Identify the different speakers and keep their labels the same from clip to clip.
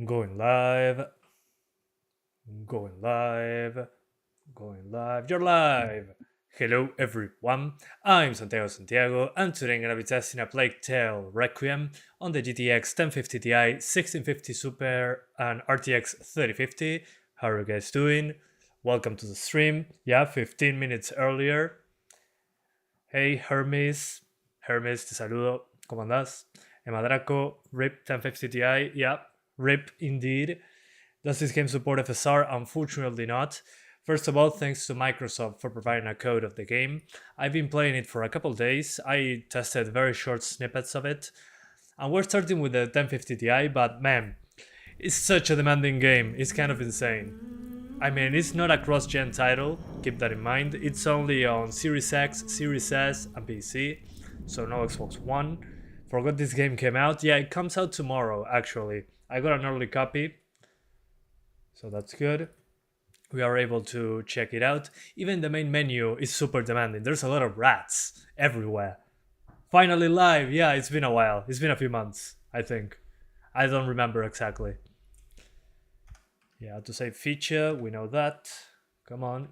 Speaker 1: Going live. Going live. Going live. You're live. Hello everyone. I'm Santiago, and today I'm gonna be testing a Plague Tale Requiem on the GTX 1050 Ti, 1650 Super, and RTX 3050. How are you guys doing? Welcome to the stream. Yeah, 15 minutes earlier. Hey Hermes. Hermes, te saludo. ¿Cómo andás? Emadraco, RIP 1050 Ti. Yeah, RIP indeed. Does this game support FSR? Unfortunately not. First of all, thanks to Microsoft for providing a code of the game. I've been playing it for a couple days. I tested very short snippets of it. And we're starting with the 1050 Ti, but man, it's such a demanding game. It's kind of insane. I mean, it's not a cross-gen title, keep that in mind. It's only on Series X, Series S, and PC, so no Xbox One. Forgot this game came out. Yeah, it comes out tomorrow, actually. I got an early copy, so that's good. We are able to check it out. Even the main menu is super demanding. There's a lot of rats everywhere. Finally live. Yeah, it's been a while. It's been a few months, I think. I don't remember exactly. Yeah, to save feature, we know that. Come on.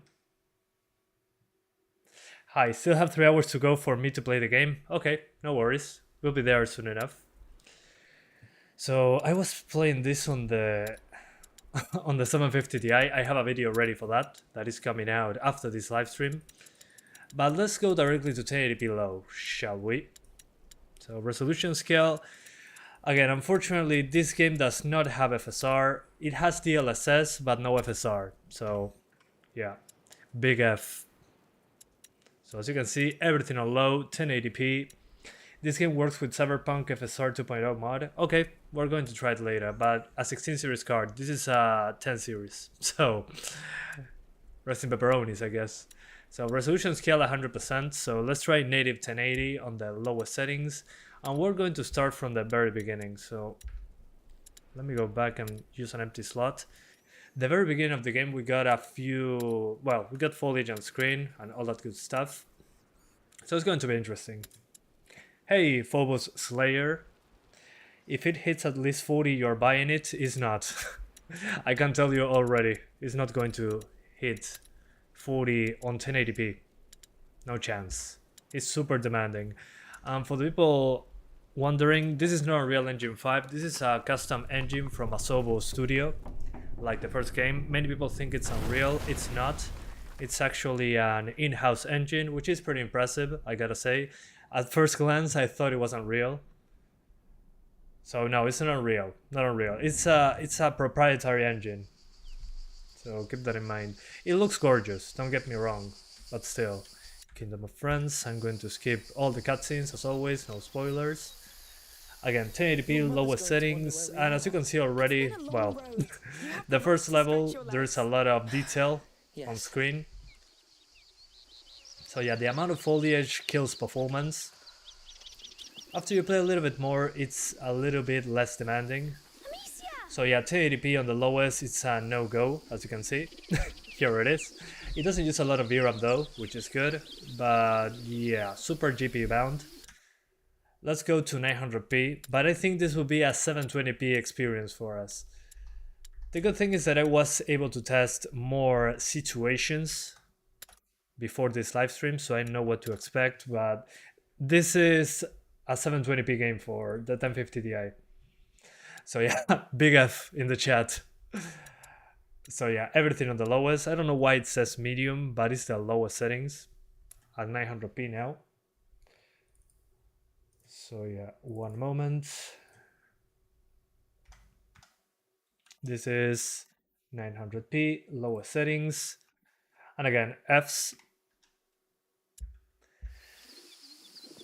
Speaker 1: Hi, still have 3 hours to go for me to play the game. Okay, no worries. We'll be there soon enough. So I was playing this on the on the 750 Ti. I have a video ready for that. That is coming out after this live stream. But let's go directly to 1080p low, shall we? So resolution scale. Again, unfortunately, this game does not have FSR. It has DLSS, but no FSR. So, yeah, big F. So as you can see, everything on low, 1080p. This game works with Cyberpunk FSR 2.0 mod. Okay, we're going to try it later, but a 16 series card. This is a 10 series. So, rest in pepperonis, I guess. So resolution scale 100%. So let's try native 1080 on the lowest settings. And we're going to start from the very beginning. So let me go back and use an empty slot. The very beginning of the game, we got a few, well, we got foliage on screen and all that good stuff. So it's going to be interesting. Hey, Phobos Slayer. If it hits at least 40, you're buying it. It's not. I can tell you already. It's not going to hit 40 on 1080p. No chance. It's super demanding. For the people wondering, this is not a real Engine 5. This is a custom engine from Asobo Studio, like the first game. Many people think it's Unreal. It's not. It's actually an in-house engine, which is pretty impressive, I gotta say. At first glance, I thought it was Unreal. So no, it's not Unreal. Not Unreal. It's a proprietary engine. So keep that in mind. It looks gorgeous, don't get me wrong, but still. Kingdom of Friends, I'm going to skip all the cutscenes as always, no spoilers. Again, 1080p, lowest settings, and as you can see already, well, the first level, there's a lot of detail on screen. So yeah, the amount of foliage kills performance. After you play a little bit more, it's a little bit less demanding. So yeah, 1080p on the lowest, it's a no-go, as you can see. Here it is. It doesn't use a lot of VRAM though, which is good, but yeah, super GPU bound. Let's go to 900p, but I think this will be a 720p experience for us. The good thing is that I was able to test more situations before this live stream, so I know what to expect, but this is a 720p game for the 1050 Ti. So yeah, big F in the chat. So yeah, everything on the lowest. I don't know why it says medium, but it's the lowest settings at 900p now. So yeah, one moment. This is 900p, lowest settings. And again, Fs.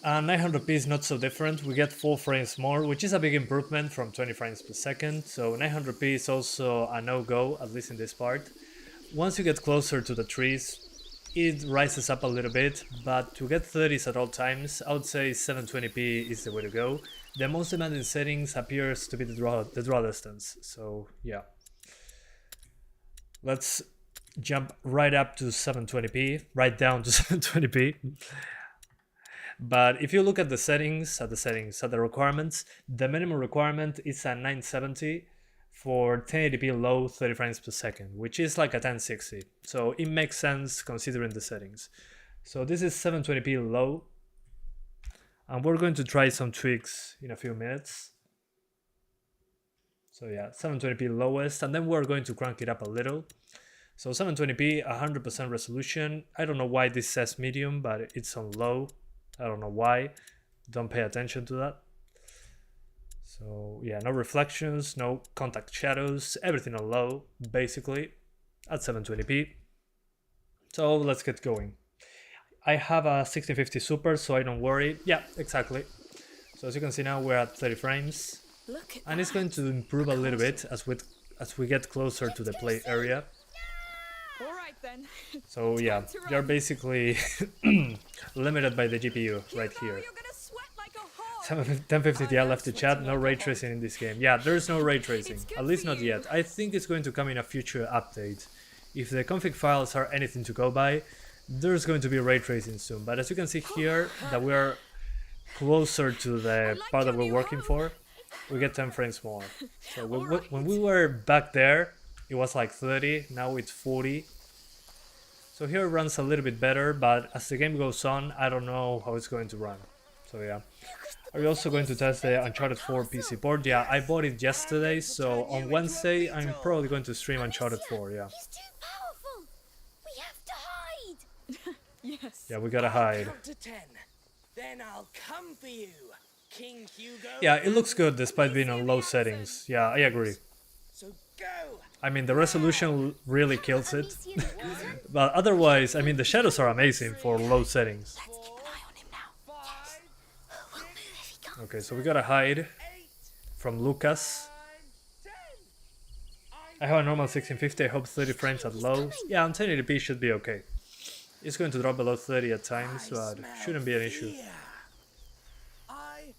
Speaker 1: And 900p is not so different. We get 4 frames more, which is a big improvement from 20 frames per second. So 900p is also a no-go, at least in this part. Once you get closer to the trees, it rises up a little bit, but to get 30s at all times, I would say 720p is the way to go. The most demanding settings appears to be the draw distance, so yeah. Let's jump right up to 720p, right down to 720p. But if you look at the requirements, the minimum requirement is a 970 for 1080p low 30 frames per second, which is like a 1060. So it makes sense considering the settings. So this is 720p low, and we're going to try some tweaks in a few minutes. So yeah, 720p lowest, and then we're going to crank it up a little. So 720p, 100% resolution. I don't know why this says medium, but it's on low. I don't know why. Don't pay attention to that. So yeah, no reflections, no contact shadows, everything on low, basically, at 720p. So let's get going. I have a 1650 Super, so I don't worry. Yeah, exactly. So as you can see now, we're at 30 frames. And it's going to improve a little bit as we get closer to the play area. So yeah, you're basically limited by the GPU right here. 1050 Ti left to chat, no ray tracing in this game. Yeah, there's no ray tracing, at least not yet. I think it's going to come in a future update. If the config files are anything to go by, there's going to be ray tracing soon. But as you can see here, that we're closer to the part that we're working for, we get 10 frames more. So when we were back there, it was like 30, now it's 40. So here it runs a little bit better, but as the game goes on, I don't know how it's going to run. So yeah. Are you also going to test the Uncharted 4 PC port? Yeah, I bought it yesterday, so on Wednesday I'm probably going to stream Uncharted 4, yeah.
Speaker 2: He's too powerful. We have to hide.
Speaker 3: Yes.
Speaker 1: Yeah, we gotta hide.
Speaker 4: Count to 10. Then I'll come for you, King Hugo.
Speaker 1: Yeah, it looks good despite being on low settings. Yeah, I agree.
Speaker 4: So go.
Speaker 1: I mean, the resolution really kills it. But otherwise, I mean, the shadows are amazing for low settings.
Speaker 2: Let's keep an eye on him now. Yes. We'll move if he comes.
Speaker 1: Okay, so we gotta hide from Lucas. I have a normal 1650, I hope 30 frames at low. Yeah, on 1080p should be okay. It's going to drop below 30 at times, but shouldn't be an issue.
Speaker 4: I,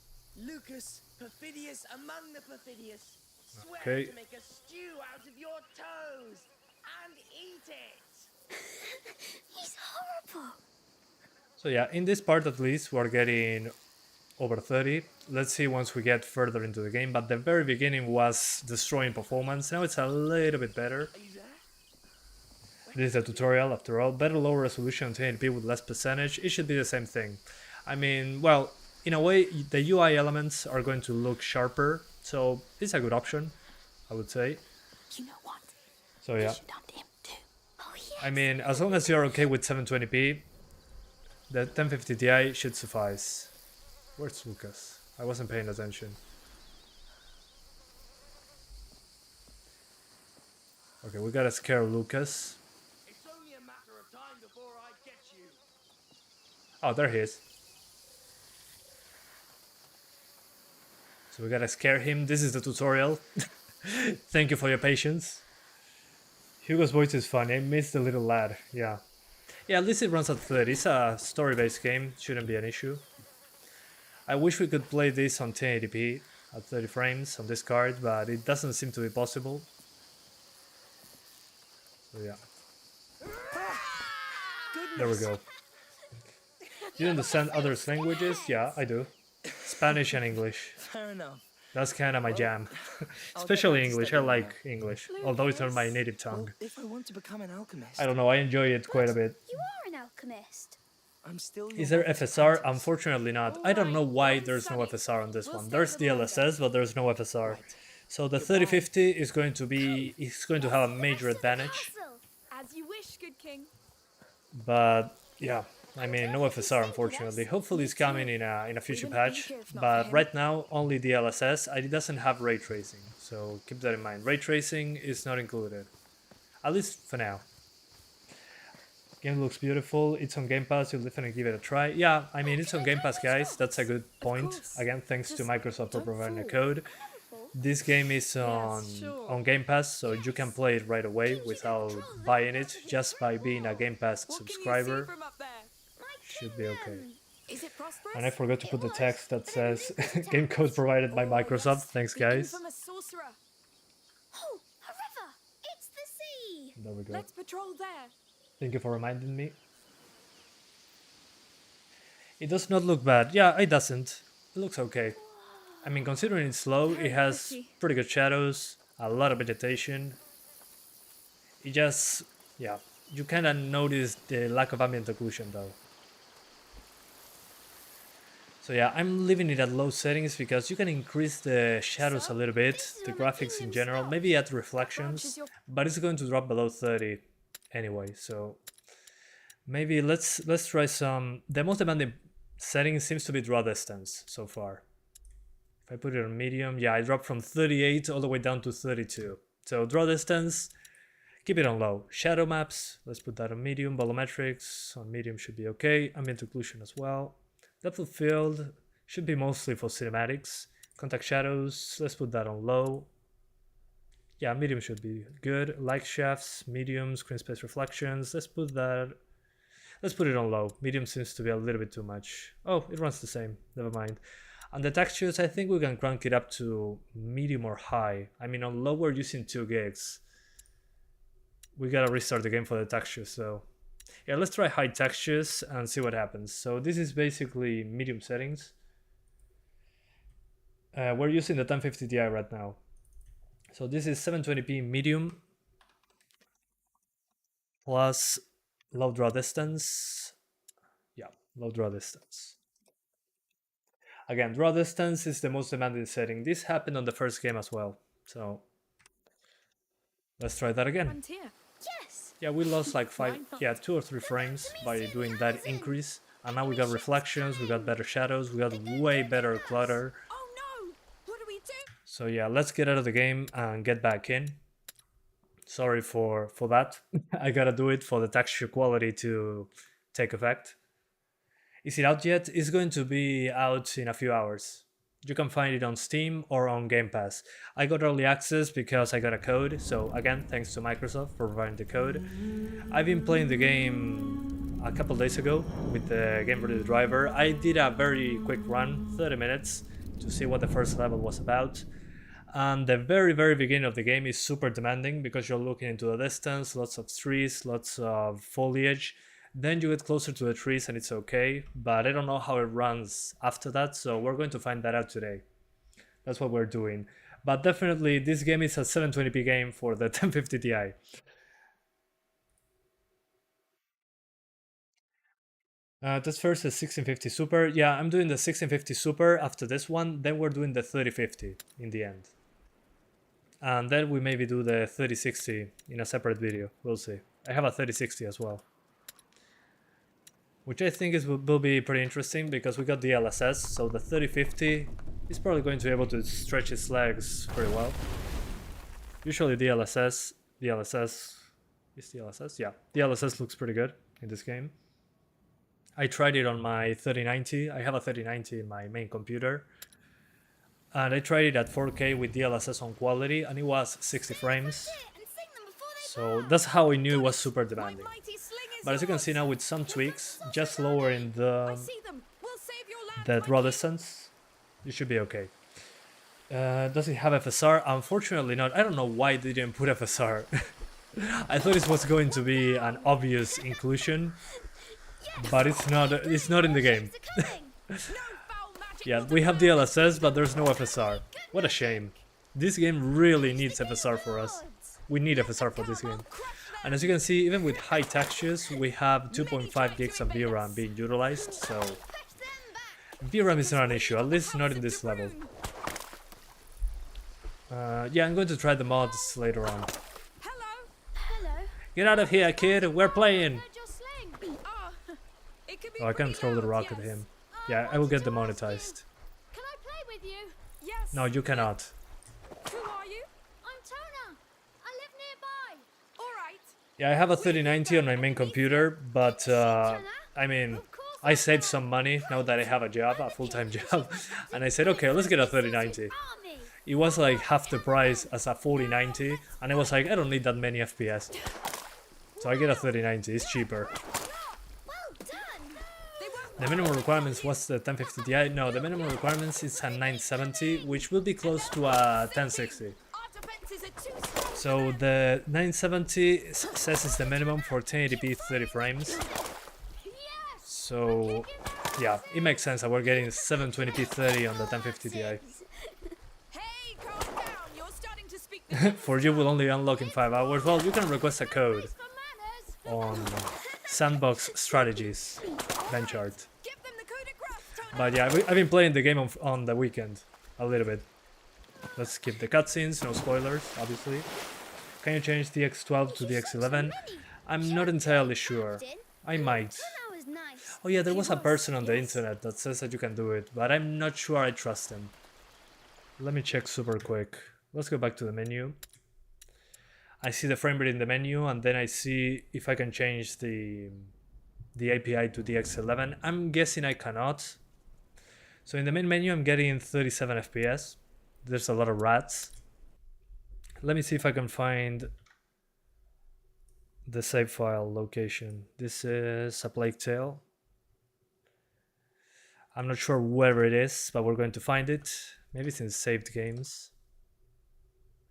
Speaker 4: Lucas, perfidious among the perfidious, swear
Speaker 1: Okay.
Speaker 4: to make a stew out of your toes and eat it.
Speaker 2: He's horrible.
Speaker 1: So yeah, in this part at least, we're getting over 30. Let's see once we get further into the game, but the very beginning was destroying performance. Now it's a little bit better.
Speaker 4: Are you there?
Speaker 1: This is a tutorial after all. Better lower resolution 1080p with less percentage. It should be the same thing. I mean, well, in a way, the UI elements are going to look sharper, so it's a good option, I would say.
Speaker 2: You know what?
Speaker 1: So yeah,
Speaker 2: We should hunt him too. Oh yes.
Speaker 1: I mean, as long as you're okay with 720p, the 1050 Ti should suffice. Where's Lucas? I wasn't paying attention. Okay, we gotta scare Lucas.
Speaker 4: It's only a matter of time before I get you.
Speaker 1: Oh, there he is. So we gotta scare him. This is the tutorial. Thank you for your patience. Hugo's voice is funny. I miss the little lad. Yeah. Yeah, at least it runs at 30. It's a story-based game. Shouldn't be an issue. I wish we could play this on 1080p at 30 frames on this card, but it doesn't seem to be possible. So yeah. There we go. You understand other languages? Yeah, I do. Spanish and English.
Speaker 4: Fair enough.
Speaker 1: That's kind of my jam.
Speaker 4: I'll
Speaker 1: Especially
Speaker 4: get back to
Speaker 1: English. I
Speaker 4: studying
Speaker 1: like English, although it's not my native tongue.
Speaker 4: Well, if I want to become an alchemist,
Speaker 1: I don't know, I enjoy it quite a bit.
Speaker 2: You are an alchemist.
Speaker 4: I'm still.
Speaker 1: Is there FSR? Unfortunately not. I don't know why there's no FSR on this one. There's DLSS, but there's no FSR. So the 3050 is going to have a major advantage.
Speaker 3: As you wish, good king.
Speaker 1: But yeah, I mean, no FSR unfortunately. Hopefully it's coming in a future patch. But right now only DLSS. It doesn't have ray tracing, so keep that in mind. Ray tracing is not included, at least for now. Game looks beautiful. It's on Game Pass. You'll definitely give it a try. Yeah, I mean, it's on Game Pass, guys. That's a good point. Again, thanks to Microsoft for providing the code. This game is on Game Pass, so you can play it right away without buying it, just by being a Game Pass subscriber. Should be okay.
Speaker 3: Is it prosperous?
Speaker 1: And I forgot to put the text that says game code provided by Microsoft. Thanks, guys.
Speaker 3: From a sorcerer.
Speaker 2: Oh, a river. It's the sea.
Speaker 1: There we go.
Speaker 3: Let's patrol there.
Speaker 1: Thank you for reminding me. It does not look bad. Yeah, it doesn't. It looks okay. I mean, considering it's slow, it has pretty good shadows. a lot of vegetation. It just, yeah, you kind of notice the lack of ambient occlusion though. So yeah, I'm leaving it at low settings because you can increase the shadows a little bit, the graphics in general, maybe add reflections, but it's going to drop below 30 anyway. So maybe let's try some. The most demanding setting seems to be draw distance so far. If I put it on medium, yeah, I dropped from 38 all the way down to 32. So draw distance, keep it on low. Shadow maps, let's put that on medium. Volumetrics on medium should be okay. Ambient occlusion as well. Depth of field should be mostly for cinematics. Contact shadows, let's put that on low. Yeah, medium should be good. Light shafts, medium, screen space reflections, let's put it on low. Medium seems to be a little bit too much. Oh, it runs the same, never mind. And the textures, I think we can crank it up to medium or high. I mean, on low we're using 2 gigs. We gotta restart the game for the textures, so yeah, let's try high textures and see what happens. So this is basically medium settings. We're using the 1050 Ti right now. So this is 720p medium plus low draw distance. Yeah, low draw distance. Again, draw distance is the most demanding setting. This happened on the first game as well. So let's try that again.
Speaker 3: Frontier.
Speaker 2: Yes.
Speaker 1: Yeah, we lost like 2 or 3 frames by doing that increase. And now we got reflections, we got better shadows, we got way better clutter.
Speaker 3: Oh no! What do we do?
Speaker 1: So yeah, let's get out of the game and get back in. Sorry for that. I gotta do it for the texture quality to take effect. Is it out yet? It's going to be out in a few hours. You can find it on Steam or on Game Pass. I got early access because I got a code, so again, thanks to Microsoft for providing the code. I've been playing the game a couple days ago with the game ready driver. I did a very quick run, 30 minutes, to see what the first level was about. And the very beginning of the game is super demanding because you're looking into the distance, lots of trees, lots of foliage. Then you get closer to the trees and it's okay, but I don't know how it runs after that, so we're going to find that out today. That's what we're doing. But definitely this game is a 720p game for the 1050 Ti. This first is 1650 Super. Yeah, I'm doing the 1650 Super after this one, then we're doing the 3050 in the end. And then we maybe do the 3060 in a separate video, we'll see. I have a 3060 as well. Which I think will be pretty interesting because we got DLSS, so the 3050 is probably going to be able to stretch its legs pretty well. Usually DLSS, yeah, DLSS looks pretty good in this game. I tried it on my 3090, I have a 3090 in my main computer. And I tried it at 4K with DLSS on quality and it was 60 frames. So that's how I knew it was super demanding. But as you can see now with some tweaks, just lowering the draw distance, you should be okay. Does it have FSR? Unfortunately not. I don't know why they didn't put FSR. I thought it was going to be an obvious inclusion, but it's not in the game. Yeah, we have DLSS, but there's no FSR. What a shame. This game really needs FSR for us. We need FSR for this game. And as you can see, even with high textures, we have 2.5 gigs of VRAM being utilized, so VRAM is not an issue, at least not in this level. Yeah, I'm going to try the mods later on.
Speaker 3: Hello.
Speaker 1: Get out of here, kid, we're playing! Oh, I can't throw the rock at him. Yeah, I will get demonetized.
Speaker 2: Can I play with you?
Speaker 3: Yes.
Speaker 1: No, you cannot.
Speaker 3: Who are you?
Speaker 2: I'm Tona. I live nearby.
Speaker 3: All right.
Speaker 1: Yeah, I have a 3090 on my main computer, but I mean, I saved some money now that I have a job, a full-time job, and I said, okay, let's get a 3090.
Speaker 2: Army.
Speaker 1: It was like half the price as a 4090, and I was like, I don't need that many FPS. So I get a 3090, it's cheaper.
Speaker 2: Well done.
Speaker 1: The minimum requirements was the 1050 Ti. No, the minimum requirements is a 970, which will be close to a 1060. So the 970 says it's the minimum for 1080p 30 frames. So yeah, it makes sense that we're getting 720p 30 on the 1050 Ti.
Speaker 3: Hey, calm down. You're starting to speak the
Speaker 1: For you will only unlock in 5 hours. Well, you can request a code
Speaker 2: For manners.
Speaker 1: on Sandbox Strategies benchart.
Speaker 3: Give them the coup de grace, Tony.
Speaker 1: But yeah, I've been playing the game on the weekend a little bit. Let's skip the cutscenes, no spoilers, obviously. Can you change the X12 to the X11? I'm not entirely sure. I might.
Speaker 2: That was nice.
Speaker 1: Oh yeah, there was a person on the internet that says that you can do it, but I'm not sure I trust him. Let me check super quick. Let's go back to the menu. I see the frame rate in the menu, and then I see if I can change the API to the X11. I'm guessing I cannot. So in the main menu, I'm getting 37 FPS. There's a lot of rats. Let me see if I can find the save file location. This is a Plague Tale. I'm not sure where it is, but we're going to find it. Maybe it's in saved games.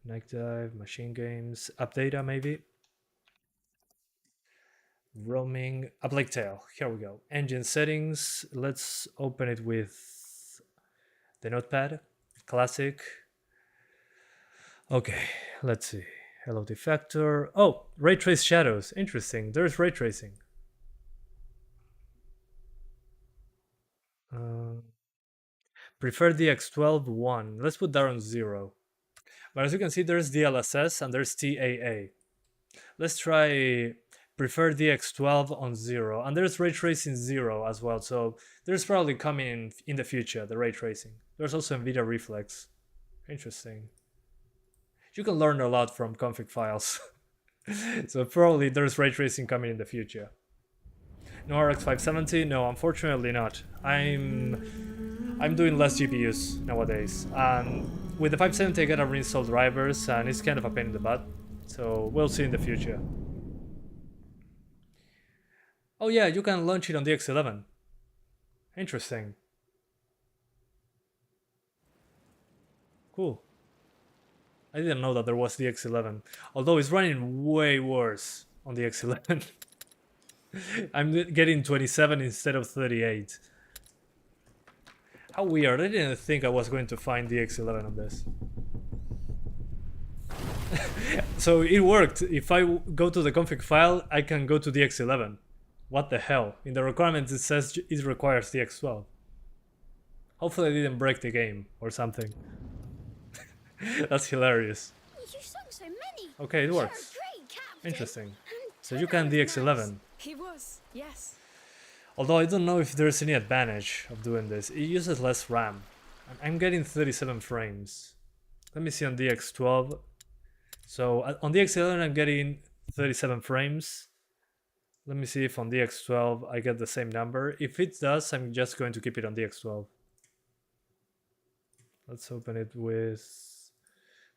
Speaker 1: Night Dive, Machine Games, Updata maybe. Roaming, a Plague Tale. Here we go. Engine settings. Let's open it with the notepad. Classic. Okay, let's see. Hello Defector. Oh, ray trace shadows. Interesting. There's ray tracing. Prefer the X12 1. Let's put that on 0. But as you can see, there's DLSS and there's TAA. Let's try prefer the X12 on 0. And there's ray tracing 0 as well. So there's probably coming in the future, the ray tracing. There's also Nvidia Reflex. Interesting. You can learn a lot from config files. So probably there's ray tracing coming in the future. No RX 570? No, unfortunately not. I'm doing less GPUs nowadays. And with the 570 I gotta reinstall drivers and it's kind of a pain in the butt. So we'll see in the future. Oh yeah, you can launch it on the X11. Interesting. Cool. I didn't know that there was the X11, although it's running way worse on the X11. I'm getting 27 instead of 38. How weird, I didn't think I was going to find the X11 on this. So it worked. If I go to the config file, I can go to the X11. What the hell? In the requirements it says it requires the X12. Hopefully I didn't break the game or something. That's hilarious.
Speaker 2: You sung so many.
Speaker 1: Okay, it
Speaker 2: You're a
Speaker 1: works.
Speaker 2: great captain.
Speaker 1: Interesting. So you can DX11.
Speaker 3: He was, yes.
Speaker 1: Although I don't know if there's any advantage of doing this. It uses less RAM. I'm getting 37 frames. Let me see on DX12. So on DX11 I'm getting 37 frames. Let me see if on DX12 I get the same number. If it does, I'm just going to keep it on DX12. Let's open it with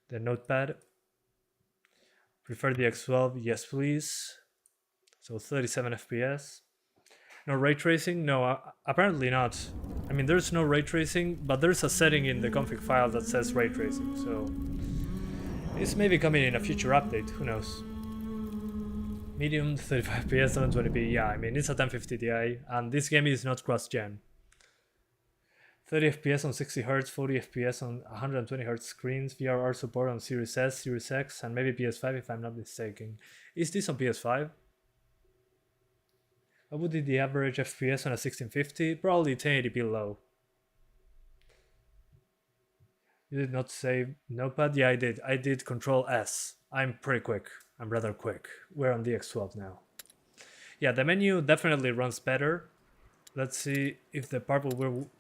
Speaker 1: the notepad. Prefer the X12? Yes, please. So 37 FPS. No ray tracing? No, apparently not. I mean, there's no ray tracing, but there's a setting in the config file that says ray tracing, so it's maybe coming in a future update, who knows. Medium 35 FPS, 720p, yeah, I mean, it's a 1050 Ti, and this game is not cross-gen. 30 FPS on 60 Hz, 40 FPS on 120 Hz screens, VRR support on Series S, Series X, and maybe PS5 if I'm not mistaken. Is this on PS5? What would be the average FPS on a 1650? Probably 1080p low. You did not save Notepad? Yeah, I did. I did Control S. I'm pretty quick. I'm rather quick. We're on the X12 now. Yeah, the menu definitely runs better. Let's see if the part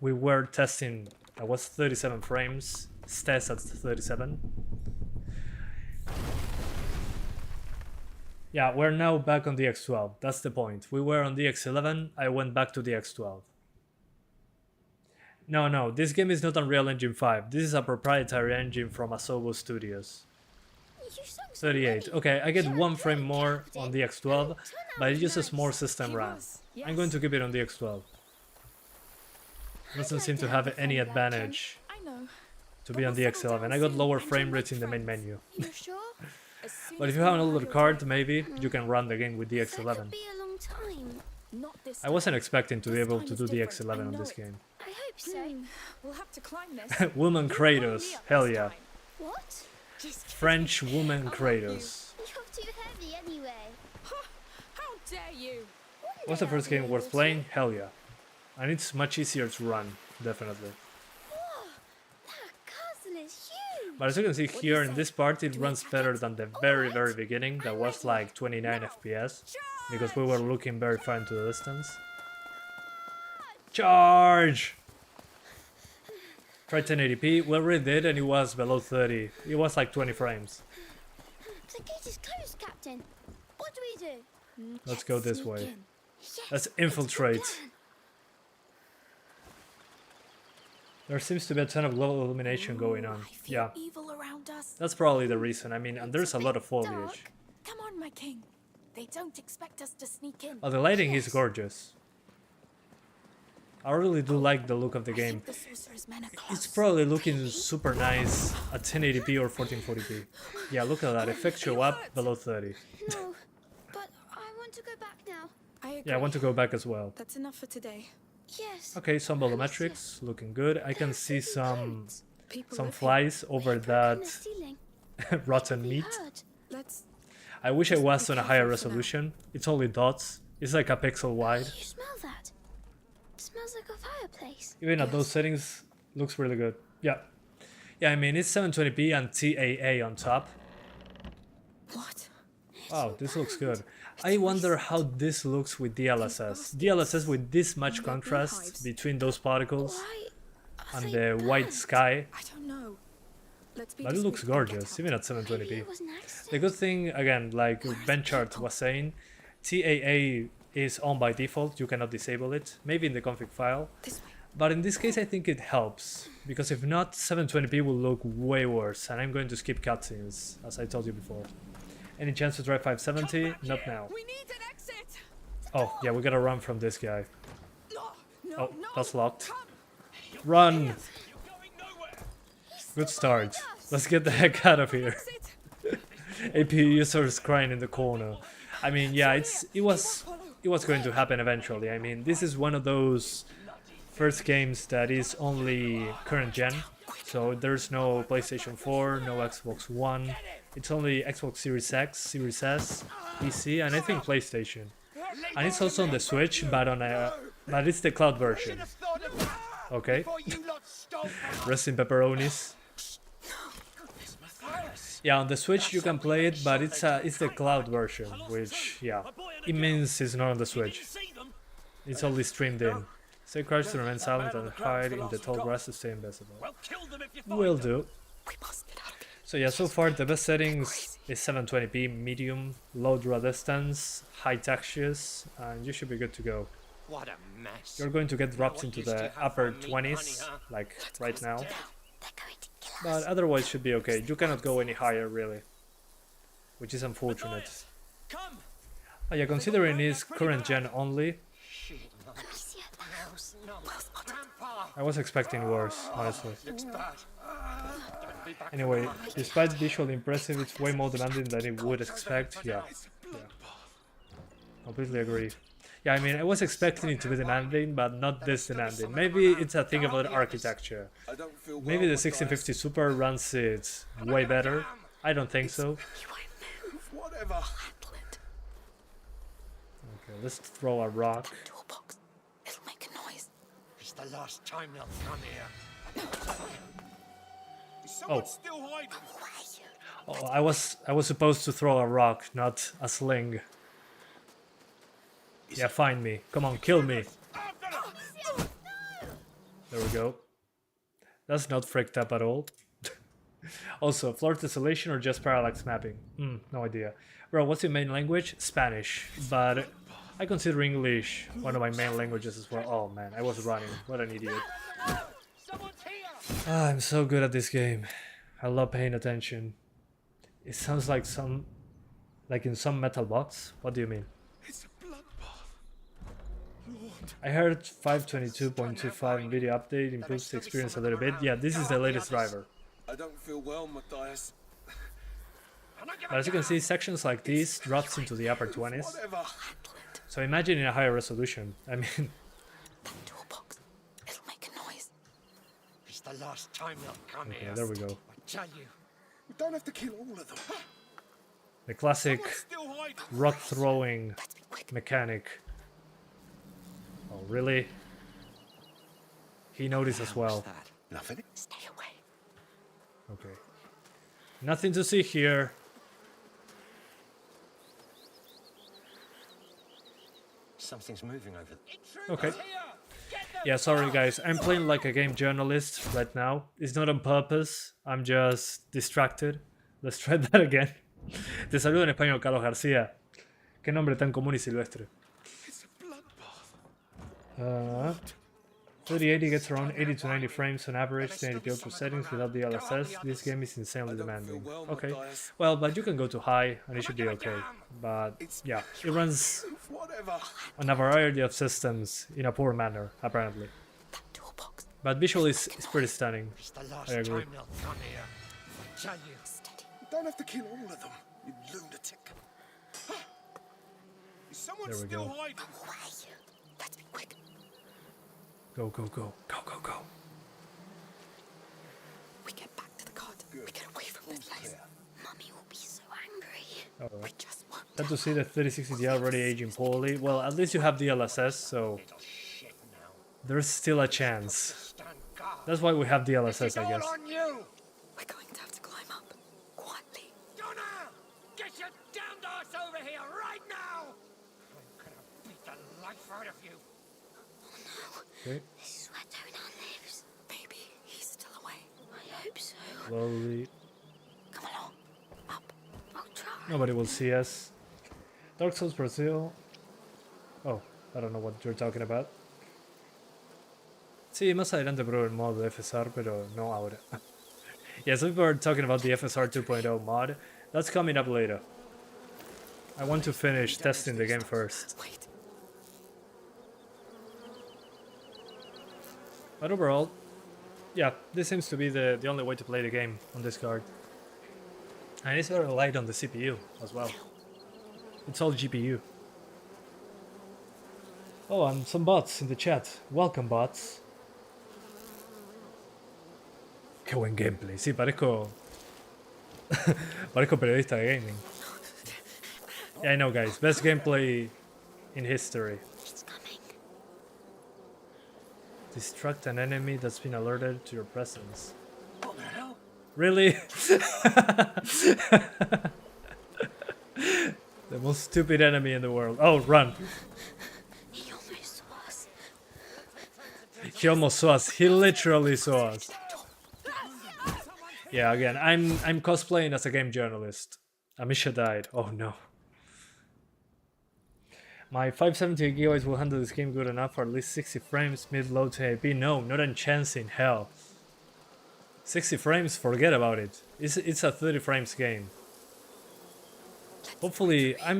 Speaker 1: we were testing that was 37 frames stays at 37. Yeah, we're now back on the X12. That's the point. We were on the X11. I went back to the X12. No, this game is not Unreal Engine 5. This is a proprietary engine from Asobo Studios. 38. Okay, I get 1 frame more on the X12, but it uses more system RAM. I'm going to keep it on the X12. Doesn't seem to have any advantage to be on the X11. I got lower frame rates in the main menu.
Speaker 2: You sure?
Speaker 1: But if you have an older card, maybe you can run the game with the X11.
Speaker 2: That could be a long time.
Speaker 1: I wasn't expecting to be able to do the X11 on this game.
Speaker 2: I hope so.
Speaker 3: We'll have to climb this.
Speaker 1: Woman Kratos, hell yeah.
Speaker 2: What?
Speaker 3: Just kidding.
Speaker 1: French woman
Speaker 3: I love
Speaker 1: Kratos.
Speaker 2: You're too heavy anyway.
Speaker 3: How dare you?
Speaker 1: What's the first game worth playing? Hell yeah. And it's much easier to run, definitely.
Speaker 2: Whoa, that castle is huge.
Speaker 1: But as you can see here in this part, it runs better than the very beginning, that was like 29 FPS, because we were looking very far into the distance. Charge! Tried 1080p, we already did, and it was below 30. It was like 20 frames.
Speaker 2: The gate is closed, Captain. What do we do?
Speaker 1: Let's go this
Speaker 3: Sneak
Speaker 1: way.
Speaker 3: in.
Speaker 2: Yes,
Speaker 1: Let's
Speaker 2: it's the
Speaker 1: infiltrate.
Speaker 2: plan.
Speaker 1: There seems to be a ton of low illumination going on.
Speaker 3: I feel
Speaker 1: Yeah,
Speaker 3: evil around us.
Speaker 1: that's probably the reason. I mean, and there's a lot of foliage.
Speaker 3: Come on, my king. They don't expect us to sneak in.
Speaker 1: Oh, the lighting is gorgeous. I really do like the look of the
Speaker 3: I
Speaker 1: game.
Speaker 3: think the sorcerer's men are
Speaker 1: It's
Speaker 3: close.
Speaker 1: probably looking super nice at 1080p or 1440p. Yeah, look at that. Effects show up below 30.
Speaker 2: No, but I want to go back now.
Speaker 3: I agree.
Speaker 1: Yeah, I want to go back as well.
Speaker 3: That's enough for today.
Speaker 2: Yes.
Speaker 1: Okay, some volumetrics looking good. I can see some
Speaker 3: People live here.
Speaker 1: flies over
Speaker 2: In the
Speaker 1: that
Speaker 2: ceiling.
Speaker 1: rotten
Speaker 2: We
Speaker 1: meat.
Speaker 2: heard.
Speaker 3: Let's.
Speaker 1: I wish it was
Speaker 3: be
Speaker 1: on a higher
Speaker 3: careful for now.
Speaker 1: resolution. It's only dots. It's like a pixel wide.
Speaker 2: You smell that? It smells like a fireplace.
Speaker 1: Even at those settings, looks really good. Yeah. Yeah, I mean, it's 720p and TAA on top.
Speaker 3: What?
Speaker 1: Wow, this looks good. I wonder how this looks with DLSS. DLSS with this much contrast between those particles
Speaker 2: Why are
Speaker 1: and
Speaker 2: they
Speaker 1: the white
Speaker 2: burned?
Speaker 1: sky.
Speaker 3: I don't know. Let's be
Speaker 1: But it looks
Speaker 3: discreet and get
Speaker 1: gorgeous,
Speaker 3: out.
Speaker 1: even at
Speaker 2: Maybe
Speaker 1: 720p.
Speaker 2: it was an accident.
Speaker 1: The good thing, again, like Benchart was saying, TAA is on by default, you cannot disable it, maybe in the config file.
Speaker 3: This way.
Speaker 1: But in this case I think it helps, because if not, 720p will look way worse, and I'm going to skip cutscenes, as I told you before. Any chance to try 570? Not now.
Speaker 3: We need an exit.
Speaker 1: Oh, yeah, we gotta run from this guy.
Speaker 3: No, no,
Speaker 1: Oh,
Speaker 3: no.
Speaker 1: that's locked.
Speaker 3: Come.
Speaker 1: Run!
Speaker 4: You're going nowhere.
Speaker 1: Good start. Let's get the heck out of here.
Speaker 3: Exit.
Speaker 1: AP users crying in the corner. I mean, yeah, it was going to happen eventually. I mean, this is one of those first games that is only current gen. So there's no PlayStation 4, no Xbox One. It's only Xbox Series X, Series S, PC, and I think PlayStation. And it's also on the Switch, but but it's the cloud version.
Speaker 4: Have thought of that
Speaker 1: Okay.
Speaker 4: before you lot stole from
Speaker 1: Rest in pepperonis. Yeah, on the Switch you can play it, but it's the cloud version, which yeah, it means it's not on the Switch. It's only streamed in. Say crouch to remain silent and hide in the tall grass to stay invisible.
Speaker 4: Well, kill them if you find
Speaker 1: Will
Speaker 4: them.
Speaker 1: do.
Speaker 3: We must get out of here.
Speaker 1: So yeah, so far the best settings is 720p, medium, low draw distance, high textures, and you should be good to go.
Speaker 4: What a mess.
Speaker 1: You're going to get dropped
Speaker 4: what
Speaker 1: into
Speaker 4: used to
Speaker 1: the
Speaker 4: have
Speaker 1: upper
Speaker 4: fun, me,
Speaker 1: 20s,
Speaker 4: honey, huh?
Speaker 1: like right now.
Speaker 2: They're going to kill us.
Speaker 1: But otherwise should be okay. You cannot go any higher really, which is unfortunate.
Speaker 4: Matthias, come.
Speaker 1: Oh yeah, considering it's current gen only,
Speaker 4: Shit, no.
Speaker 2: Let me see it.
Speaker 4: House, no. Grandpa.
Speaker 1: I was expecting worse, honestly.
Speaker 4: Looks bad. Don't be back.
Speaker 1: Anyway, despite visually impressive, it's way more demanding than you would expect. Yeah, completely agree. Yeah, I mean, I was expecting it to be demanding, but not this demanding. Maybe it's a thing about architecture. Maybe the 1650 Super runs it way better. I don't think so.
Speaker 5: Whatever.
Speaker 3: Handle it.
Speaker 1: Okay, let's throw a rock.
Speaker 3: Toolbox. It'll make a noise.
Speaker 4: It's the last time they'll come here.
Speaker 5: Is someone
Speaker 1: Oh.
Speaker 5: still hiding?
Speaker 1: Oh, I was supposed to throw a rock, not a sling. Yeah, find me. Come on, kill me. There we go. That's not fricked up at all. Also, floor tessellation or just parallax mapping? No idea. Bro, what's your main language? Spanish. But I consider English one of my main languages as well. Oh man, I was running. What an idiot.
Speaker 4: Someone's here.
Speaker 1: Ah, I'm so good at this game. I love paying attention. It sounds like in some metal box. What do you mean?
Speaker 5: It's a bloodbath. Lord.
Speaker 1: I heard 522.25 Nvidia update improves the experience a little bit. Yeah, this is the latest driver.
Speaker 5: I don't feel well, Matthias.
Speaker 1: But as you can see, sections like these drops into the upper 20s.
Speaker 5: Whatever.
Speaker 3: Handle it.
Speaker 1: So imagine in a higher resolution. I mean,
Speaker 3: That toolbox. It'll make a noise.
Speaker 4: It's the last time they'll come
Speaker 1: okay,
Speaker 4: here.
Speaker 1: there we go.
Speaker 4: I tell you.
Speaker 5: We don't have to kill all of them.
Speaker 1: The classic
Speaker 5: Someone's still hiding.
Speaker 1: rock throwing mechanic. Oh, really? He noticed as well.
Speaker 5: Nothing.
Speaker 3: Stay away.
Speaker 1: Okay. Nothing to see here.
Speaker 6: Something's moving over there.
Speaker 1: Okay. Yeah, sorry guys. I'm playing like a game journalist right now. It's not on purpose. I'm just distracted. Let's try that again. Te saludo en español, Carlos García. Qué nombre tan común y silvestre.
Speaker 5: It's a bloodbath.
Speaker 1: 3080 gets around 80 to 90 frames on average, 1080p output settings without DLSS. This game is insanely demanding. Okay, well, but you can go to high and it should be okay. But yeah, it runs
Speaker 5: Whatever.
Speaker 1: on a variety of systems in a poor manner, apparently.
Speaker 3: That toolbox.
Speaker 1: But visually, it's pretty stunning.
Speaker 6: It's the last
Speaker 1: I agree.
Speaker 6: time they'll come here. I tell you.
Speaker 3: Steady.
Speaker 5: We don't have to kill all of them, you lunatic. Is someone
Speaker 1: There we
Speaker 5: still
Speaker 1: go.
Speaker 5: hiding?
Speaker 3: Away. Let's be quick.
Speaker 1: Go, go, go, go, go, go.
Speaker 3: We get back to the cart. We get away from this place.
Speaker 2: Mummy will be so angry.
Speaker 3: We
Speaker 1: Alright.
Speaker 3: just want
Speaker 1: Sad to see the 3060 Ti already aging poorly. Well, at least you have DLSS, so
Speaker 6: Shit now.
Speaker 1: there's still a chance.
Speaker 6: Stand guard.
Speaker 1: That's why we have DLSS,
Speaker 6: It's
Speaker 1: I
Speaker 6: all
Speaker 1: guess.
Speaker 6: on you.
Speaker 3: We're going to have to climb up. Quietly.
Speaker 4: Donna! Get your damned ass over here right now!
Speaker 6: I'm gonna beat the life out of you.
Speaker 1: Okay,
Speaker 2: This is where Tona lives.
Speaker 3: Maybe he's still away.
Speaker 2: I hope so.
Speaker 1: slowly.
Speaker 3: Come along. Up.
Speaker 2: I'll try.
Speaker 1: Nobody will see us. Dark Souls Brazil. Oh, I don't know what you're talking about. Sí, más adelante pruebo el modo de FSR, pero no ahora. Yeah, some people are talking about the FSR 2.0 mod. That's coming up later. I want to finish testing the game first.
Speaker 3: Wait.
Speaker 1: But overall, yeah, this seems to be the only way to play the game on this card. And it's very light on the CPU as well. It's all GPU. Oh, and some bots in the chat. Welcome, bots. Qué buen gameplay. Sí, parezco... parezco periodista de gaming. Yeah, I know, guys. Best gameplay in history.
Speaker 2: It's coming.
Speaker 1: Distract an enemy that's been alerted to your presence.
Speaker 6: What the hell?
Speaker 1: Really? The most stupid enemy in the world. Oh, run.
Speaker 2: He almost saw us.
Speaker 1: He almost saw us. He literally saw us. Yeah, again, I'm cosplaying as a game journalist. Amisha died. Oh no. My 570 gigabytes will handle this game good enough for at least 60 frames mid-low 1080p. No, not a chance in hell. 60 frames, forget about it. It's a 30 frames game. Hopefully, I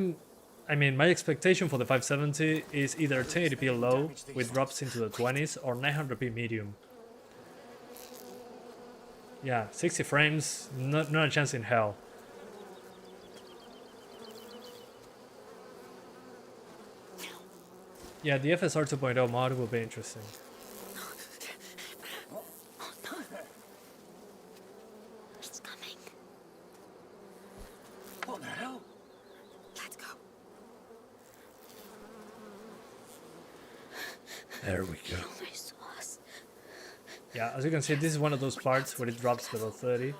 Speaker 1: mean, my expectation for the 570 is either 1080p low with drops into the 20s or 900p medium. Yeah, 60 frames, not a chance in hell. Yeah, the FSR 2.0 mod will be interesting.
Speaker 2: It's coming.
Speaker 6: What the hell?
Speaker 3: Let's go.
Speaker 1: There we go.
Speaker 2: Almost saw us.
Speaker 1: Yeah, as you can see, this is one of those parts where it drops below 30.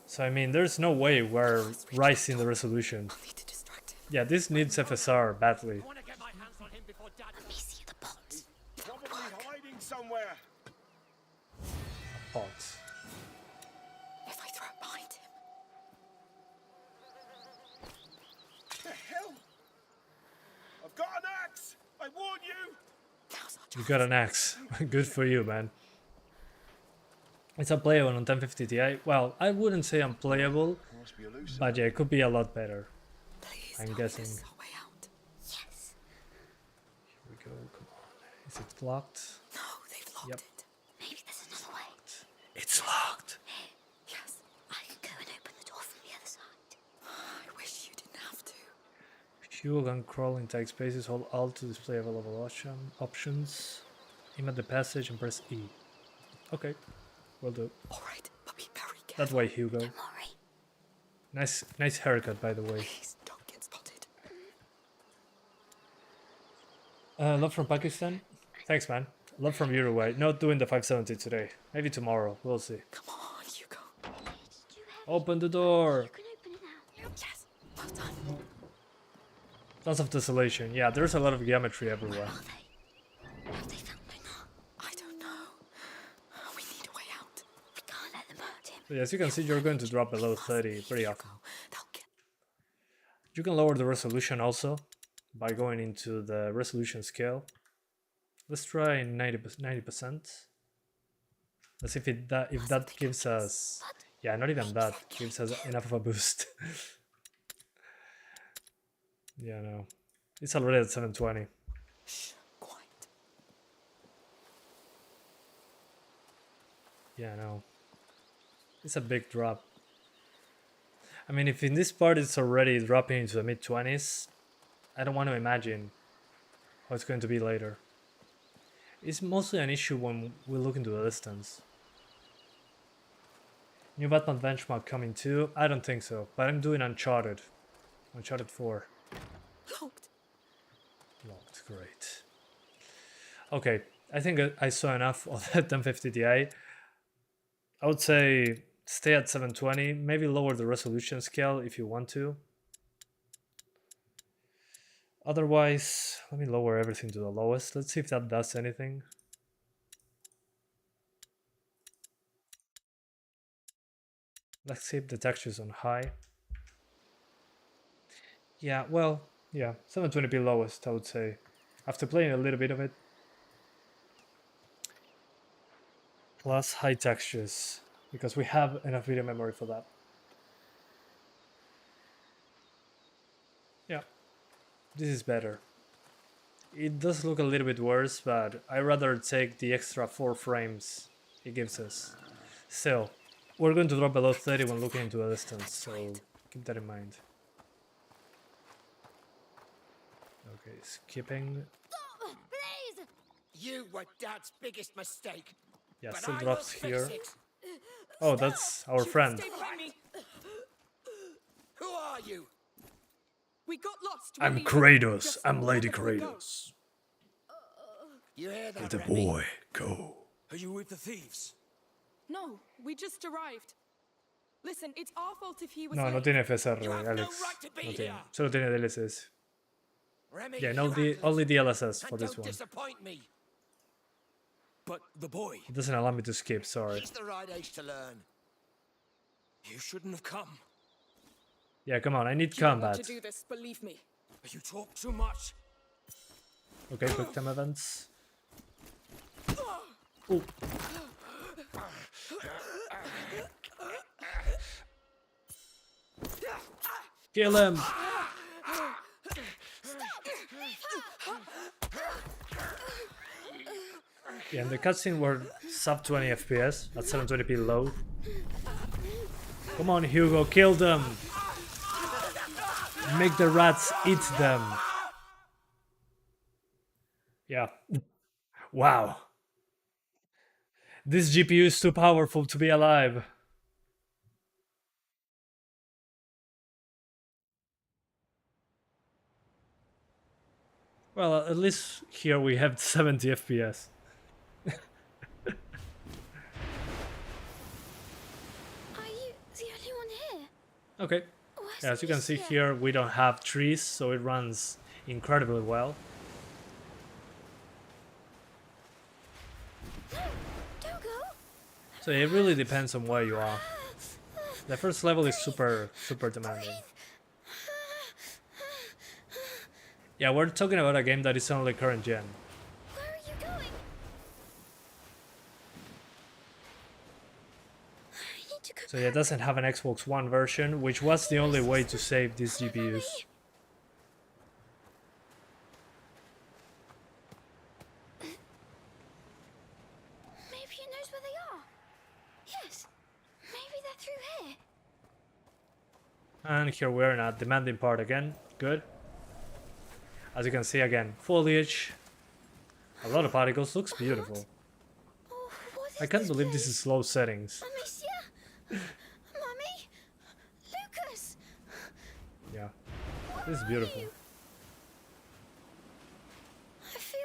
Speaker 1: So I mean, there's no way we're rising the resolution.
Speaker 3: Need to distract him.
Speaker 1: Yeah, this needs FSR badly.
Speaker 4: I want to get my hands on him before Dad.
Speaker 2: Let me see the pots.
Speaker 5: Probably hiding somewhere.
Speaker 1: Pots.
Speaker 3: If I throw it behind him.
Speaker 5: The hell? I've got an axe. I warn you.
Speaker 3: Now's our
Speaker 1: You
Speaker 3: chance.
Speaker 1: got an axe. Good for you, man. It's unplayable on 1050 Ti. Well, I wouldn't say unplayable,
Speaker 5: Must be elusive.
Speaker 1: but yeah, it could be a lot better.
Speaker 3: Please
Speaker 1: I'm
Speaker 3: tell me
Speaker 1: guessing.
Speaker 3: this is our way out.
Speaker 2: Yes.
Speaker 1: Here we go, come on. Is it locked?
Speaker 3: No, they've locked
Speaker 1: Yep.
Speaker 3: it.
Speaker 2: Maybe there's another way.
Speaker 1: It's locked.
Speaker 3: Yes.
Speaker 2: I can go and open the door from the other side.
Speaker 3: I wish you didn't have to.
Speaker 1: You can crawl in tight spaces, hold Alt to display available options. Aim at the passage and press E. Okay, will do.
Speaker 3: All right, but be very careful.
Speaker 1: That way, Hugo.
Speaker 2: Don't worry.
Speaker 1: Nice haircut, by the way.
Speaker 3: Please don't get spotted.
Speaker 1: Love from Pakistan. Thanks, man. Love from Uruguay. Not doing the 570 today. Maybe tomorrow. We'll see.
Speaker 3: Come on, Hugo.
Speaker 2: It's too heavy.
Speaker 1: Open the door.
Speaker 2: You can open it now.
Speaker 3: Yes, well done.
Speaker 1: Tons of desolation. Yeah, there's a lot of geometry everywhere.
Speaker 2: Are they? Have they found my knob?
Speaker 3: I don't know. We need a way out.
Speaker 2: We can't let them hurt him.
Speaker 1: So as you can see, you're going to drop below 30 pretty often.
Speaker 3: They'll get
Speaker 1: You can lower the resolution also by going into the resolution scale. Let's try 90%. Let's see if that gives us, yeah, not even that gives us enough of a boost. Yeah, no, it's already at 720.
Speaker 3: shh, quiet.
Speaker 1: Yeah, no, it's a big drop. I mean, if in this part it's already dropping into the mid-20s, I don't want to imagine how it's going to be later. It's mostly an issue when we look into the distance. New Batman benchmark coming too? I don't think so, but I'm doing Uncharted. Uncharted 4.
Speaker 3: Locked.
Speaker 1: Locked, great. Okay, I think I saw enough of that 1050 Ti. I would say stay at 720, maybe lower the resolution scale if you want to. Otherwise, let me lower everything to the lowest. Let's see if that does anything. Let's see if the texture's on high. Yeah, well, yeah, 720p lowest, I would say. After playing a little bit of it. Plus high textures, because we have enough video memory for that. Yeah, this is better. It does look a little bit worse, but I'd rather take the extra 4 frames it gives us. Still, we're going to drop below 30 when looking into a distance, so keep that in mind. Okay, skipping.
Speaker 2: Stop! Please!
Speaker 6: You were Dad's biggest mistake.
Speaker 1: Yeah,
Speaker 6: but
Speaker 1: still
Speaker 6: I
Speaker 1: drops
Speaker 6: will
Speaker 1: here.
Speaker 6: fix it.
Speaker 1: Oh, that's our friend.
Speaker 3: Stay behind me.
Speaker 6: Who are you?
Speaker 3: We got lost.
Speaker 1: I'm
Speaker 3: when we-
Speaker 1: Kratos.
Speaker 3: Just
Speaker 1: I'm
Speaker 3: where
Speaker 1: Lady
Speaker 3: did we go?
Speaker 1: Kratos.
Speaker 6: You hear that,
Speaker 1: Let the
Speaker 6: Remy?
Speaker 1: boy go.
Speaker 7: Are you with the thieves?
Speaker 3: No, we just arrived. Listen, it's our fault if he was
Speaker 1: No,
Speaker 3: late.
Speaker 1: no tiene FSR,
Speaker 6: You have no
Speaker 1: Alex.
Speaker 6: right to be
Speaker 1: No tiene.
Speaker 6: here.
Speaker 1: Solo tiene DLSS.
Speaker 6: Remy,
Speaker 1: Yeah, no,
Speaker 6: you act
Speaker 1: only
Speaker 6: it.
Speaker 1: DLSS
Speaker 6: And
Speaker 1: for this
Speaker 6: don't
Speaker 1: one.
Speaker 6: disappoint me.
Speaker 7: But the boy,
Speaker 1: It doesn't allow me to skip, sorry.
Speaker 6: He's the right age to learn.
Speaker 7: you shouldn't have come.
Speaker 1: Yeah, come on, I need
Speaker 3: You don't want
Speaker 1: combat.
Speaker 3: to do this, believe me.
Speaker 7: You talk too much.
Speaker 1: Okay, quick time events. Ooh. Kill him! Yeah, and the cutscene were sub 20 FPS at 720p low. Come on, Hugo, kill them! Make the rats eat them! Yeah. Wow. This GPU is too powerful to be alive. Well, at least here we have 70 FPS.
Speaker 2: Are you the only one here?
Speaker 1: Okay.
Speaker 2: Oh, I
Speaker 1: Yeah, as you can see
Speaker 2: yeah.
Speaker 1: here, we don't have trees, so it runs incredibly well.
Speaker 2: No, don't go.
Speaker 1: So it really depends on where you are. The first level is super demanding. Yeah, we're talking about a game that is only current gen.
Speaker 2: Where are you going? I need to go
Speaker 1: So yeah, it doesn't have an Xbox One version, which was the only way to save these GPUs.
Speaker 2: Maybe he knows where they are. Yes, maybe they're through here.
Speaker 1: And here we're in a demanding part again. Good. As you can see again, foliage, a lot of particles, looks beautiful.
Speaker 2: Oh, what is
Speaker 1: I can't
Speaker 2: this
Speaker 1: believe this
Speaker 2: place?
Speaker 1: is low settings.
Speaker 2: Amicia?
Speaker 1: This is beautiful.
Speaker 2: I feel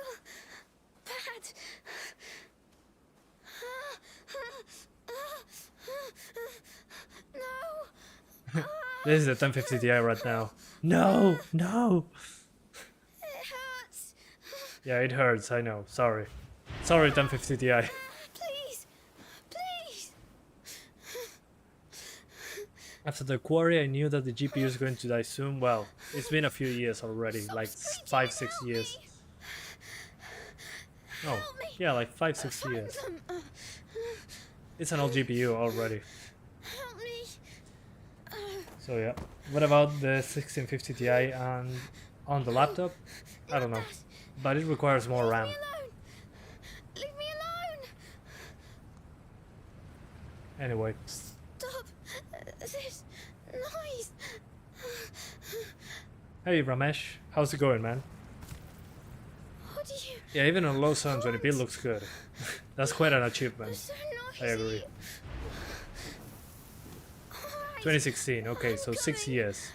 Speaker 2: bad. No,
Speaker 1: This is the 1050 Ti right now. No, no.
Speaker 2: it hurts.
Speaker 1: Yeah, it hurts, I know. Sorry. Sorry, 1050 Ti.
Speaker 2: Please, please.
Speaker 1: After the quarry, I knew that the GPU is going to die soon. Well, it's been a few years already, like 5-6 years. Oh, yeah, like 5-6 years. It's an old GPU already.
Speaker 2: Help me.
Speaker 1: So yeah. What about the 1650 Ti and on the laptop? I don't know. But it requires more RAM.
Speaker 2: Leave me alone. Leave me alone.
Speaker 1: Anyway.
Speaker 2: Stop this noise.
Speaker 1: Hey Ramesh, how's it going, man?
Speaker 2: What do you?
Speaker 1: Yeah, even on low 720p it looks good. That's quite an achievement.
Speaker 2: So
Speaker 1: I
Speaker 2: noisy.
Speaker 1: agree.
Speaker 2: Alright.
Speaker 1: 2016, okay, so 6 years.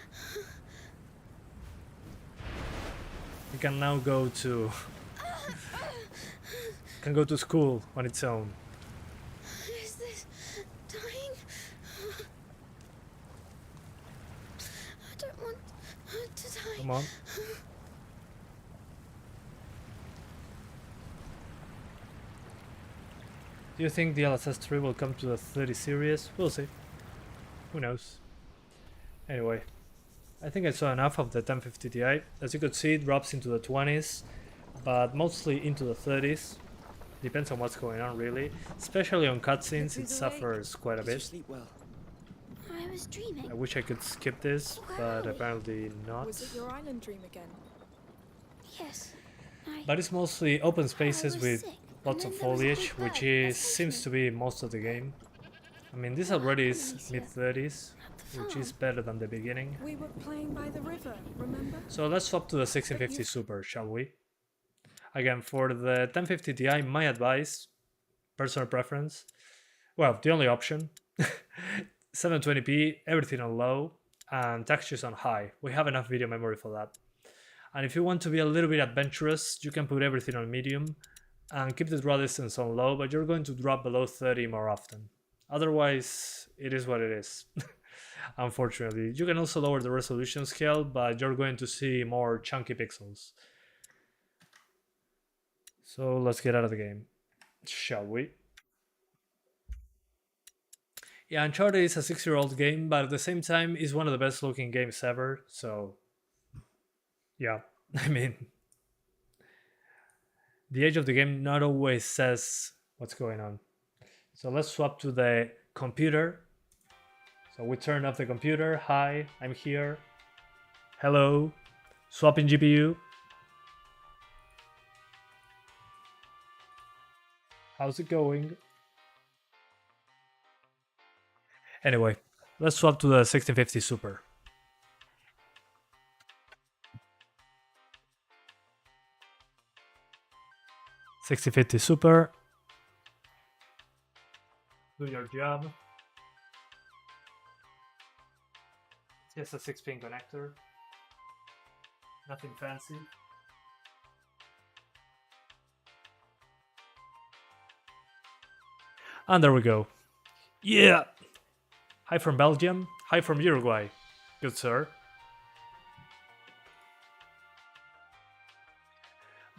Speaker 1: You can now go to can go to school on its own.
Speaker 2: Is this dying? I don't want to die.
Speaker 1: Come on. Do you think the DLSS 3 will come to the 30 series? We'll see. Who knows? Anyway, I think I saw enough of the 1050 Ti. As you could see, it drops into the 20s, but mostly into the 30s. Depends on what's going on, really. Especially on cutscenes, it suffers quite a bit.
Speaker 7: Sleep well.
Speaker 2: I was dreaming.
Speaker 1: I wish I could skip this, but apparently not.
Speaker 3: Was it your island dream again?
Speaker 2: Yes.
Speaker 1: But it's mostly open spaces
Speaker 2: was
Speaker 1: with
Speaker 2: sick,
Speaker 1: lots
Speaker 2: and
Speaker 1: of
Speaker 2: then there was a
Speaker 1: foliage,
Speaker 2: big
Speaker 1: which
Speaker 2: bird
Speaker 1: is
Speaker 2: that
Speaker 1: seems
Speaker 2: chased
Speaker 1: to
Speaker 2: me.
Speaker 1: be most of the game. I mean, this already is
Speaker 2: Easier.
Speaker 1: mid-30s, which is better than the beginning.
Speaker 3: We were playing by the river, remember?
Speaker 1: So let's swap to the 1650 Super, shall we? Again, for the 1050 Ti, my advice, personal preference, well, the only option, 720p, everything on low, and textures on high. We have enough video memory for that. And if you want to be a little bit adventurous, you can put everything on medium and keep the draw distance on low, but you're going to drop below 30 more often. Otherwise, it is what it is. Unfortunately, you can also lower the resolution scale, but you're going to see more chunky pixels. So let's get out of the game, shall we? Yeah, Uncharted is a 6-year-old game, but at the same time, is one of the best looking games ever, so yeah, I mean, the age of the game not always says what's going on. So let's swap to the computer. So we turn off the computer. Hi, I'm here. Hello. Swapping GPU. How's it going? Anyway, let's swap to the 1650 Super. $6050 Super. Do your job. It's just a 6-pin connector. Nothing fancy. And there we go. Yeah! Hi from Belgium. Hi from Uruguay. Good sir.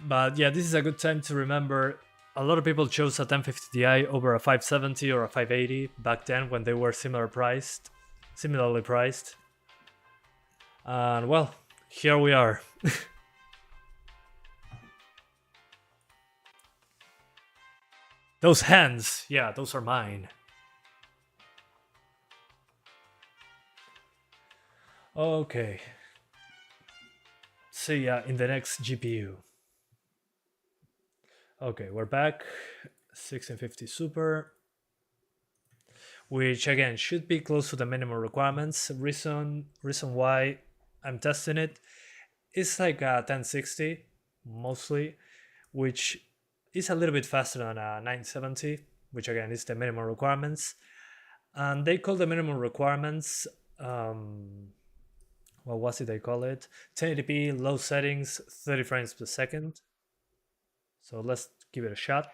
Speaker 1: But yeah, this is a good time to remember a lot of people chose a 1050 Ti over a 570 or a 580 back then when they were similarly priced. And well, here we are. Those hands, yeah, those are mine. Okay. See ya in the next GPU. Okay, we're back. 1650 Super, which again should be close to the minimum requirements. Reason why I'm testing it is like a 1060 mostly, which is a little bit faster than a 970, which again is the minimum requirements. And they call the minimum requirements what was it they call it? 1080p, low settings, 30 frames per second. So let's give it a shot.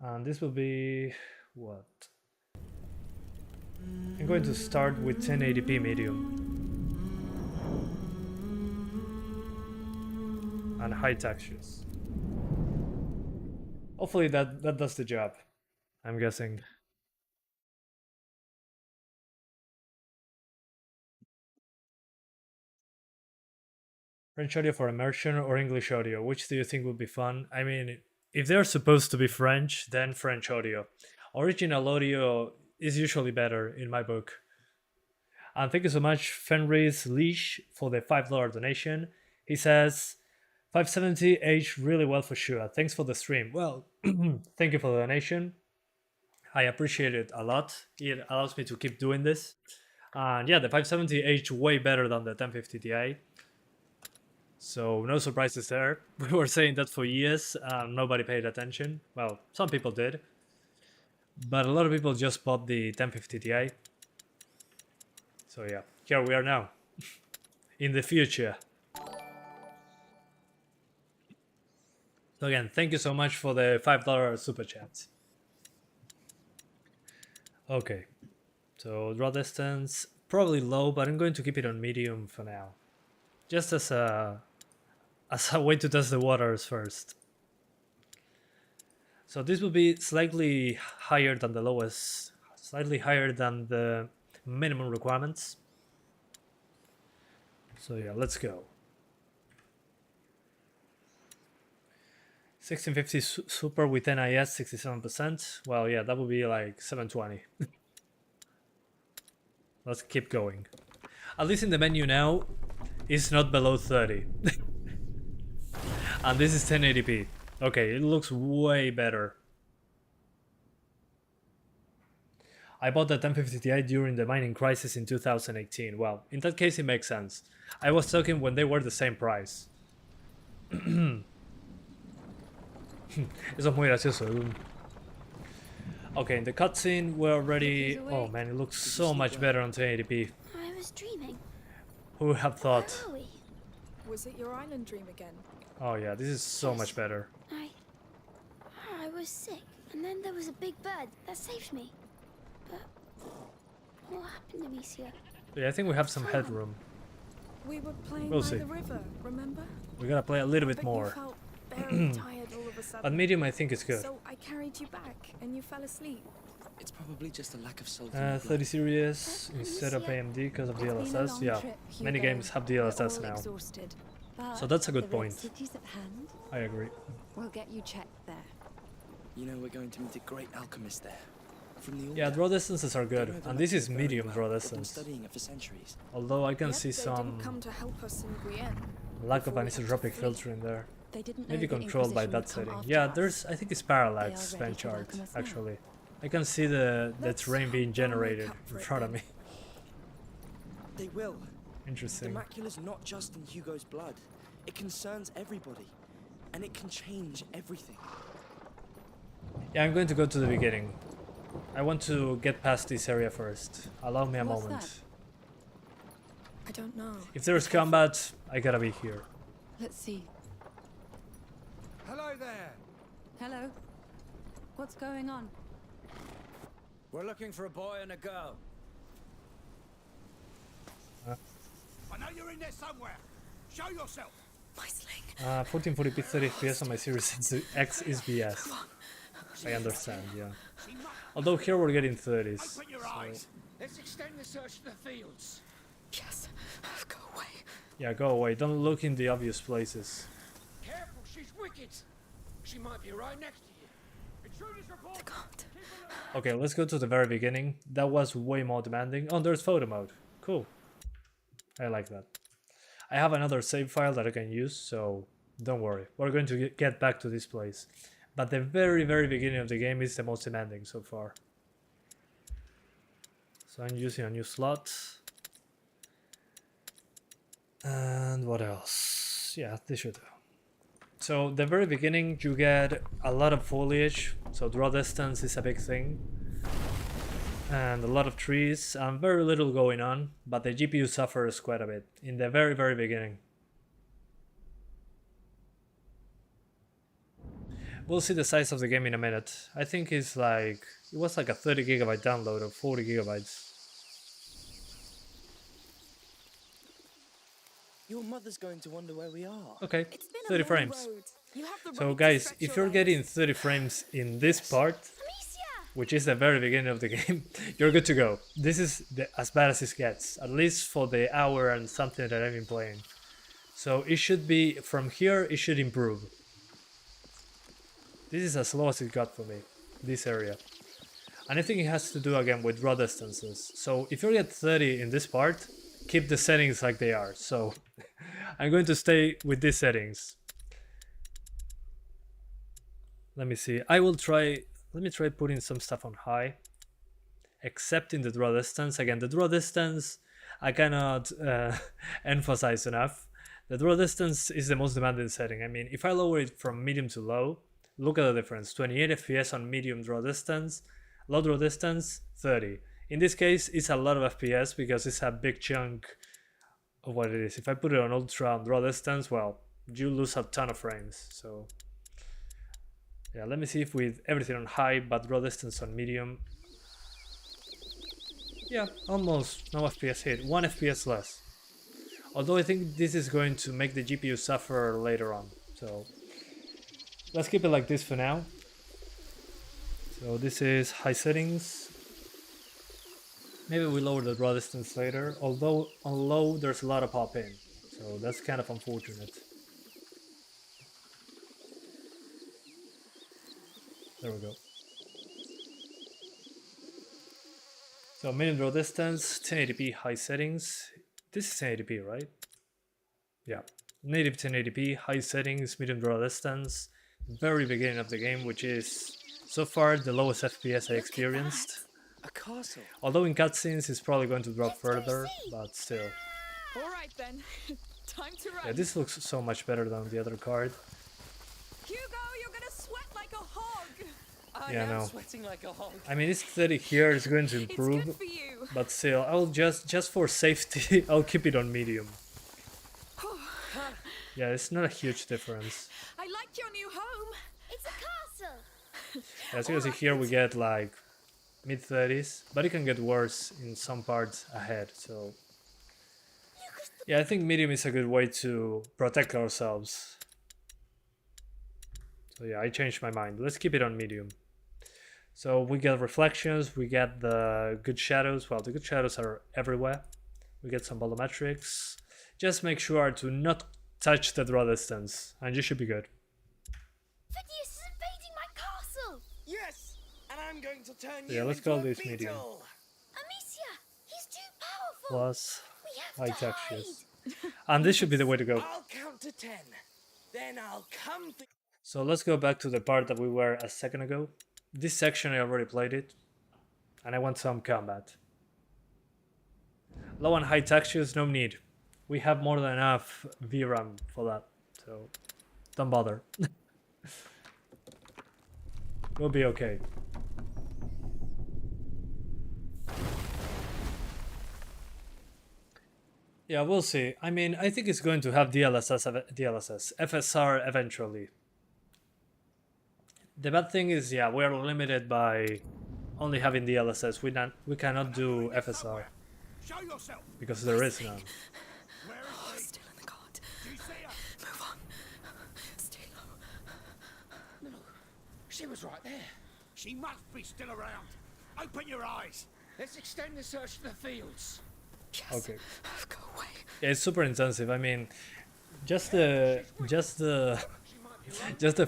Speaker 1: And this will be what? I'm going to start with 1080p medium and high textures. Hopefully that does the job, I'm guessing. French audio for immersion or English audio? Which do you think would be fun? I mean, if they're supposed to be French, then French audio. Original audio is usually better in my book. And thank you so much, Fenris Leash, for the $5 donation. He says, 570 aged really well for sure. Thanks for the stream. Well, thank you for the donation. I appreciate it a lot. It allows me to keep doing this. And yeah, the 570 aged way better than the 1050 Ti. So no surprises there. We were saying that for years and nobody paid attention. Well, some people did. But a lot of people just bought the 1050 Ti. So yeah, here we are now. In the future. So again, thank you so much for the $5 super chat. Okay, so draw distance, probably low, but I'm going to keep it on medium for now. Just as a way to test the waters first. So this will be slightly higher than the lowest, slightly higher than the minimum requirements. So yeah, let's go. 1650 Super with NIS 67%. Well, yeah, that would be like 720. Let's keep going. At least in the menu now, it's not below 30. And this is 1080p. Okay, it looks way better. I bought the 1050 Ti during the mining crisis in 2018. Well, in that case it makes sense. I was talking when they were the same price. Eso es muy gracioso. Okay, in the cutscene we're already... Oh man, it looks so much better on 1080p.
Speaker 2: I was dreaming.
Speaker 1: Who would have thought?
Speaker 2: Where are we?
Speaker 3: Was it your island dream again?
Speaker 1: Oh yeah, this is so much better.
Speaker 2: I was sick, and then there was a big bird that saved me. But what happened to me, Sir?
Speaker 1: Yeah, I think we have some headroom.
Speaker 3: We were playing
Speaker 1: We'll
Speaker 3: by
Speaker 1: see.
Speaker 3: the river, remember?
Speaker 1: We gotta play a little
Speaker 3: But
Speaker 1: bit
Speaker 3: you
Speaker 1: more.
Speaker 3: felt very tired all of a sudden.
Speaker 1: But medium I think is good.
Speaker 3: So I carried you back, and you fell asleep.
Speaker 7: It's probably just a lack of salt.
Speaker 1: 30 series instead of AMD because of DLSS. Yeah, many games have DLSS now. So that's a good point. I agree.
Speaker 8: We'll get you checked there.
Speaker 7: You know, we're going to meet a great alchemist there. From the
Speaker 1: Yeah, draw distances are good, and this is medium draw
Speaker 7: I've been
Speaker 1: distance.
Speaker 7: studying it for centuries.
Speaker 1: Although I can
Speaker 3: Yet
Speaker 1: see
Speaker 3: they didn't
Speaker 1: some
Speaker 3: come to help us in Requiem.
Speaker 1: lack of
Speaker 3: before we had to
Speaker 1: anisotropic
Speaker 3: flee.
Speaker 1: filter in there.
Speaker 8: They didn't
Speaker 1: Maybe
Speaker 8: know the
Speaker 1: controlled by
Speaker 8: Inquisition
Speaker 1: that
Speaker 8: would come
Speaker 1: setting.
Speaker 8: after
Speaker 1: Yeah,
Speaker 8: us.
Speaker 1: there's, I think it's
Speaker 8: They
Speaker 1: parallax
Speaker 8: are ready
Speaker 1: benchmark
Speaker 8: to welcome us now.
Speaker 1: actually. I can see the
Speaker 3: Let's
Speaker 1: terrain being
Speaker 3: hope they'll make
Speaker 1: generated
Speaker 3: up for
Speaker 1: in
Speaker 3: it
Speaker 1: front of
Speaker 3: then.
Speaker 1: me.
Speaker 7: They will. The
Speaker 1: Interesting.
Speaker 7: macula's not just in Hugo's blood. It concerns everybody. And it can change everything.
Speaker 1: Yeah, I'm going to go to the beginning. I want to get past this area first. Allow me a
Speaker 8: What's
Speaker 1: moment.
Speaker 8: that?
Speaker 3: I don't know.
Speaker 1: If there's combat, I gotta be here.
Speaker 8: Let's see.
Speaker 5: Hello there.
Speaker 8: Hello. What's going on?
Speaker 9: We're looking for a boy and a girl.
Speaker 5: I know you're in there somewhere. Show yourself.
Speaker 3: My sling.
Speaker 1: 1440p 30 FPS on my Series X is BS. I understand, yeah. Although here we're getting 30s.
Speaker 5: Open your eyes. Let's extend the search to the fields.
Speaker 3: Yes. Go away.
Speaker 1: Yeah, go away. Don't look in the obvious places.
Speaker 5: Careful, she's wicked. She might be right next to you. Intruders report.
Speaker 3: God.
Speaker 1: Okay, let's go to the very beginning. That was way more demanding. Oh, there's photo mode. Cool. I like that. I have another save file that I can use, so don't worry. We're going to get back to this place. But the very beginning of the game is the most demanding so far. So I'm using a new slot. And what else? Yeah, this should do. So the very beginning you get a lot of foliage, so draw distance is a big thing. and a lot of trees and very little going on, but the GPU suffers quite a bit in the very beginning. We'll see the size of the game in a minute. I think it's like, it was like a 30 gigabyte download or 40 gigabytes.
Speaker 7: Your mother's going to wonder where we are.
Speaker 1: Okay,
Speaker 3: It's been
Speaker 1: 30
Speaker 3: a long
Speaker 1: frames.
Speaker 3: road. You have the
Speaker 1: So
Speaker 3: right to
Speaker 1: guys,
Speaker 3: stretch
Speaker 1: if
Speaker 3: your
Speaker 1: you're
Speaker 3: legs.
Speaker 1: getting 30 frames in this part,
Speaker 2: Amicia!
Speaker 1: which is the very beginning of the game, you're good to go. This is as bad as it gets, at least for the hour and something that I've been playing. So it should be, from here, it should improve. This is as low as it got for me, this area. And I think it has to do again with draw distances. So if you get 30 in this part, keep the settings like they are. So I'm going to stay with these settings. Let me see. Let me try putting some stuff on high. Except in the draw distance. Again, the draw distance, I cannot emphasize enough. The draw distance is the most demanding setting. I mean, if I lower it from medium to low, look at the difference. 28 FPS on medium draw distance, low draw distance, 30. In this case, it's a lot of FPS because it's a big chunk of what it is. If I put it on ultra on draw distance, well, you lose a ton of frames. So yeah, let me see if with everything on high but draw distance on medium. Yeah, almost no FPS hit, 1 FPS less. Although I think this is going to make the GPU suffer later on. So let's keep it like this for now. So this is high settings. Maybe we lower the draw distance later, although on low there's a lot of pop in. So that's kind of unfortunate. There we go. So medium draw distance, 1080p high settings. This is 1080p, right? Yeah. Native 1080p, high settings, medium draw distance. Very beginning of the game, which is so far the lowest FPS I experienced.
Speaker 7: A castle.
Speaker 1: Although in cutscenes it's probably going to drop further, but still.
Speaker 3: All right then, time to run.
Speaker 1: Yeah, this looks so much better than the other card.
Speaker 3: Hugo, you're gonna sweat like a hog.
Speaker 7: I
Speaker 1: Yeah,
Speaker 7: am
Speaker 1: no.
Speaker 7: sweating like a hog.
Speaker 1: I mean, it's 30 here, it's going to
Speaker 3: It's
Speaker 1: improve,
Speaker 3: good for you.
Speaker 1: but still, I'll just for safety, I'll keep it on medium. Yeah, it's not a huge difference.
Speaker 3: I like your new home.
Speaker 2: It's a castle!
Speaker 1: As you can see here, we get like mid-30s, but it can get worse in some parts ahead, so yeah, I think medium is a good way to protect ourselves. So yeah, I changed my mind. Let's keep it on medium. So we get reflections, we get the good shadows. Well, the good shadows are everywhere. We get some volumetrics. Just make sure to not touch the draw distance, and you should be good.
Speaker 2: Phineas is invading my castle!
Speaker 4: Yes, and I'm going to turn
Speaker 1: Yeah,
Speaker 4: you
Speaker 1: let's
Speaker 4: into
Speaker 1: call
Speaker 4: a
Speaker 1: this
Speaker 4: beetle.
Speaker 1: medium.
Speaker 2: Amicia! He's too powerful!
Speaker 1: Plus
Speaker 2: We have
Speaker 1: high
Speaker 2: to
Speaker 1: textures.
Speaker 2: hide!
Speaker 1: And this should be the way to go.
Speaker 4: I'll count to 10. Then I'll come for
Speaker 1: So let's go back to the part that we were a second ago. This section I already played it, and I want some combat. Low and high textures, no need. We have more than enough VRAM for that, so don't bother. We'll be okay. Yeah, we'll see. I mean, I think it's going to have DLSS, FSR eventually. The bad thing is, yeah, we are limited by only having DLSS. We cannot do FSR
Speaker 5: Show yourself.
Speaker 1: because there is none.
Speaker 5: Where is he?
Speaker 3: Still in the cart.
Speaker 5: Do you see her?
Speaker 3: Move on. Stay low.
Speaker 4: No, she was right there.
Speaker 5: She must be still around. Open your eyes.
Speaker 4: Let's extend the search to the fields.
Speaker 3: Yes.
Speaker 1: Okay.
Speaker 3: Go away.
Speaker 1: Yeah, it's super intensive. I mean, just the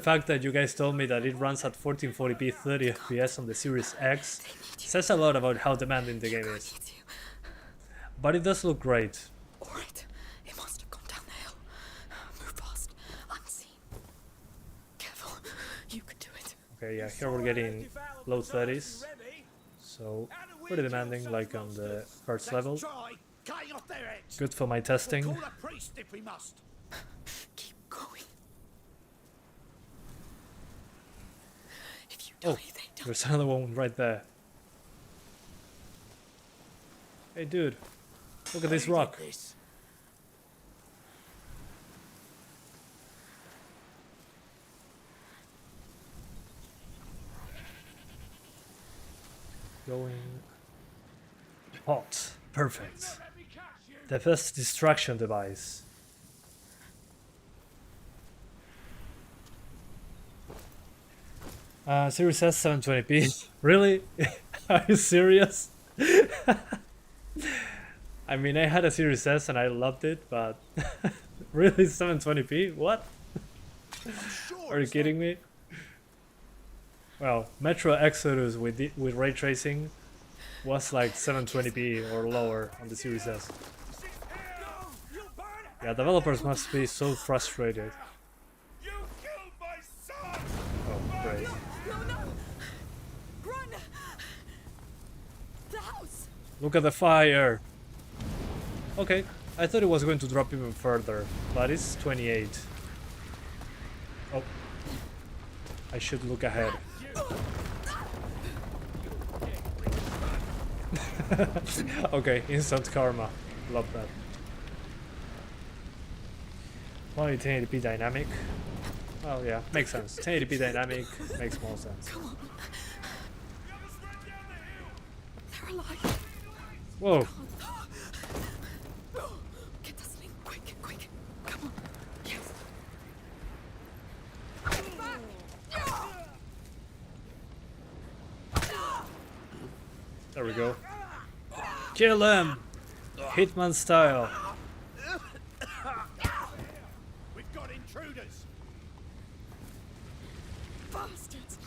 Speaker 1: fact that you guys told me that it runs at 1440p 30 FPS on the Series X says a lot about how demanding the game is.
Speaker 3: Needs you.
Speaker 1: But it does look great.
Speaker 3: All right. It must have gone down the hill. Move fast. Unseen. Careful. You can do it.
Speaker 1: Okay, yeah, here we're getting low 30s. So pretty demanding, like on the first level.
Speaker 5: Try cutting off their heads.
Speaker 1: Good for my testing.
Speaker 5: Call a priest if we must.
Speaker 3: Keep going. If you
Speaker 1: Oh,
Speaker 3: die, they die.
Speaker 1: there's another one right there. Hey dude, look at this
Speaker 6: I did
Speaker 1: rock.
Speaker 6: this.
Speaker 1: Going hot. Perfect. The best distraction device. Series S 720p. Really? Are you serious? I mean, I had a Series S and I loved it, but really 720p? What? Are you kidding me? Well, Metro Exodus with ray tracing was like 720p or lower on the Series S. Yeah, developers must be so frustrated.
Speaker 5: You killed my son!
Speaker 1: Oh, great.
Speaker 3: No, no! Run! The house!
Speaker 1: Look at the fire! Okay, I thought it was going to drop even further, but it's 28. Oh. I should look ahead. Okay, instant karma. Love that. Only 1080p dynamic. Well, yeah, makes sense. 1080p dynamic makes more sense.
Speaker 3: They're alive.
Speaker 1: Whoa.
Speaker 3: Get the sling, quick, quick. Come on. Yes.
Speaker 1: There we go. Kill him! Hitman style.
Speaker 5: We've got intruders!
Speaker 3: Bastards!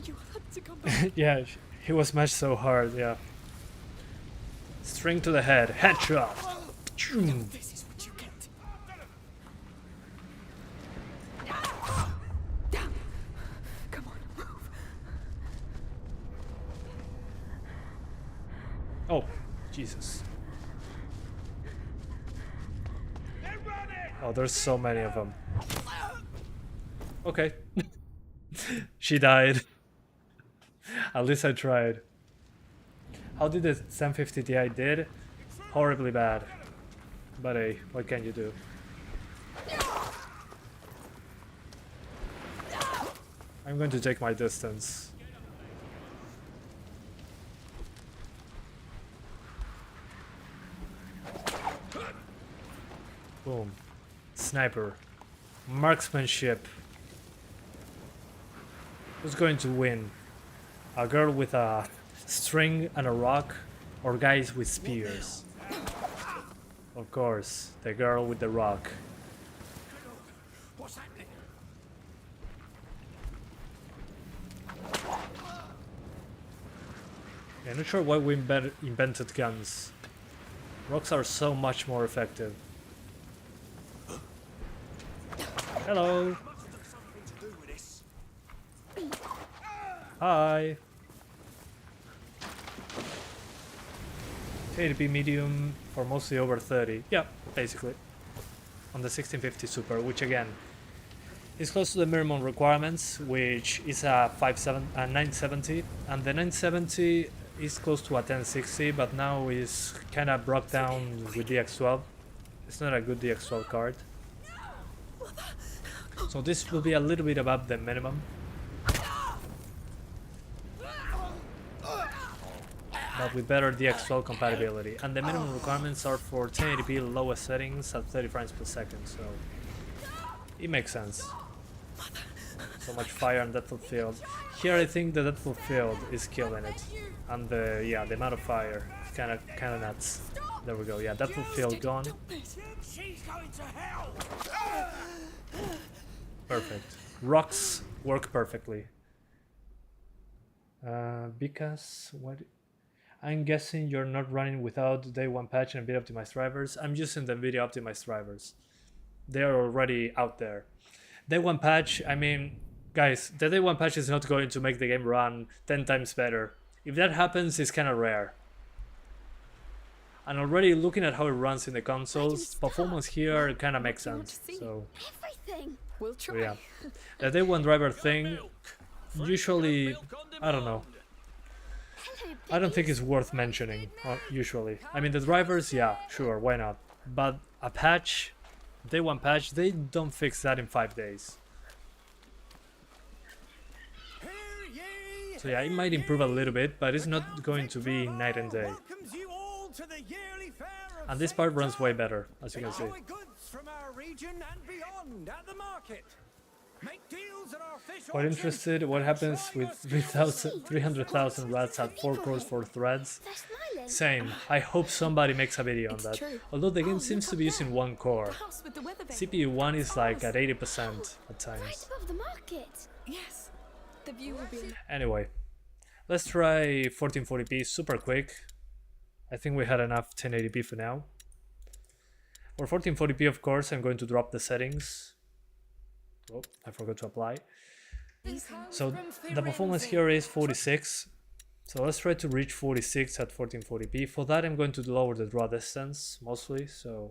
Speaker 3: You had to come back.
Speaker 1: Yeah, he was smashed so hard, yeah. String to the head, headshot. Choom.
Speaker 3: This is what you get. Come on, move.
Speaker 1: Oh, Jesus.
Speaker 5: They're running!
Speaker 1: Oh, there's so many of them. Okay. She died. At least I tried. How did the 750 Ti did? Horribly bad. But hey, what can you do? I'm going to take my distance. Boom. Sniper. Marksmanship. Who's going to win? A girl with a string and a rock, or guys with spears? Of course, the girl with the rock.
Speaker 5: What's happening?
Speaker 1: I'm not sure why we invented guns. Rocks are so much more effective. Hello. Hi. 1080p medium for mostly over 30. Yeah, basically. On the 1650 Super, which again is close to the minimum requirements, which is a 970, and the 970 is close to a 1060, but now is kind of brought down with DX12. It's not a good DX12 card. So this will be a little bit above the minimum. But with better DX12 compatibility. And the minimum requirements are for 1080p lowest settings at 30 frames per second, so it makes sense. So much fire and depth of field. Here I think the depth of field is killing it. And the amount of fire is kinda nuts. There we go, yeah, depth of field gone.
Speaker 5: She's going to hell!
Speaker 1: Perfect. Rocks work perfectly. Because what? I'm guessing you're not running without day one patch and NVIDIA optimized drivers. I'm using the NVIDIA optimized drivers. They're already out there. Day one patch, I mean, guys, the day one patch is not going to make the game run 10 times better. If that happens, it's kind of rare. And already looking at how it runs in the consoles, performance here kind of makes sense. So,
Speaker 2: Everything.
Speaker 3: We'll
Speaker 1: so
Speaker 3: try.
Speaker 1: yeah, the day one driver thing, usually, I don't know.
Speaker 2: Hello,
Speaker 1: I don't think
Speaker 2: Biggies.
Speaker 1: it's worth mentioning, usually. I mean, the drivers, yeah, sure, why not? But a patch, day one patch, they don't fix that in 5 days. So yeah, it might improve a little bit, but it's not going to be night and day. And this part runs way better, as you can see. Quite interested what happens with 300,000 rats at 4 cores for threads.
Speaker 2: They're smiling.
Speaker 1: Same, I hope somebody makes a video on
Speaker 8: It's
Speaker 1: that.
Speaker 8: true.
Speaker 1: Although the game
Speaker 8: Oh,
Speaker 1: seems
Speaker 8: look
Speaker 1: to
Speaker 8: up
Speaker 1: be
Speaker 8: there.
Speaker 1: using 1 core.
Speaker 8: The house with the weather vane.
Speaker 1: CPU 1 is like at
Speaker 8: Ours.
Speaker 1: 80% at
Speaker 2: Right
Speaker 1: times.
Speaker 2: above the market.
Speaker 8: Yes. The view will be.
Speaker 1: Anyway, let's try 1440p super quick. I think we had enough 1080p for now. For 1440p, of course, I'm going to drop the settings. Oh, I forgot to apply. So the performance here is 46. So let's try to reach 46 at 1440p. For that, I'm going to lower the draw distance mostly. So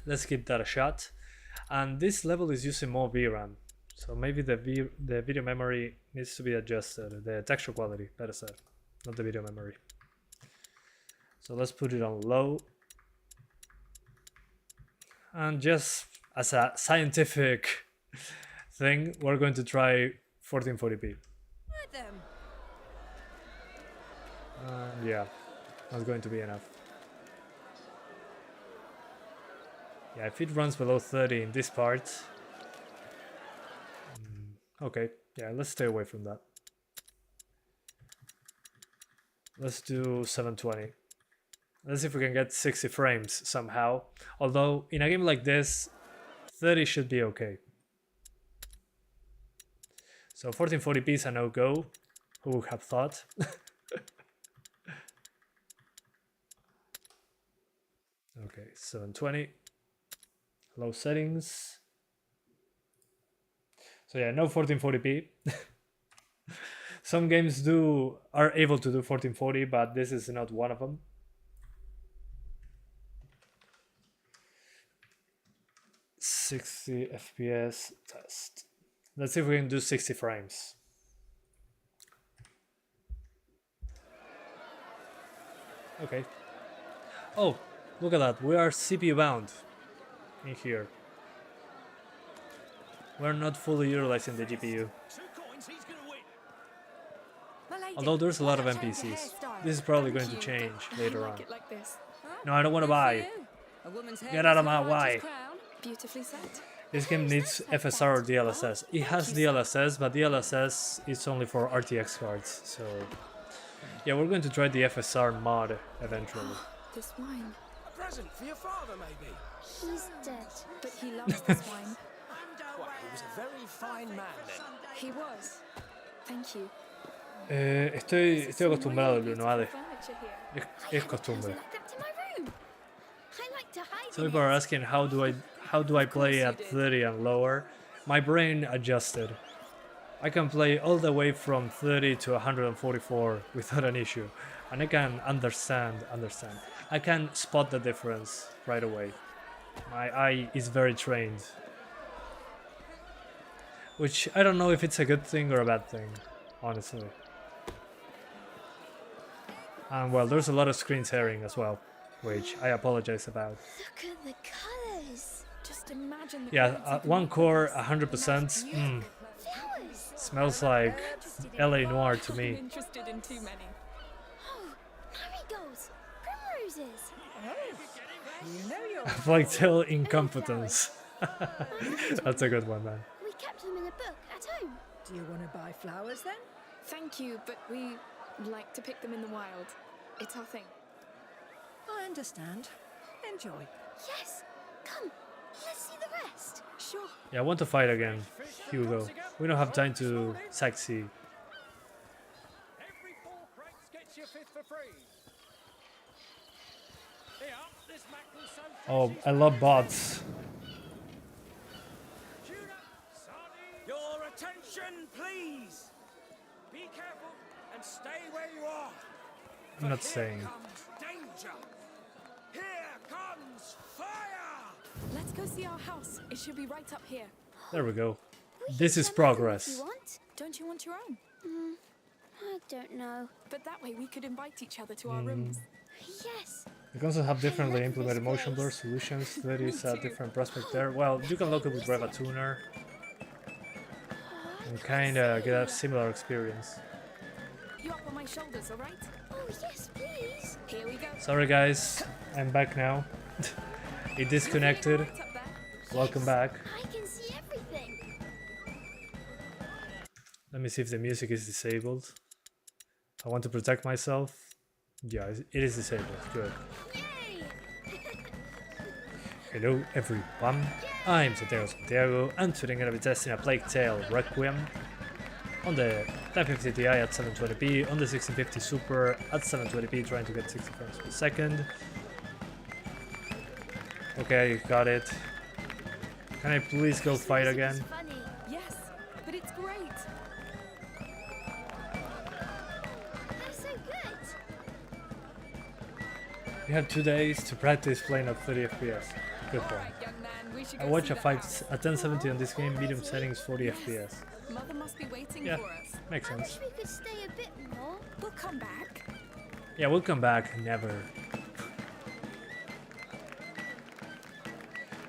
Speaker 1: let's give that a shot. And this level is using more VRAM. So maybe the video memory needs to be adjusted. The texture quality, better said, not the video memory. So let's put it on low. And just as a scientific thing, we're going to try 1440p. Yeah, not going to be enough. Yeah, if it runs below 30 in this part. Okay, yeah, let's stay away from that. Let's do 720. Let's see if we can get 60 frames somehow. Although, in a game like this, 30 should be okay. So 1440p is a no-go. Who would have thought? Okay, 720. Low settings. So yeah, no 1440p. Some games are able to do 1440, but this is not one of them. $60 FPS test. Let's see if we can do 60 frames. Okay. Oh, look at that. We are CPU bound in here. We're not fully utilizing the GPU. Although there's a lot of NPCs. This is probably going to change later on. No, I don't want to buy. Get out of my way.
Speaker 8: Beautifully said.
Speaker 1: This game needs FSR or DLSS. It has DLSS, but DLSS is only for RTX cards. So yeah, we're going to try the FSR mod eventually.
Speaker 8: This wine.
Speaker 6: A present for your father, maybe.
Speaker 2: He's dead.
Speaker 8: But he loves this wine.
Speaker 6: Well, he was a very fine man then.
Speaker 8: He was. Thank you.
Speaker 1: Estoy acostumbrado, Bruno, Ade.
Speaker 8: Furniture here.
Speaker 1: Es costumbre.
Speaker 2: Snuck up to my room. I like to hide.
Speaker 1: Some
Speaker 2: in
Speaker 1: people are
Speaker 2: it.
Speaker 1: asking how do I play at 30 and lower. My brain adjusted. I can play all the way from 30 to 144 without an issue, and I can understand. I can spot the difference right away. My eye is very trained, which I don't know if it's a good thing or a bad thing, honestly. And well, there's a lot of screen tearing as well, which I apologize about.
Speaker 2: Look at the colors.
Speaker 8: Just imagine the
Speaker 1: Yeah,
Speaker 8: crazy
Speaker 1: one core,
Speaker 8: colors.
Speaker 1: 100%.
Speaker 2: Flowers.
Speaker 1: Smells like LA Noir to
Speaker 8: I'm
Speaker 1: me.
Speaker 8: interested in too many.
Speaker 2: Oh, marigolds. Primroses.
Speaker 1: Flightail incompetence. That's a good one, man.
Speaker 2: We kept them in a book at home.
Speaker 4: Do you want to buy flowers then?
Speaker 8: Thank you, but we like to pick them in the wild. It's our thing.
Speaker 4: I understand. Enjoy.
Speaker 2: Yes. Come. Let's see the rest.
Speaker 8: Sure.
Speaker 1: Yeah, I want to fight again, Hugo. We don't have time to sightsee.
Speaker 5: Every 4 crates gets you 5th for free. Here, this mackerel so
Speaker 1: Oh, I love bots.
Speaker 5: tuna, sardine.
Speaker 6: Your attention, please.
Speaker 5: Be careful and stay where you are.
Speaker 1: I'm not saying.
Speaker 6: Comes danger. Here comes fire.
Speaker 8: Let's go see our house. It should be right up here.
Speaker 1: There we go.
Speaker 2: We
Speaker 1: This
Speaker 2: can
Speaker 1: is
Speaker 2: share mine if
Speaker 1: progress.
Speaker 2: you want.
Speaker 8: Don't you want your own?
Speaker 2: I don't know.
Speaker 8: But that way we could invite each other to our rooms.
Speaker 2: Yes.
Speaker 1: You can also have differently
Speaker 2: love
Speaker 1: implemented
Speaker 2: this
Speaker 1: motion blur
Speaker 2: place.
Speaker 1: solutions. That is a
Speaker 8: too.
Speaker 1: different prospect there. Well, you can locally grab a tuner and kind of get a similar experience.
Speaker 8: You up on my shoulders, all right?
Speaker 2: Oh, yes, please.
Speaker 8: Here we go.
Speaker 1: Sorry guys, I'm back now. It disconnected.
Speaker 8: Right up there.
Speaker 1: Welcome back.
Speaker 2: I can see everything.
Speaker 1: Let me see if the music is disabled. I want to protect myself. Yeah, it is disabled. Good.
Speaker 2: Yay!
Speaker 1: Hello everyone, I'm Santiago, and today I'm going to be testing a Plague Tale Requiem on the 1050 Ti at 720p, on the 1650 Super at 720p, trying to get 60 frames per second. Okay, got it. Can I please go fight
Speaker 2: This
Speaker 1: again?
Speaker 2: is funny.
Speaker 8: Yes, but it's great.
Speaker 2: They're so good.
Speaker 1: You have 2 days to practice playing at 30 FPS. Good
Speaker 8: All
Speaker 1: point.
Speaker 8: right, young man, we should
Speaker 1: I
Speaker 8: go
Speaker 1: watch
Speaker 8: see
Speaker 1: a
Speaker 8: the
Speaker 1: fight
Speaker 8: house.
Speaker 1: at 1070 on this game, medium settings 40 FPS.
Speaker 8: Mother must be waiting
Speaker 1: Yeah.
Speaker 8: for us.
Speaker 1: Makes
Speaker 2: I
Speaker 1: sense.
Speaker 2: wish we could stay a bit more.
Speaker 8: We'll come back.
Speaker 1: Yeah, we'll come back. Never.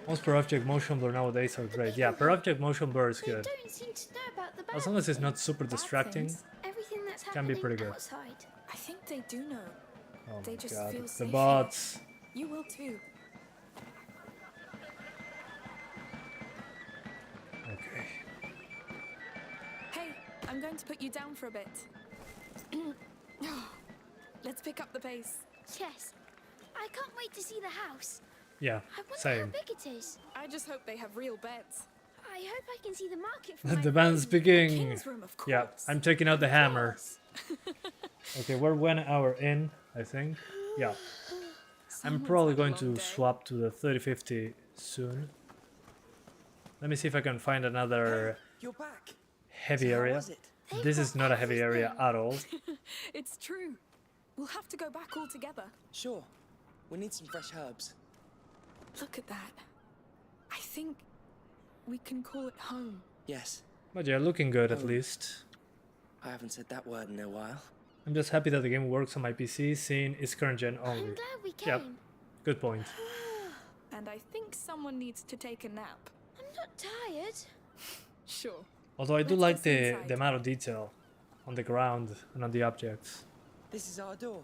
Speaker 1: Most per object motion blur nowadays are great. Yeah, per object motion blur is
Speaker 2: They
Speaker 1: good.
Speaker 2: don't seem to know about the bad
Speaker 1: As long as it's not
Speaker 2: things.
Speaker 1: super distracting.
Speaker 8: things?
Speaker 2: Everything that's
Speaker 1: can be
Speaker 2: happening
Speaker 1: pretty good.
Speaker 2: outside.
Speaker 8: I think they do know.
Speaker 1: Oh
Speaker 8: They
Speaker 1: my
Speaker 8: just
Speaker 1: god,
Speaker 8: feel
Speaker 1: the
Speaker 8: safe
Speaker 1: bots.
Speaker 8: You will too.
Speaker 1: Okay.
Speaker 8: Hey, I'm going to put you down for a bit. Let's pick up the pace.
Speaker 2: Yes. I can't wait to see the house.
Speaker 1: Yeah,
Speaker 2: I wonder
Speaker 1: same.
Speaker 2: how big it is.
Speaker 8: I just hope they have real beds.
Speaker 2: I hope I can see the market from my
Speaker 1: The band's
Speaker 2: room.
Speaker 1: speaking.
Speaker 8: King's room, of course.
Speaker 1: Yeah, I'm taking out the hammer.
Speaker 2: Yes.
Speaker 1: Okay, we're 1 hour in, I think. Yeah, I'm
Speaker 8: Someone's
Speaker 1: probably
Speaker 8: had a
Speaker 1: going
Speaker 8: long
Speaker 1: to
Speaker 8: day.
Speaker 1: swap to the 3050 soon. Let me see if I can find another
Speaker 7: You're back.
Speaker 1: heavy
Speaker 7: So how
Speaker 1: area.
Speaker 7: was it?
Speaker 2: They've
Speaker 1: This
Speaker 2: got
Speaker 1: is not a heavy area
Speaker 2: everything.
Speaker 1: at all.
Speaker 8: It's true. We'll have to go back all together.
Speaker 7: Sure. We need some fresh herbs.
Speaker 8: Look at that. I think we can call it home.
Speaker 7: Yes,
Speaker 1: But yeah, looking good at
Speaker 7: Oh.
Speaker 1: least.
Speaker 7: I haven't said that word in a while.
Speaker 1: I'm just happy that the game works on my PC, seeing it's current gen
Speaker 2: I'm
Speaker 1: only.
Speaker 2: glad we came.
Speaker 1: Yep. Good point.
Speaker 8: And I think someone needs to take a nap.
Speaker 2: I'm not tired.
Speaker 8: Sure.
Speaker 1: Although I do
Speaker 8: Let's
Speaker 1: like
Speaker 8: go see
Speaker 1: the
Speaker 8: inside.
Speaker 1: amount of detail on the ground and on the objects.
Speaker 7: This is our door.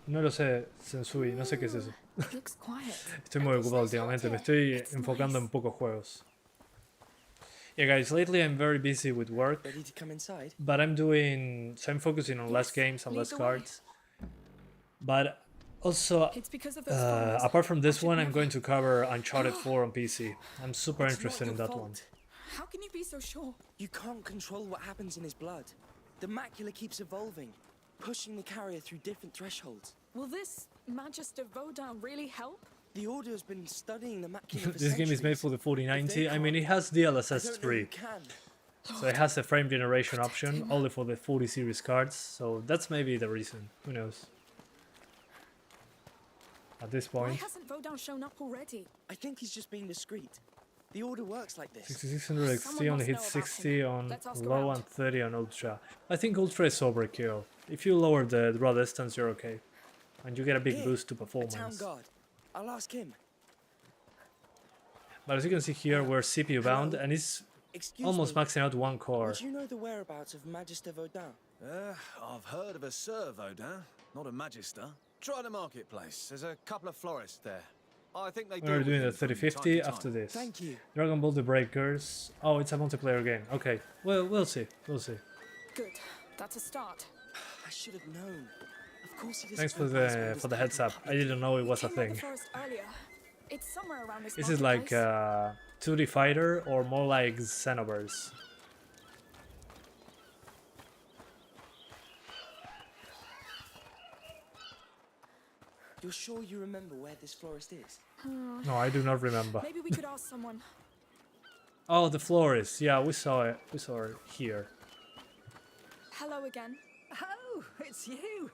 Speaker 1: No lo sé, Sensui, no sé qué es eso.
Speaker 8: Looks quiet.
Speaker 1: Estoy muy ocupado últimamente, me estoy enfocando en pocos juegos. Yeah guys, lately I'm very busy with work,
Speaker 7: Ready to come inside?
Speaker 1: but I'm focusing on less
Speaker 8: Yes,
Speaker 1: games and
Speaker 8: lead
Speaker 1: less
Speaker 8: the way.
Speaker 1: cards. But also,
Speaker 8: It's because of those photos.
Speaker 1: apart from this
Speaker 8: I should
Speaker 1: one, I'm
Speaker 8: never-
Speaker 1: going to cover Uncharted 4 on PC. I'm super
Speaker 7: It's not
Speaker 1: interested in
Speaker 7: your
Speaker 1: that one.
Speaker 7: fault.
Speaker 8: How can you be so sure?
Speaker 7: You can't control what happens in his blood. The macula keeps evolving, pushing the carrier through different thresholds.
Speaker 8: Will this Magister Vaudin really help?
Speaker 7: The Order has been studying the macula for
Speaker 1: This game is made for the
Speaker 7: centuries.
Speaker 1: 4090. I mean,
Speaker 7: can't,
Speaker 1: it has
Speaker 7: I
Speaker 1: DLSS
Speaker 7: don't know who
Speaker 1: 3,
Speaker 7: can.
Speaker 1: so it has a frame generation option only for the 40 series cards. So that's maybe the reason. Who knows? At this
Speaker 8: Why
Speaker 1: point,
Speaker 8: hasn't Vaudin shown up already?
Speaker 7: I think he's just being discreet. The Order works like this.
Speaker 1: 6600 XT
Speaker 8: Someone
Speaker 1: only
Speaker 8: must
Speaker 1: hits
Speaker 8: know about
Speaker 1: 60
Speaker 8: him.
Speaker 1: on
Speaker 8: Let's ask
Speaker 1: low
Speaker 8: around.
Speaker 1: and 30 on ultra. I think ultra is overkill. If you lower the draw distance, you're okay, and you get a big
Speaker 7: Here,
Speaker 1: boost to
Speaker 7: A town
Speaker 1: performance.
Speaker 7: guard. I'll ask him.
Speaker 1: But as you can see here, we're CPU bound, and it's
Speaker 7: Excuse
Speaker 1: almost
Speaker 7: me.
Speaker 1: maxing out one core.
Speaker 7: Would you know the whereabouts of Magister Vaudin?
Speaker 10: I've heard of a Sir Vaudin, not a Magister. Try the marketplace. There's a couple of florists there. I think they
Speaker 1: We're
Speaker 10: deal
Speaker 1: doing the
Speaker 10: with him from
Speaker 1: 3050
Speaker 10: time to
Speaker 1: after
Speaker 10: time.
Speaker 1: this.
Speaker 7: Thank you.
Speaker 1: Dragon Ball The Breakers. Oh, it's a multiplayer game. Okay, well, we'll see. We'll see.
Speaker 8: Good. That's a start.
Speaker 7: I should have known. Of course he doesn't
Speaker 1: Thanks for
Speaker 7: know password
Speaker 1: the
Speaker 7: is
Speaker 1: heads up. I didn't know it was a
Speaker 8: Came out the
Speaker 1: thing.
Speaker 8: forest earlier. It's somewhere around this
Speaker 1: This is like
Speaker 8: marketplace.
Speaker 1: 2D fighter or more like Xenoverse.
Speaker 7: You're sure you remember where this florist is?
Speaker 1: No, I do not remember.
Speaker 8: Maybe we could ask someone.
Speaker 1: Oh, the florist. Yeah, we saw it. We saw it here.
Speaker 8: Hello again.
Speaker 9: Oh, it's you.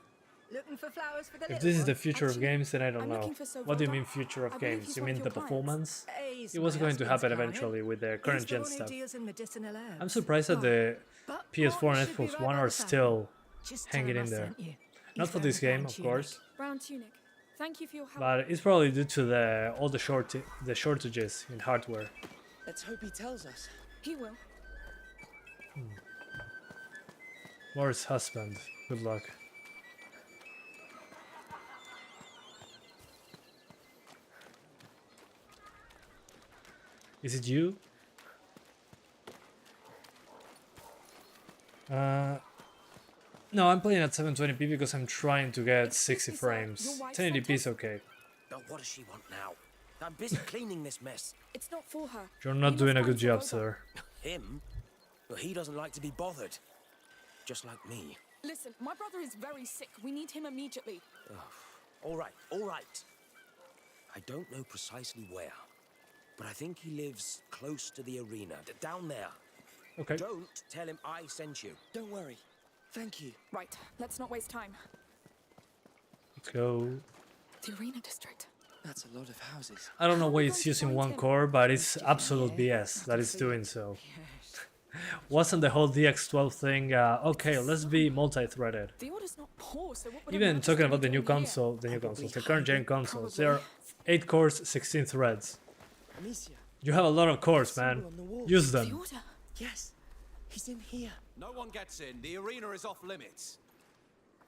Speaker 3: Looking for flowers for the
Speaker 1: If this is the future of games, then I don't
Speaker 8: I'm
Speaker 1: know.
Speaker 8: looking for Silver
Speaker 1: What do you
Speaker 8: Dot.
Speaker 1: mean future
Speaker 8: I
Speaker 1: of
Speaker 8: believe
Speaker 1: games?
Speaker 8: he's
Speaker 1: You
Speaker 8: one of
Speaker 1: mean the
Speaker 8: your clients.
Speaker 1: performance?
Speaker 3: He's
Speaker 1: It was
Speaker 3: my
Speaker 1: going to happen
Speaker 3: husband's
Speaker 1: eventually with the
Speaker 3: He's
Speaker 1: current
Speaker 3: the
Speaker 1: gen
Speaker 3: one who
Speaker 1: stuff.
Speaker 3: deals in medicinal herbs.
Speaker 1: I'm surprised that the
Speaker 3: But
Speaker 1: PS4
Speaker 3: what
Speaker 1: and
Speaker 3: should be
Speaker 1: Xbox
Speaker 3: right
Speaker 1: One
Speaker 3: by
Speaker 1: are
Speaker 3: the side.
Speaker 1: still
Speaker 3: Just tell
Speaker 1: hanging
Speaker 3: him
Speaker 1: in
Speaker 3: I
Speaker 1: there.
Speaker 3: sent you.
Speaker 1: Not
Speaker 3: He's
Speaker 1: for this
Speaker 3: wearing
Speaker 1: game,
Speaker 3: a
Speaker 1: of
Speaker 3: brown
Speaker 1: course,
Speaker 8: Brown tunic. Thank you for your help.
Speaker 1: but it's probably due to all the shortages in hardware.
Speaker 7: Let's hope he tells us.
Speaker 8: He will.
Speaker 1: Morris' husband. Good luck. Is it you? No, I'm playing at 720p because I'm trying to get 60 frames. 1080p is okay.
Speaker 6: Oh, what does she want now? I'm busy cleaning this mess.
Speaker 8: It's not for her.
Speaker 1: You're not
Speaker 8: You
Speaker 1: doing
Speaker 8: must
Speaker 1: a good
Speaker 8: find
Speaker 1: job,
Speaker 8: Silver
Speaker 1: sir.
Speaker 6: Him? Well, he doesn't like to be bothered. Just like me.
Speaker 8: Dot. Listen, my brother is very sick. We need him immediately.
Speaker 6: All right, all right. I don't know precisely where, but I think he lives close to the arena, down there.
Speaker 1: Okay.
Speaker 6: Don't tell him I sent you.
Speaker 7: Don't worry. Thank you.
Speaker 8: Right, let's not waste time.
Speaker 1: Let's go.
Speaker 8: The arena district.
Speaker 7: That's a lot of houses.
Speaker 1: I don't know why it's using one core, but it's absolute BS that it's doing so. Wasn't the whole DX12 thing, okay, let's be multi-threaded.
Speaker 8: The order's not poor, so what would a
Speaker 1: Even
Speaker 8: man
Speaker 1: talking
Speaker 8: be
Speaker 1: about the new
Speaker 8: doing here?
Speaker 1: consoles, the current gen consoles, there are 8 cores, 16 threads.
Speaker 7: Amicia.
Speaker 1: You have a lot of cores, man.
Speaker 7: Symbol on the wall.
Speaker 1: Use
Speaker 8: The
Speaker 1: them.
Speaker 8: order.
Speaker 7: Yes. He's in here.
Speaker 10: No one gets in. The arena is off limits.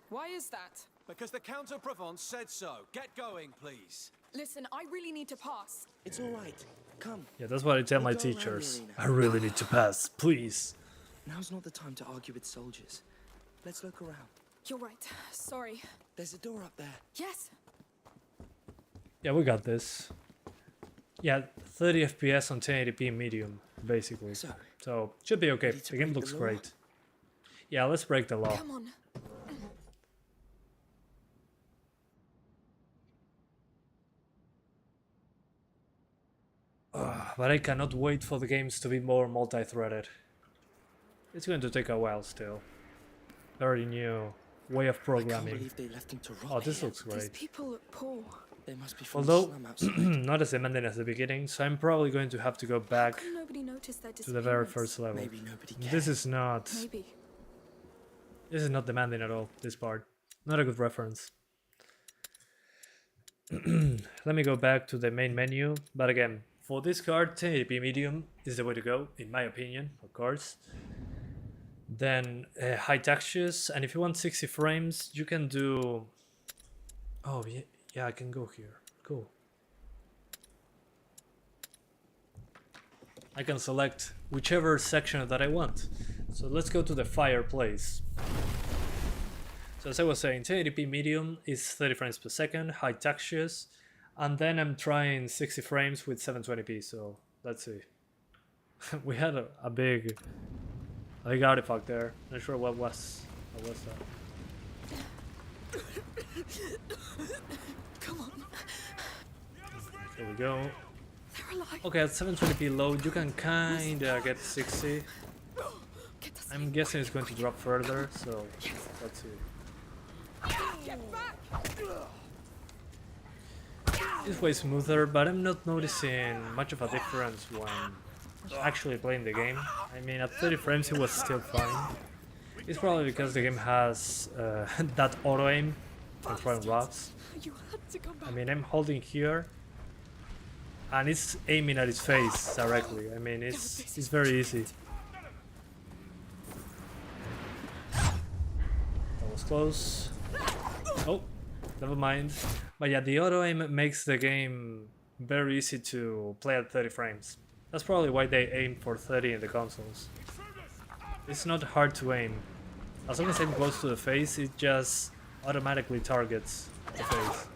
Speaker 8: Why is that?
Speaker 10: Because the Count of Provence said so. Get going, please.
Speaker 8: Listen, I really need to pass.
Speaker 7: It's all right. Come.
Speaker 1: Yeah, that's what I tell my
Speaker 7: We'll go around the
Speaker 1: teachers.
Speaker 7: arena.
Speaker 1: I really need to pass, please.
Speaker 7: Now's not the time to argue with soldiers. Let's look around.
Speaker 8: You're right. Sorry.
Speaker 7: There's a door up there.
Speaker 8: Yes.
Speaker 1: Yeah, we got this. Yeah, 30 FPS on 1080p medium, basically. So, should be okay.
Speaker 7: Ready to
Speaker 1: The game
Speaker 7: break the
Speaker 1: looks
Speaker 7: law?
Speaker 1: great. Yeah, let's break the law.
Speaker 8: Come on.
Speaker 1: But I cannot wait for the games to be more multi-threaded. It's going to take a while still. Very new way of
Speaker 7: I can't
Speaker 1: programming.
Speaker 7: believe they left him to rot
Speaker 1: Oh, this
Speaker 7: here.
Speaker 1: looks
Speaker 8: These
Speaker 1: great.
Speaker 8: people look poor.
Speaker 7: They must be from the
Speaker 1: Although,
Speaker 7: slum outside.
Speaker 1: not as demanding as the beginning, so I'm probably going to have to go back
Speaker 8: How come nobody noticed their
Speaker 1: to the very
Speaker 8: disappearance?
Speaker 1: first level.
Speaker 7: Maybe nobody cares.
Speaker 1: This is not
Speaker 8: Maybe.
Speaker 1: demanding at all, this part. Not a good reference. Let me go back to the main menu, but again, for this card, 1080p medium is the way to go, in my opinion, of course. Then high textures, and if you want 60 frames, you can do... Oh, yeah, I can go here. Cool. I can select whichever section that I want. So let's go to the fireplace. So as I was saying, 1080p medium is 30 frames per second, high textures, and then I'm trying 60 frames with 720p, so let's see. We had a big artifact there. Not sure what was that.
Speaker 8: Come on.
Speaker 1: There we go.
Speaker 8: They're alive.
Speaker 1: Okay, at 720p load, you can kinda get 60.
Speaker 8: Get the
Speaker 1: I'm guessing it's going to drop further, so let's see.
Speaker 8: Get back.
Speaker 1: It's way smoother, but I'm not noticing much of a difference when actually playing the game. I mean, at 30 frames it was still fine. It's probably because the game has that auto aim for throwing rocks.
Speaker 8: You had to come back.
Speaker 1: I mean, I'm holding here, and it's aiming at his face directly. I mean, it's very easy. That was close. Oh, never mind. But yeah, the auto aim makes the game very easy to play at 30 frames. That's probably why they aim for 30 in the consoles. It's not hard to aim. As long as I'm close to the face, it just automatically targets the face.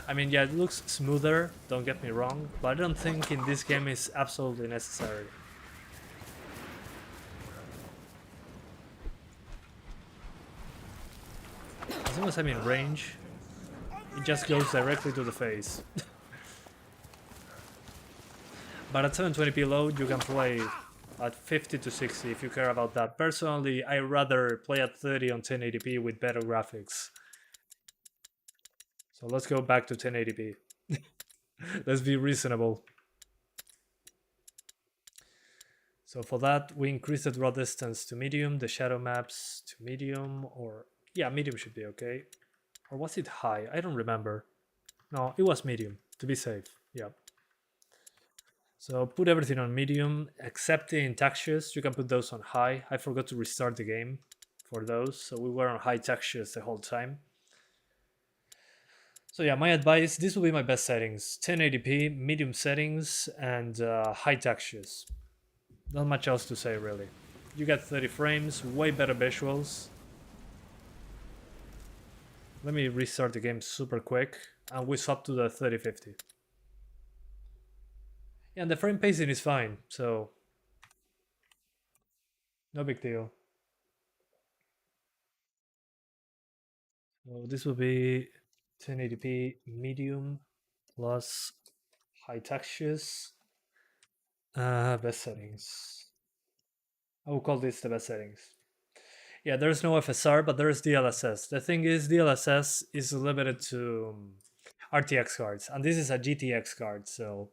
Speaker 1: I mean, yeah, it looks smoother, don't get me wrong, but I don't think in this game it's absolutely necessary. As long as I'm in range, it just goes directly to the face. But at 720p load, you can play at 50 to 60 if you care about that. Personally, I rather play at 30 on 1080p with better graphics. So let's go back to 1080p. Let's be reasonable. So for that, we increase the draw distance to medium, the shadow maps to medium, or yeah, medium should be okay. Or was it high? I don't remember. No, it was medium, to be safe. Yeah. So put everything on medium, except the textures. You can put those on high. I forgot to restart the game for those, so we were on high textures the whole time. So yeah, my advice, this will be my best settings. 1080p, medium settings, and high textures. Not much else to say, really. You get 30 frames, way better visuals. Let me restart the game super quick, and we swap to the 3050. Yeah, and the frame pacing is fine, so no big deal. So this will be 1080p medium plus high textures. Best settings. I will call this the best settings. Yeah, there's no FSR, but there's DLSS. The thing is, DLSS is limited to RTX cards, and this is a GTX card, so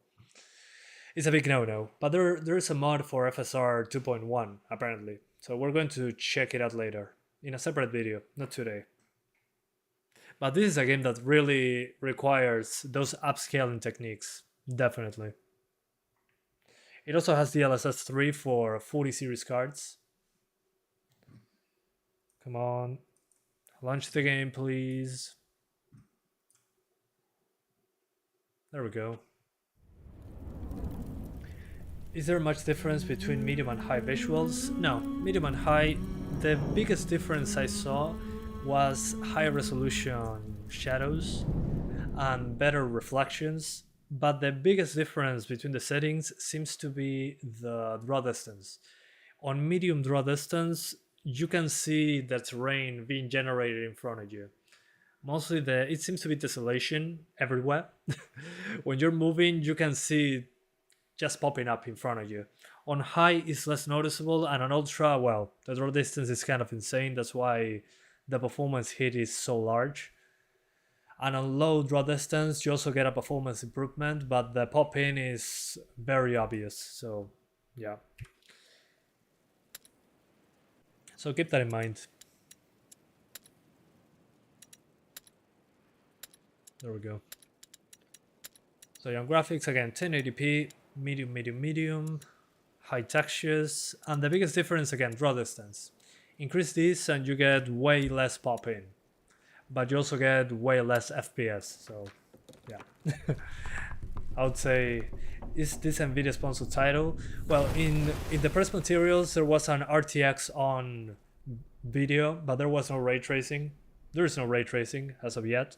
Speaker 1: it's a big no-no. But there's a mod for FSR 2.1, apparently. So we're going to check it out later, in a separate video, not today. But this is a game that really requires those upscaling techniques, definitely. It also has DLSS 3 for 40 series cards. Come on, launch the game, please. There we go. Is there much difference between medium and high visuals? No, medium and high, the biggest difference I saw was high resolution shadows and better reflections, but the biggest difference between the settings seems to be the draw distance. On medium draw distance, you can see the terrain being generated in front of you. Mostly it seems to be desolation everywhere. When you're moving, you can see just popping up in front of you. On high, it's less noticeable, and on ultra, well, the draw distance is kind of insane. That's why the performance hit is so large. And on low draw distance, you also get a performance improvement, but the pop-in is very obvious, so yeah. So keep that in mind. There we go. So on graphics, again, 1080p, medium, medium, medium, high textures, and the biggest difference, again, draw distance. Increase this and you get way less pop-in, but you also get way less FPS, so yeah. I would say, is this Nvidia sponsored title? Well, in the press materials there was an RTX on video, but there was no ray tracing. There is no ray tracing as of yet.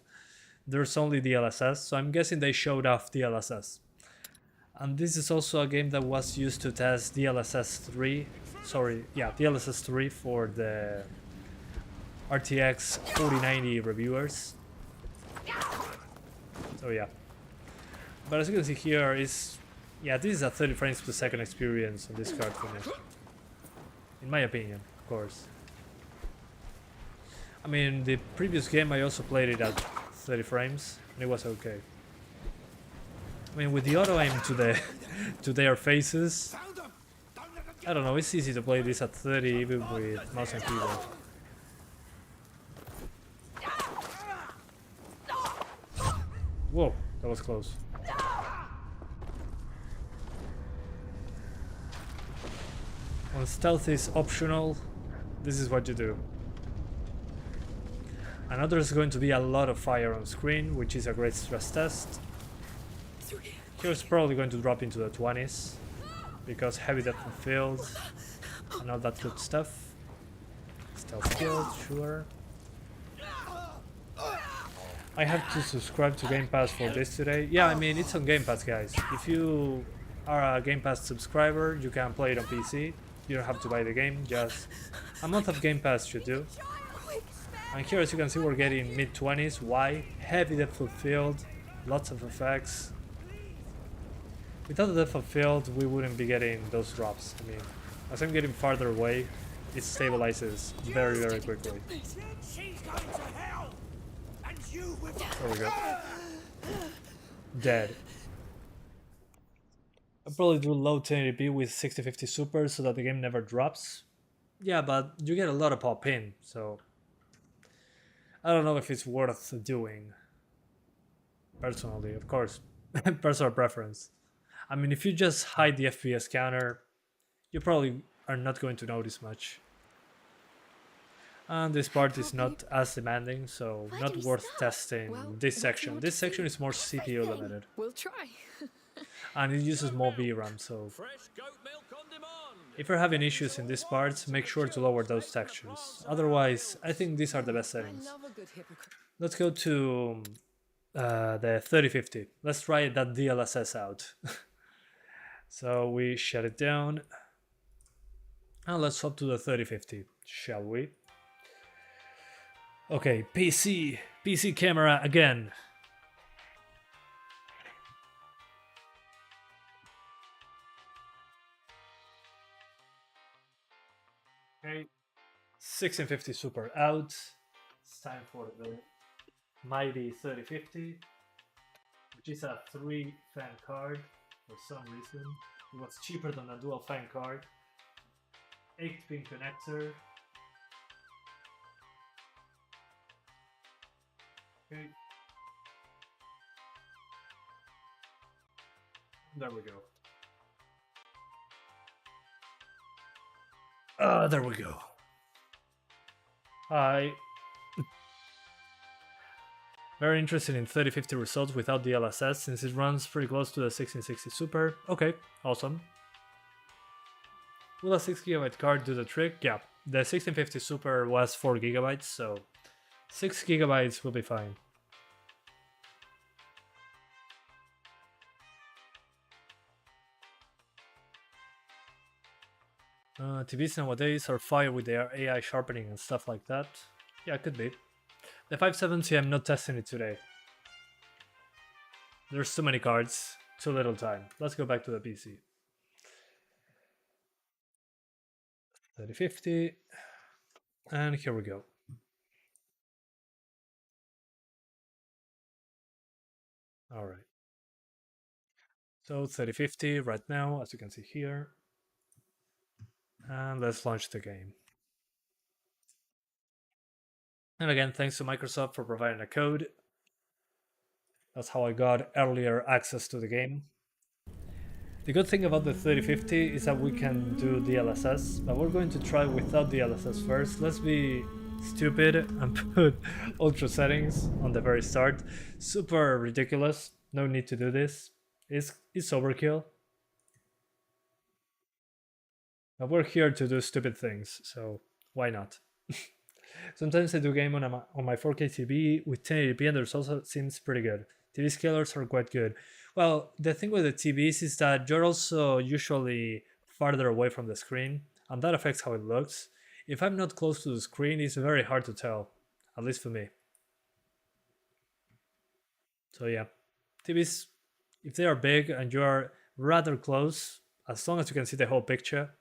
Speaker 1: There's only DLSS, so I'm guessing they showed off DLSS. And this is also a game that was used to test DLSS 3. Sorry, yeah, DLSS 3 for the RTX 4090 reviewers. So yeah. But as you can see here is, yeah, this is a 30 frames per second experience on this card for me. In my opinion, of course. I mean, the previous game I also played it at 30 frames, and it was okay. I mean, with the auto aim to their faces, I don't know, it's easy to play this at 30 even with mouse and keyboard. Whoa, that was close. When stealth is optional, this is what you do. And there's going to be a lot of fire on screen, which is a great stress test. Here's probably going to drop into the 20s, because heavy depth of field and all that good stuff. Stealth killed, sure. I have to subscribe to Game Pass for this today. Yeah, I mean, it's on Game Pass, guys. If you are a Game Pass subscriber, you can play it on PC. You don't have to buy the game, just a month of Game Pass should do. And here, as you can see, we're getting mid-20s. Why? Heavy depth of field, lots of effects. Without the depth of field, we wouldn't be getting those drops. I mean, As I'm getting farther away, it stabilizes very, very quickly.
Speaker 5: She's going to hell, and you with
Speaker 1: There we go. Dead. I'll probably do low 1080p with 6050 Super so that the game never drops. Yeah, but you get a lot of pop-in, so I don't know if it's worth doing. Personally, of course. Personal preference. I mean, if you just hide the FPS counter, you probably are not going to notice much. And this part is not as demanding, so not worth testing this section. This section is more CPU limited.
Speaker 8: We'll try.
Speaker 1: And it uses more VRAM, so if you're having issues in this part, make sure to lower those textures. Otherwise, I think these are the best settings. Let's go to the 3050. Let's try that DLSS out. So we shut it down. And let's swap to the 3050, shall we? Okay, PC camera again. Okay, 1650 Super out. It's time for the mighty 3050, which is a 3-fan card for some reason. It was cheaper than a dual fan card. 8-pin connector. Okay. There we go. There we go. Hi. Very interested in 3050 results without DLSS since it runs pretty close to the 1660 Super. Okay, awesome. Will a 6GB card do the trick? Yeah, the 1650 Super was 4GB, so 6GB will be fine. TVs nowadays are fire with their AI sharpening and stuff like that. Yeah, it could be. The 570, I'm not testing it today. There's too many cards, too little time. Let's go back to the PC. 3050, and here we go. All right. So 3050 right now, as you can see here. And let's launch the game. And again, thanks to Microsoft for providing a code. That's how I got earlier access to the game. The good thing about the 3050 is that we can do DLSS, but we're going to try without DLSS first. Let's be stupid and put ultra settings on the very start. Super ridiculous. No need to do this. It's overkill. But we're here to do stupid things, so why not? Sometimes I do game on my 4K TV with 1080p and the results seems pretty good. TV scalers are quite good. Well, the thing with the TVs is that you're also usually farther away from the screen, and that affects how it looks. If I'm not close to the screen, it's very hard to tell, at least for me. So yeah, TVs, if they are big and you are rather close, as long as you can see the whole picture,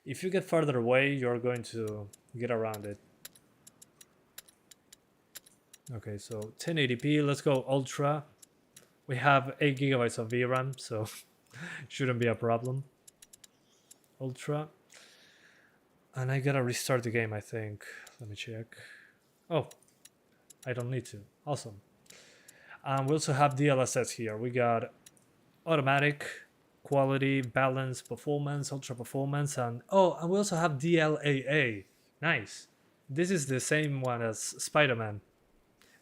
Speaker 1: if you get farther away, you're going to get around it. Okay, so 1080p, let's go ultra. We have 8GB of VRAM, so shouldn't be a problem. Ultra. And I gotta restart the game, I think. Let me check. Oh, I don't need to. Awesome. And we also have DLSS here. We got automatic, quality, balance, performance, ultra performance, and oh, and we also have DLAA. Nice. This is the same one as Spider-Man.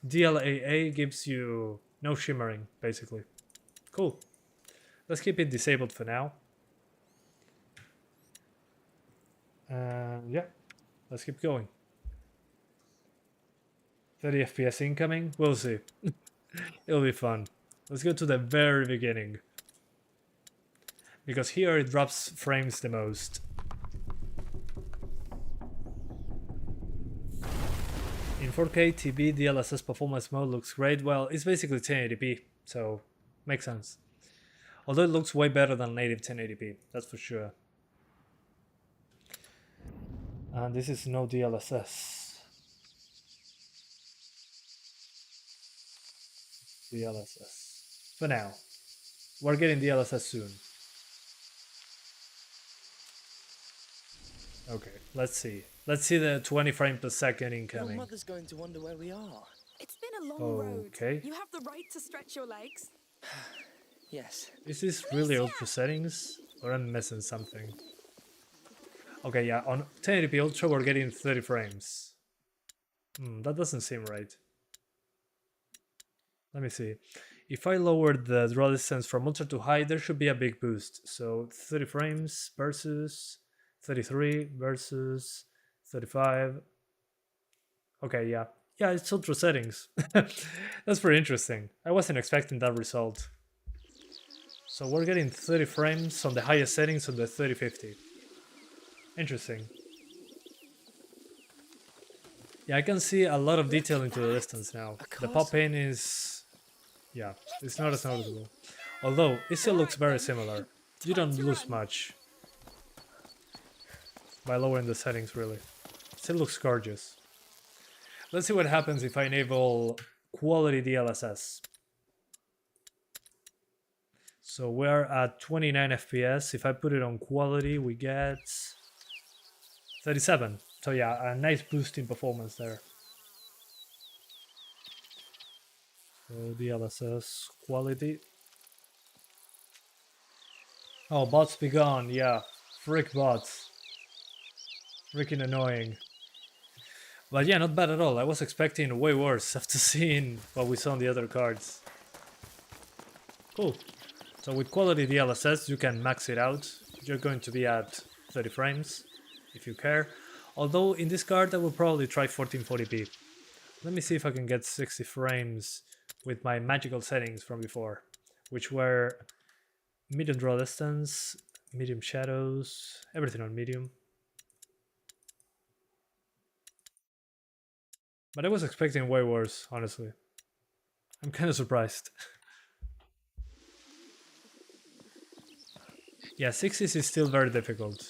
Speaker 1: DLAA gives you no shimmering, basically. Cool. Let's keep it disabled for now. Yeah, let's keep going. 30 FPS incoming, we'll see. It'll be fun. Let's go to the very beginning, because here it drops frames the most. In 4K TV, DLSS performance mode looks great. Well, it's basically 1080p, so makes sense. Although it looks way better than native 1080p, that's for sure. And this is no DLSS. DLSS. For now. We're getting DLSS soon. Okay, let's see. Let's see the 20 frames per second
Speaker 7: Your
Speaker 1: incoming.
Speaker 7: mother's going to wonder where we are.
Speaker 8: It's been a long road.
Speaker 1: Okay.
Speaker 8: You have the right to stretch your legs.
Speaker 7: Yes.
Speaker 1: Is this really ultra settings? Or I'm missing something? Okay, yeah, on 1080p Ultra we're getting 30 frames. That doesn't seem right. Let me see. If I lower the draw distance from Ultra to High, there should be a big boost. So 30 frames versus 33 versus 35. Okay, yeah. Yeah, it's Ultra settings. That's pretty interesting. I wasn't expecting that result. So we're getting 30 frames on the highest settings on the 3050. Interesting. Yeah, I can see a lot of detail into the distance now. The pop in is... yeah, it's not as noticeable. Although, it still looks very similar. You don't lose much by lowering the settings, really. It still looks gorgeous. Let's see what happens if I enable quality DLSS. So we're at 29 FPS. If I put it on quality, we get 37. So yeah, a nice boost in performance there. So DLSS quality. Oh, bots be gone. Yeah, frick bots. Freaking annoying. But yeah, not bad at all. I was expecting way worse after seeing what we saw on the other cards. Cool. So with quality DLSS, you can max it out. You're going to be at 30 frames, if you care. Although in this card, I will probably try 1440p. Let me see if I can get 60 frames with my magical settings from before, which were medium draw distance, medium shadows, everything on medium. But I was expecting way worse, honestly. I'm kind of surprised. Yeah, 60s is still very difficult.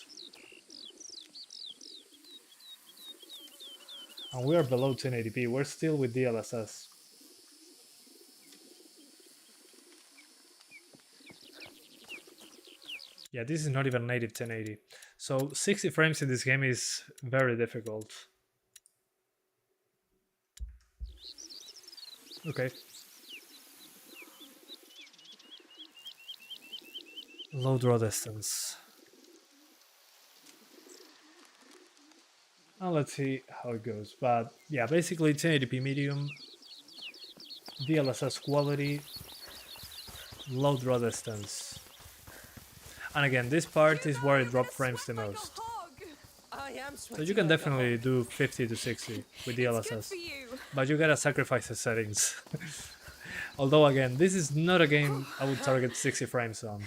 Speaker 1: And we are below 1080p, we're still with DLSS. Yeah, this is not even native 1080. So 60 frames in this game is very difficult. Okay. Low draw distance. Now let's see how it goes. But yeah, basically 1080p medium, DLSS quality, low draw distance. And again, this part is where it drops frames the most. So you can definitely do 50 to 60 with DLSS. But you gotta sacrifice the settings. Although again, this is not a game I would target 60 frames on.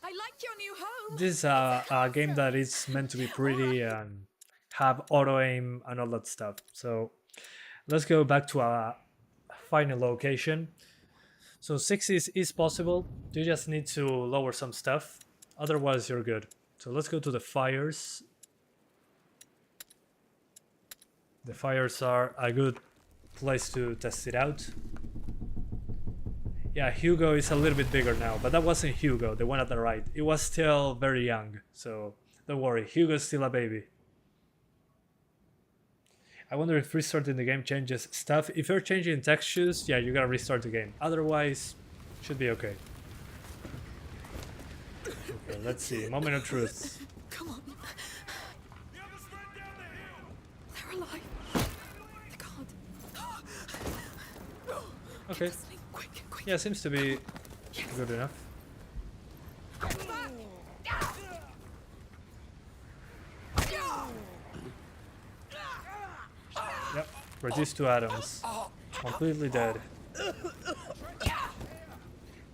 Speaker 8: I like your new home.
Speaker 1: This is a game that is meant to be pretty and have auto aim and all that stuff. So let's go back to our final location. So 60s is possible, you just need to lower some stuff, otherwise you're good. So let's go to the fires. The fires are a good place to test it out. Yeah, Hugo is a little bit bigger now, but that wasn't Hugo, the one at the right. It was still very young, so don't worry, Hugo's still a baby. I wonder if restarting the game changes stuff. If you're changing textures, yeah, you gotta restart the game. Otherwise, should be okay. Okay, let's see. Moment of truth.
Speaker 8: Come on. They're alive. They can't.
Speaker 1: Okay.
Speaker 8: Quick.
Speaker 1: Yeah, seems to be good enough. Yep, reduced to atoms. Completely dead.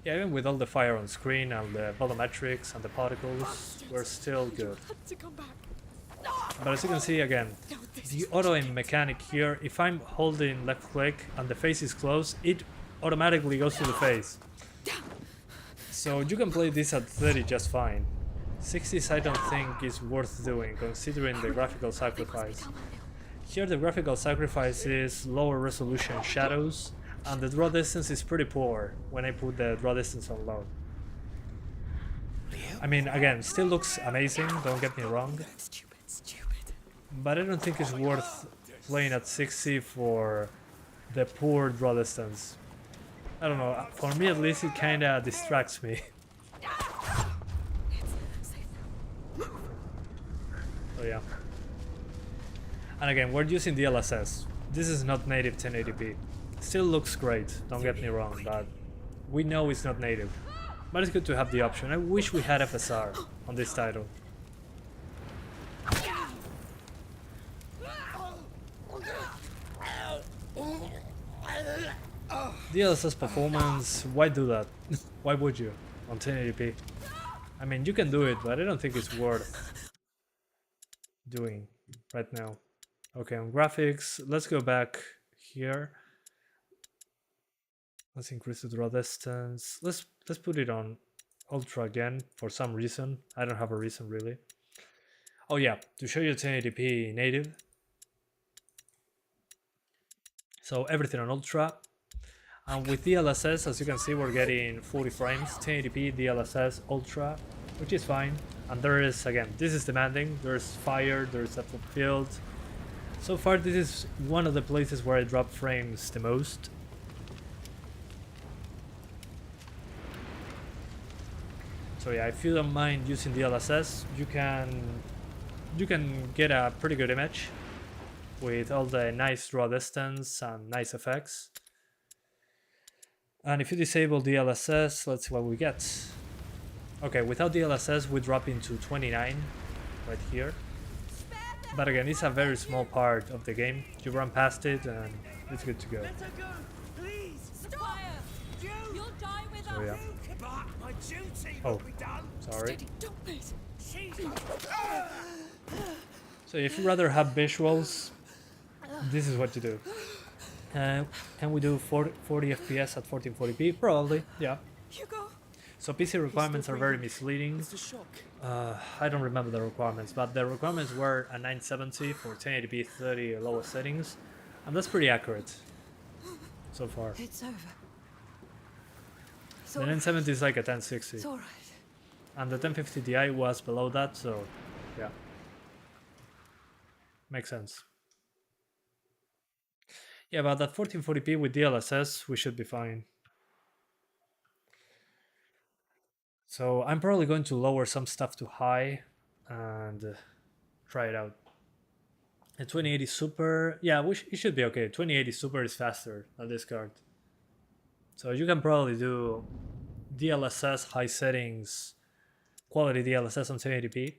Speaker 1: Yeah, even with all the fire on screen and the volumetrics and the particles, we're still good. But as you can see again, the auto aim mechanic here, if I'm holding left click and the face is closed, it automatically goes to the face. So you can play this at 30 just fine. 60s I don't think is worth doing, considering the graphical sacrifice. Here the graphical sacrifice is lower resolution shadows, and the draw distance is pretty poor when I put the draw distance on low. I mean, again, still looks amazing, don't get me wrong, but I don't think it's worth playing at 60 for the poor draw distance. I don't know, for me at least it kinda distracts me. So yeah. And again, we're using DLSS. This is not native 1080p. Still looks great, don't get me wrong, but we know it's not native. But it's good to have the option. I wish we had FSR on this title. DLSS performance, why do that? Why would you on 1080p? I mean, you can do it, but I don't think it's worth doing right now. Okay, on graphics, let's go back here. Let's increase the draw distance. Let's put it on ultra again for some reason. I don't have a reason really. Oh yeah, to show you 1080p native. So everything on ultra. And with DLSS, as you can see, we're getting 40 frames, 1080p DLSS ultra, which is fine. And there is, again, this is demanding. There's fire, there's depth of field. So far, this is one of the places where I drop frames the most. So yeah, if you don't mind using DLSS, you can get a pretty good image with all the nice draw distance and nice effects. And if you disable DLSS, let's see what we get. Okay, without DLSS we drop into 29 right here. But again, it's a very small part of the game. You run past it and it's good to go. So yeah. Oh, sorry. So if you rather have visuals, this is what to do. Can we do 40 FPS at 1440p? Probably, yeah. So PC requirements are very misleading. I don't remember the requirements, but the requirements were a 970 for 1080p 30 lowest settings, and that's pretty accurate so far.
Speaker 3: It's over.
Speaker 1: The 970 is like a 1060.
Speaker 3: It's all right.
Speaker 1: And the 1050 Ti was below that, so yeah. Makes sense. Yeah, but at 1440p with DLSS, we should be fine. So I'm probably going to lower some stuff to high and try it out. A 2080 Super, yeah, it should be okay. 2080 Super is faster than this card. So you can probably do DLSS high settings, quality DLSS on 1080p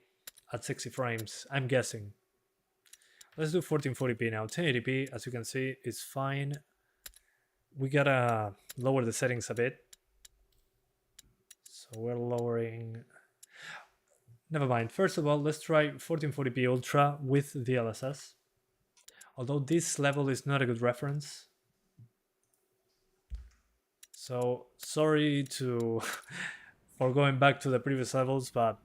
Speaker 1: at 60 frames, I'm guessing. Let's do 1440p now. 1080p, as you can see, is fine. We gotta lower the settings a bit. So we're lowering... Never mind. First of all, let's try 1440p Ultra with DLSS. Although this level is not a good reference. So, sorry for going back to the previous levels, but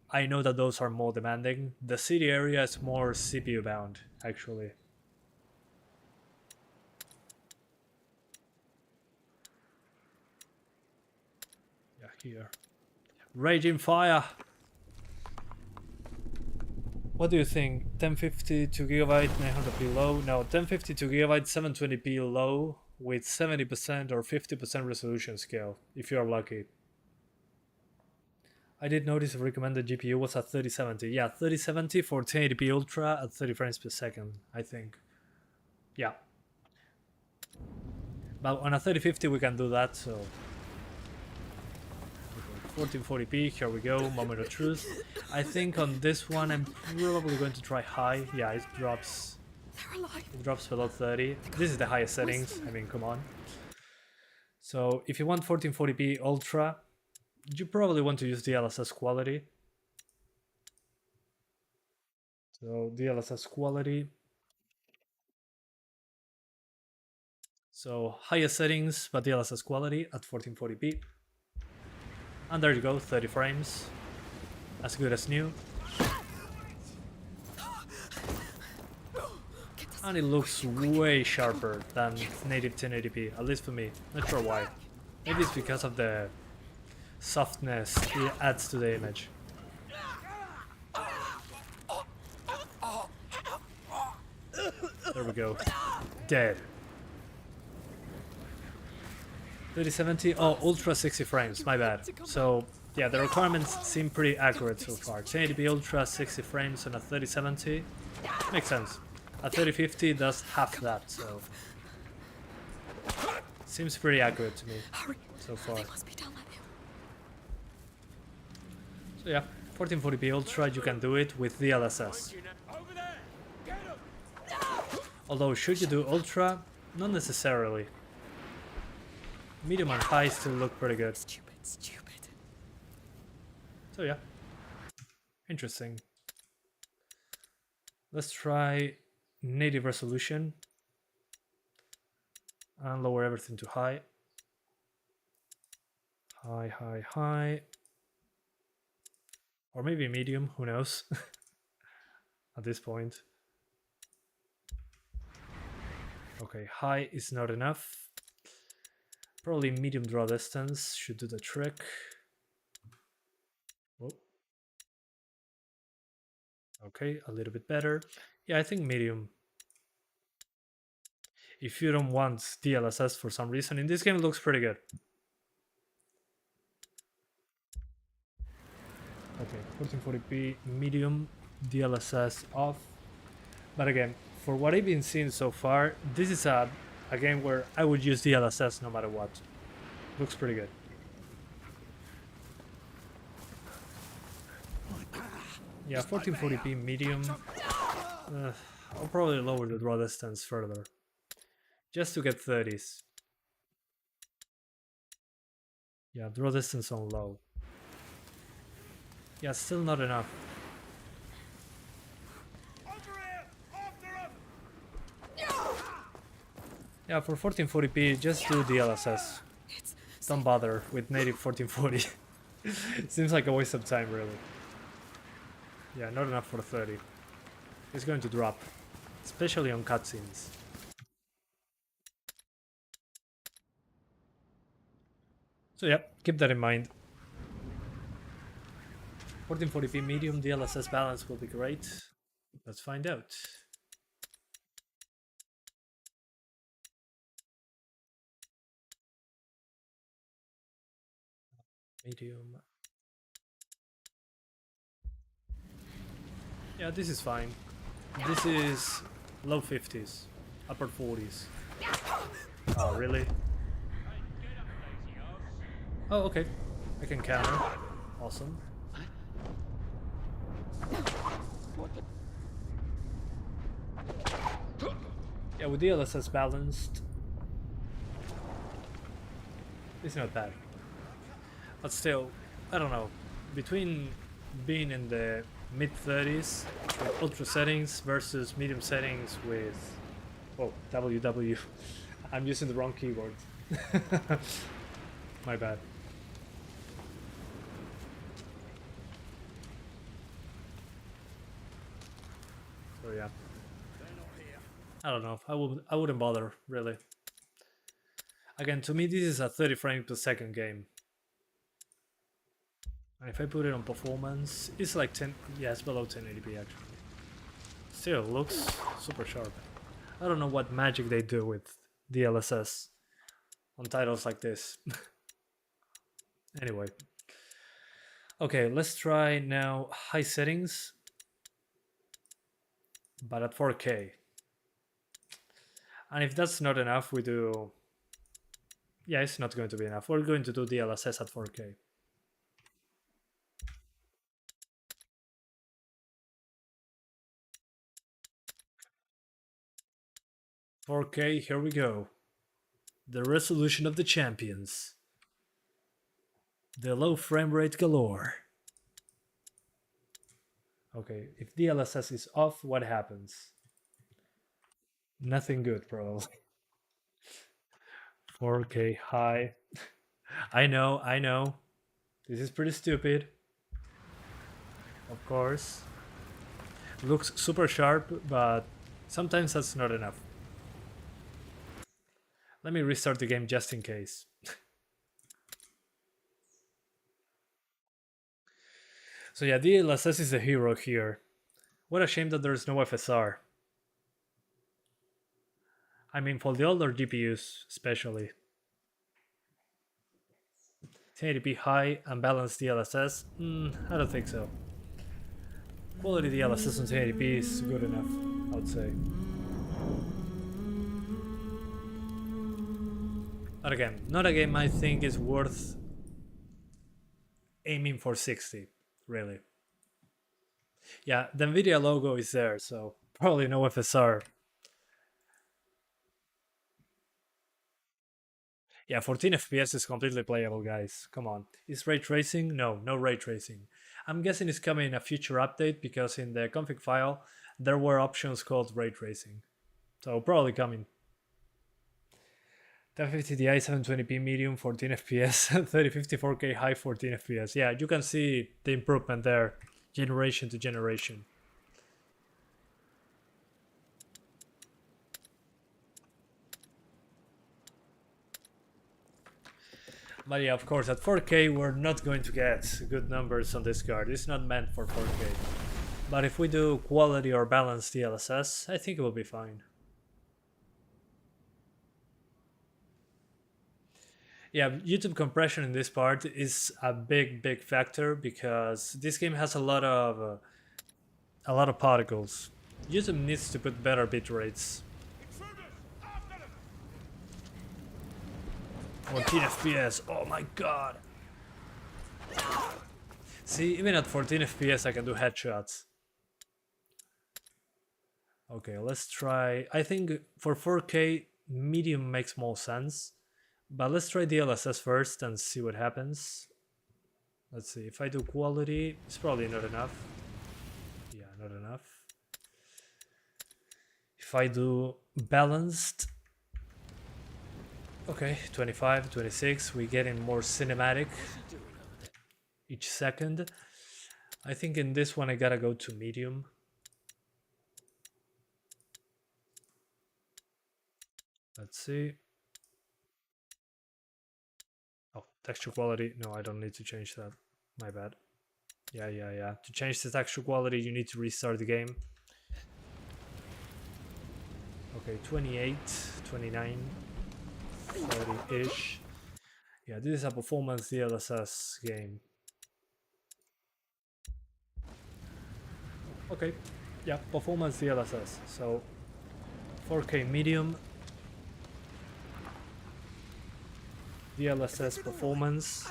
Speaker 1: I know that those are more demanding. The city area is more CPU bound, actually. Yeah, here. Raging fire! What do you think? 1050 2GB 900p low? No, 1050 2GB 720p low with 70% or 50% resolution scale, if you are lucky. I did notice the recommended GPU was at 3070. Yeah, 3070 for 1080p Ultra at 30 frames per second, I think. Yeah. But on a 3050 we can do that, so... 1440p, here we go, moment of truth. I think on this one I'm probably going to try high. Yeah, it drops below 30. This is the highest settings, I mean, come on. So if you want 1440p Ultra, you probably want to use DLSS quality. So DLSS quality. So highest settings, but DLSS quality at 1440p. And there you go, 30 frames. as good as new. And it looks way sharper than native 1080p, at least for me. Not sure why. Maybe it's because of the softness it adds to the image. There we go. Dead. 3070. Oh, ultra 60 frames. My bad. So yeah, the requirements seem pretty accurate so far. 1080p ultra 60 frames on a 3070 makes sense. A 3050 does half that, so seems pretty accurate to me so far. So yeah, 1440p ultra, you can do it with DLSS. Although, should you do ultra? Not necessarily. Medium and high still look pretty good.
Speaker 3: Stupid.
Speaker 1: So yeah, interesting. Let's try native resolution and lower everything to high. High. Or maybe medium, who knows? At this point. Okay, high is not enough. Probably medium draw distance should do the trick. Whoa. Okay, a little bit better. Yeah, I think medium. If you don't want DLSS for some reason, in this game it looks pretty good. Okay, 1440p medium, DLSS off. But again, for what I've been seeing so far, this is a game where I would use DLSS no matter what. Looks pretty good. Yeah, 1440p medium. I'll probably lower the draw distance further, just to get 30s. Yeah, draw distance on low. Yeah, still not enough. Yeah, for 1440p, just do DLSS. Don't bother with native 1440. Seems like a waste of time, really. Yeah, not enough for 30. It's going to drop, especially on cutscenes. So yeah, keep that in mind. 1440p medium DLSS balance will be great. Let's find out. Medium. Yeah, this is fine. This is low 50s, upper 40s. Oh, really? Oh, okay. I can counter. Awesome. Yeah, with DLSS balanced, it's not bad. But still, I don't know. Between being in the mid-30s with ultra settings versus medium settings with... Oh, WW. I'm using the wrong keyboard. My bad. So yeah. I don't know. I wouldn't bother, really. Again, to me this is a 30 frames per second game. And if I put it on performance, it's like 10, yeah, it's below 1080p actually. Still looks super sharp. I don't know what magic they do with DLSS on titles like this. Anyway. Okay, let's try now high settings, but at 4K. And if that's not enough, we do... Yeah, it's not going to be enough. We're going to do DLSS at 4K. 4K, here we go. The resolution of the champions. The low frame rate galore. Okay, if DLSS is off, what happens? Nothing good, probably. 4K high. I know. This is pretty stupid. of course. Looks super sharp, but sometimes that's not enough. Let me restart the game just in case. So yeah, DLSS is the hero here. What a shame that there's no FSR. I mean, for the older GPUs especially. 1080p high and balanced DLSS? I don't think so. Quality DLSS on 1080p is good enough, I would say. But again, not a game I think is worth aiming for 60, really. Yeah, the Nvidia logo is there, so probably no FSR. Yeah, 14 FPS is completely playable, guys. Come on. Is ray tracing? No, no ray tracing. I'm guessing it's coming in a future update because in the config file there were options called ray tracing. So probably coming. 1050 Ti 720p medium 14 FPS, 3050 4K high 14 FPS. Yeah, you can see the improvement there, generation to generation. But yeah, of course, at 4K we're not going to get good numbers on this card. It's not meant for 4K. But if we do quality or balanced DLSS, I think it will be fine. Yeah, YouTube compression in this part is a big factor because this game has a lot of particles. YouTube needs to put better bit rates. 14 FPS, oh my god! See, even at 14 FPS I can do headshots. Okay, let's try... I think for 4K, medium makes more sense. But let's try DLSS first and see what happens. Let's see, if I do quality, it's probably not enough. Yeah, not enough. If I do balanced... Okay, 25, 26, we're getting more cinematic each second. I think in this one I gotta go to medium. Let's see. Oh, texture quality. No, I don't need to change that. My bad. Yeah. To change the texture quality, you need to restart the game. Okay, 28, 29. 40-ish. Yeah, this is a performance DLSS game. Okay, yeah, performance DLSS. So 4K medium DLSS performance,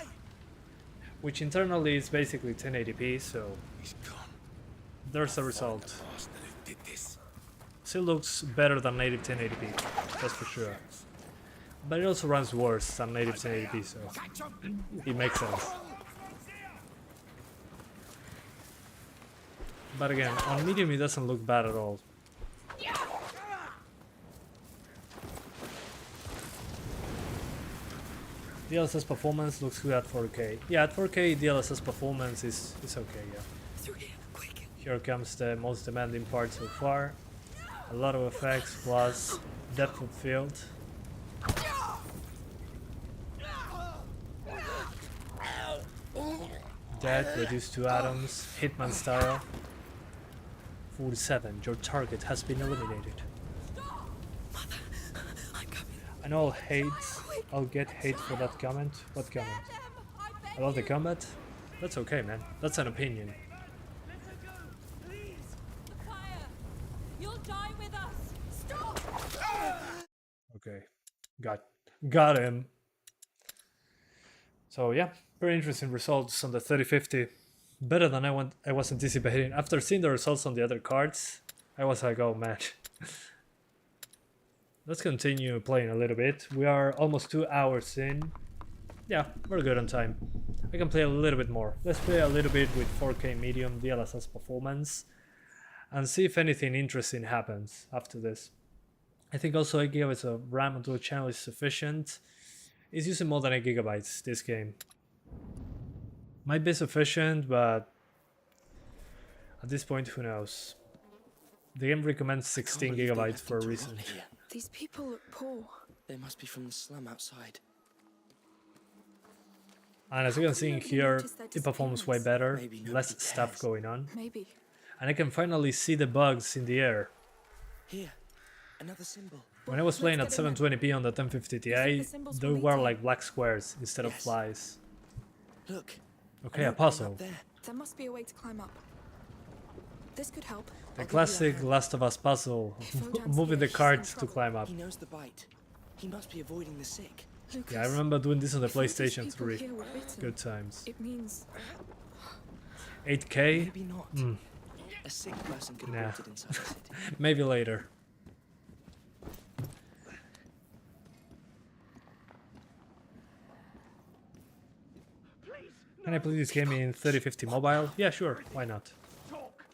Speaker 1: which internally is basically 1080p, so there's a result. Still looks better than native 1080p, that's for sure. But it also runs worse than native 1080p, so it makes sense. But again, on medium it doesn't look bad at all. DLSS performance looks good at 4K. Yeah, at 4K DLSS performance is okay, yeah. Here comes the most demanding part so far. A lot of effects plus depth of field. Dead, reduced to atoms, Hitman style. 47, your target has been eliminated. I know I'll get hate for that comment. What comment? About the combat? That's okay, man. That's an opinion. Okay, got him. So yeah, very interesting results on the 3050. Better than I was anticipating. After seeing the results on the other cards, I was like, oh man. Let's continue playing a little bit. We are almost 2 hours in. Yeah, we're good on time. I can play a little bit more. Let's play a little bit with 4K medium DLSS performance and see if anything interesting happens after this. I think also 8 GB of RAM onto a channel is sufficient. It's using more than 8 GB this game. Might be sufficient, but At this point, who knows? The game recommends 16 gigabytes for a reason.
Speaker 8: These people look poor.
Speaker 7: They must be from the slum outside.
Speaker 1: And as you can see in here, it performs way better, less stuff going on.
Speaker 8: Maybe.
Speaker 1: And I can finally see the bugs in the air.
Speaker 7: Here, another symbol.
Speaker 1: When I was playing at 720p on the 1050 Ti, there were like black squares instead of flies.
Speaker 7: Look.
Speaker 1: Okay, a puzzle.
Speaker 8: There must be a way to climb up. This could help.
Speaker 1: The classic Last of Us puzzle, moving the cart to climb up.
Speaker 7: He knows the bite. He must be avoiding the sick.
Speaker 8: Lucas,
Speaker 1: Yeah, I remember doing this on the PlayStation 3.
Speaker 8: here were bitten,
Speaker 1: Good times.
Speaker 8: It means
Speaker 1: 8K?
Speaker 7: Maybe not. A sick person could have
Speaker 1: Nah.
Speaker 7: waited inside the city.
Speaker 1: Maybe later. Can I play this game in 3050 mobile? Yeah, sure, why not?
Speaker 5: Talk.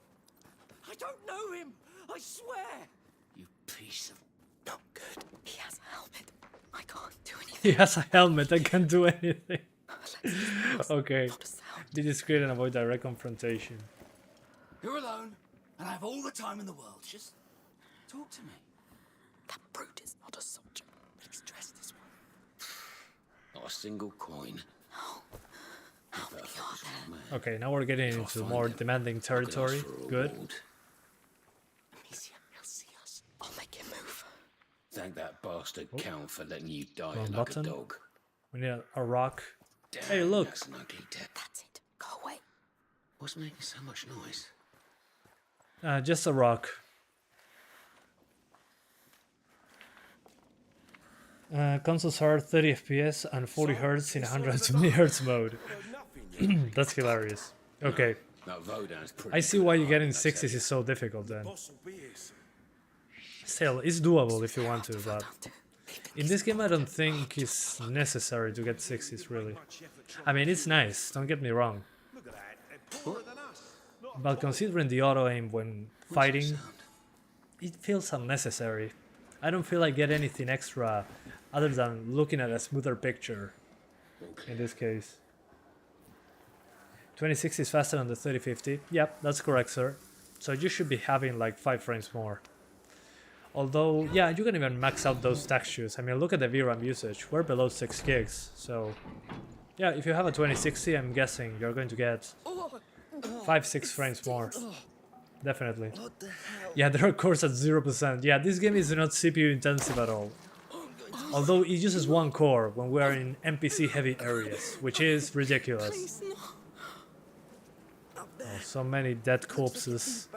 Speaker 6: I don't know him! I swear! You piece of...
Speaker 7: Not good.
Speaker 8: he has a helmet. I can't do anything.
Speaker 1: He has a helmet, I can't do anything.
Speaker 8: Let's
Speaker 1: Okay,
Speaker 8: not a sound.
Speaker 1: be discreet and avoid direct confrontation.
Speaker 9: You're alone, and I have all the time in the world. Just talk to me.
Speaker 8: That brute is not a soldier. He's dressed as one.
Speaker 6: Not a single coin.
Speaker 8: How many are there?
Speaker 1: Okay, now we're getting into more demanding territory. Good.
Speaker 8: Amicia, he'll see us. I'll make him move.
Speaker 6: Thank that bastard Count for letting you die
Speaker 1: Wrong
Speaker 6: like
Speaker 1: button.
Speaker 6: a dog.
Speaker 1: We need a rock.
Speaker 6: Damn,
Speaker 1: Hey, look.
Speaker 6: That's an ugly death.
Speaker 8: That's it. Go away.
Speaker 6: What's making so much noise?
Speaker 1: Just a rock. Consoles are 30 FPS and 40 Hz in 120 Hz mode. That's hilarious. Okay,
Speaker 6: That Vodan's pretty
Speaker 1: I see why you getting 60s is so difficult then. Still, it's doable if you want to, but in this game I don't think it's necessary to get 60s really. I mean, it's nice, don't get me wrong. But considering the auto aim when fighting, it feels unnecessary. I don't feel I get anything extra other than looking at a smoother picture in this case. 2060 is faster than the 3050. Yep, that's correct, sir. So you should be having like 5 frames more. Although, yeah, you can even max out those textures. I mean, look at the VRAM usage. We're below 6 gigs. So, yeah, if you have a 2060, I'm guessing you're going to get 5-6 frames more. Definitely. Yeah, there are cores at 0%. Yeah, this game is not CPU intensive at all. Although it uses 1 core when we are in NPC heavy areas, which is ridiculous.
Speaker 8: Please, no.
Speaker 1: Oh, so many dead corpses.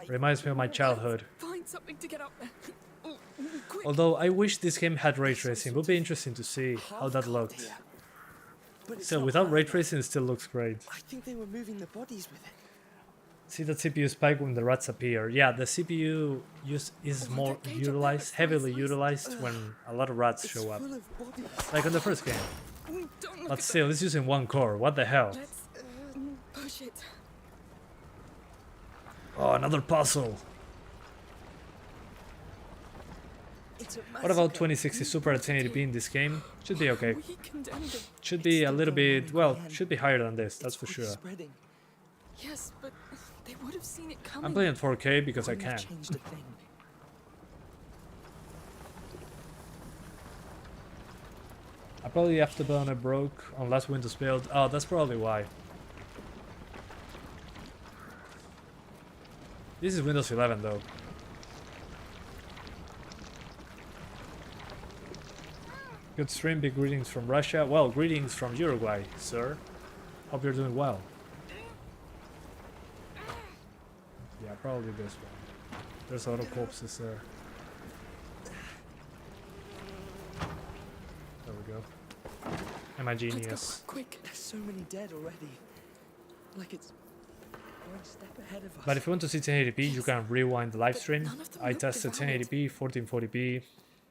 Speaker 1: Reminds me of my childhood.
Speaker 8: Find something to get up there. Oh, quick.
Speaker 1: Although I wish this game had ray tracing. It would be interesting to see how that looked. Still, without ray tracing, it still looks great.
Speaker 7: I think they were moving the bodies with it.
Speaker 1: See that CPU spike when the rats appear. Yeah, the CPU is more utilized, heavily utilized when a lot of rats show up.
Speaker 7: Full of bodies.
Speaker 1: Like on the first game.
Speaker 8: Don't look
Speaker 1: But
Speaker 8: at
Speaker 1: still, it's using 1 core. What the hell?
Speaker 8: that. Let's push it.
Speaker 1: Oh, another puzzle.
Speaker 7: It's a
Speaker 1: What about
Speaker 7: massacre.
Speaker 1: 2060 Super at 1080p in this game? Should be okay.
Speaker 8: We condemned it.
Speaker 1: Should be a little bit, well, should be higher than this, that's for
Speaker 7: It's
Speaker 1: sure.
Speaker 7: spreading.
Speaker 8: Yes, but they would have seen it coming.
Speaker 1: I'm playing at 4K because I
Speaker 7: Wouldn't have
Speaker 1: can.
Speaker 7: changed a thing.
Speaker 1: I probably Afterburner broke on last Windows build. Oh, that's probably why. This is Windows 11 though. Good stream, big greetings from Russia. Well, greetings from Uruguay, sir. Hope you're doing well. Yeah, probably this one. There's a lot of corpses there. There we go. Am I
Speaker 8: Let's
Speaker 1: genius?
Speaker 8: go, quick.
Speaker 7: There's so many dead already. Like it's one step ahead of us.
Speaker 1: But if you want to see 1080p, you can rewind the live stream.
Speaker 8: none of them
Speaker 1: I
Speaker 8: look
Speaker 1: tested
Speaker 8: devoured.
Speaker 1: 1080p, 1440p,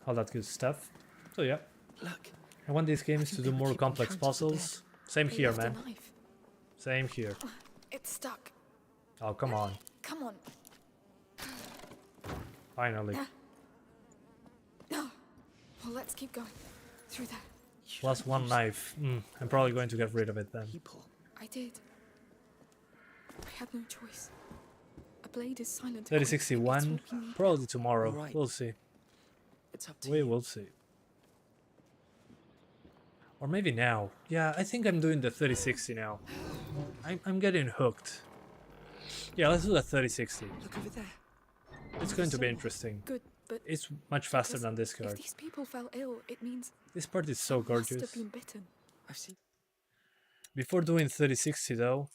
Speaker 1: all that good stuff. So yeah,
Speaker 7: Look,
Speaker 1: I want these games to
Speaker 7: think
Speaker 1: do
Speaker 7: they were
Speaker 1: more
Speaker 7: keeping
Speaker 1: complex
Speaker 7: count of the
Speaker 1: puzzles. Same
Speaker 8: They
Speaker 1: here,
Speaker 8: left a
Speaker 1: man.
Speaker 8: knife.
Speaker 1: Same here.
Speaker 8: It's stuck.
Speaker 1: Oh, come on.
Speaker 8: Come on.
Speaker 1: Finally.
Speaker 8: No. Well, let's keep going. Through that.
Speaker 1: Plus 1 knife. I'm probably going to get rid of it then.
Speaker 7: people.
Speaker 8: I did. I had no choice. blade is silent.
Speaker 1: 3061, probably tomorrow.
Speaker 7: Alright.
Speaker 1: We'll see.
Speaker 7: It's up to
Speaker 1: We
Speaker 7: you.
Speaker 1: will see. Or maybe now. Yeah, I think I'm doing the 3060 now. I'm getting hooked. Yeah, let's do the 3060.
Speaker 7: Look over there.
Speaker 1: It's going to be interesting.
Speaker 8: Good, but
Speaker 1: It's much faster
Speaker 8: because
Speaker 1: than this
Speaker 8: if
Speaker 1: card.
Speaker 8: these people fell ill, it means
Speaker 1: This part is so
Speaker 8: must have
Speaker 1: gorgeous.
Speaker 8: been bitten.
Speaker 7: I've seen.
Speaker 1: Before doing 3060 though,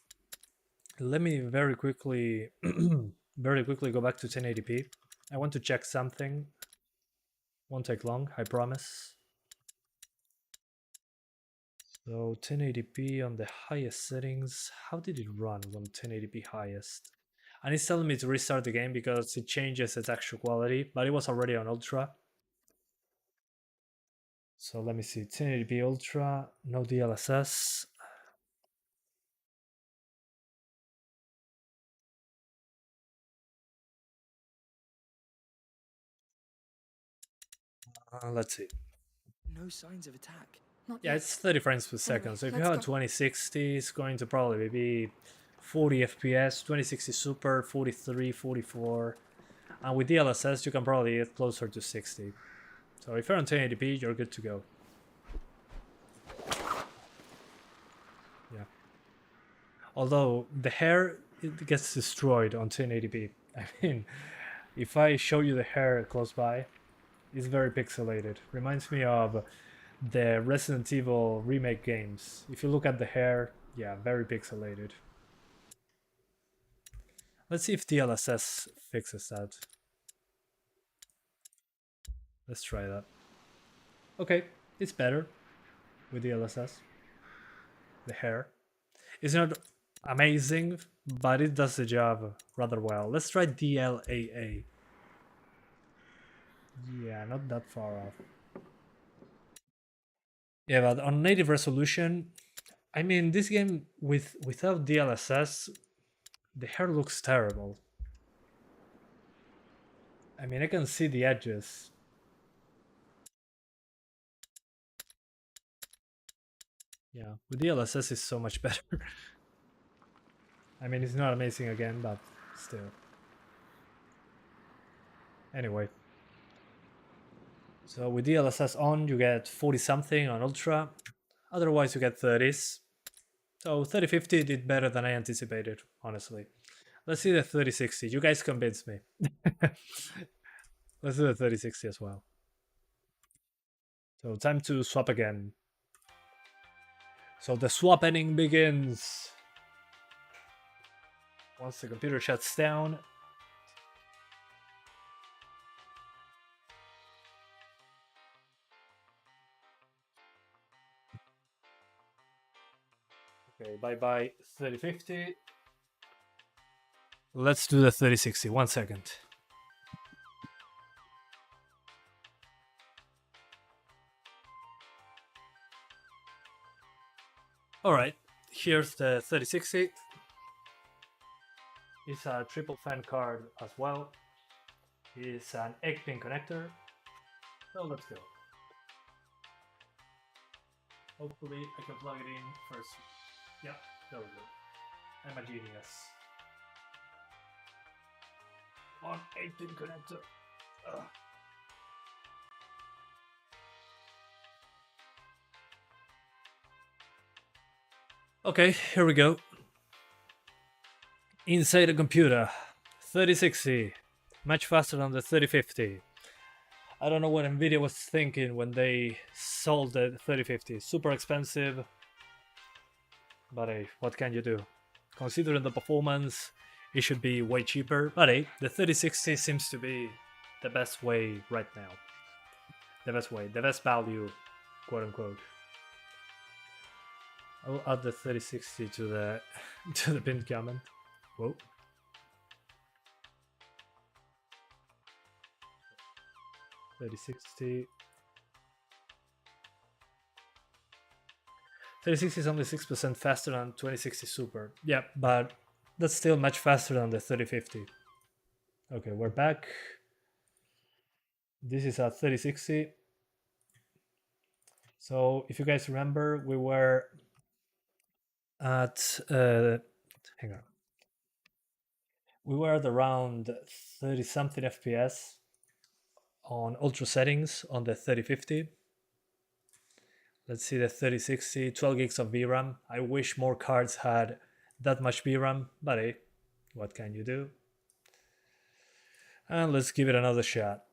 Speaker 1: let me very quickly go back to 1080p. I want to check something. Won't take long, I promise. So 1080p on the highest settings. How did it run on 1080p highest? And it's telling me to restart the game because it changes its actual quality, but it was already on ultra. So let me see, 1080p ultra, no DLSS. Let's see.
Speaker 7: No signs of attack.
Speaker 8: Not
Speaker 1: Yeah,
Speaker 8: yet.
Speaker 1: it's 30 frames per second.
Speaker 8: Anyway,
Speaker 1: So if you
Speaker 8: let's
Speaker 1: have a
Speaker 8: go.
Speaker 1: 2060, it's going to probably be 40 FPS, 2060 Super, 43, 44. And with DLSS, you can probably get closer to 60. So if you're on 1080p, you're good to go. Yeah. Although the hair, it gets destroyed on 1080p. I mean, if I show you the hair close by, it's very pixelated. Reminds me of the Resident Evil remake games. If you look at the hair, yeah, very pixelated. Let's see if DLSS fixes that. Let's try that. Okay, it's better with DLSS. The hair is not amazing, but it does the job rather well. Let's try DLAA. Yeah, not that far off. Yeah, but on native resolution, I mean, this game without DLSS, the hair looks terrible. I mean, I can see the edges. Yeah, with DLSS it's so much better. I mean, it's not amazing again, but still. Anyway. So with DLSS on, you get 40 something on Ultra. Otherwise, you get 30s. So 3050 did better than I anticipated, honestly. Let's see the 3060. You guys convinced me. Let's do the 3060 as well. So time to swap again. So the swapping begins. Once the computer shuts down. Okay, bye-bye 3050. Let's do the 3060. 1 second. Alright, here's the 3060. It's a triple fan card as well. It's an 8-pin connector. So let's go. Hopefully I can plug it in first. Yeah, there we go. I'm a genius. On 8-pin connector. Ugh. Okay, here we go. Inside the computer, 3060, much faster than the 3050. I don't know what Nvidia was thinking when they sold the 3050. Super expensive, but hey, what can you do? Considering the performance, it should be way cheaper. But hey, the 3060 seems to be the best way right now. The best way, the best value, quote unquote. I'll add the 3060 to the pinned comment. Whoa. $3060. 3060 is only 6% faster than 2060 Super. Yeah, but that's still much faster than the 3050. Okay, we're back. This is a 3060. So if you guys remember, we were at hang on. we were at around 30 something FPS on ultra settings on the 3050. Let's see the 3060, 12 gigs of VRAM. I wish more cards had that much VRAM, but hey, what can you do? And let's give it another shot.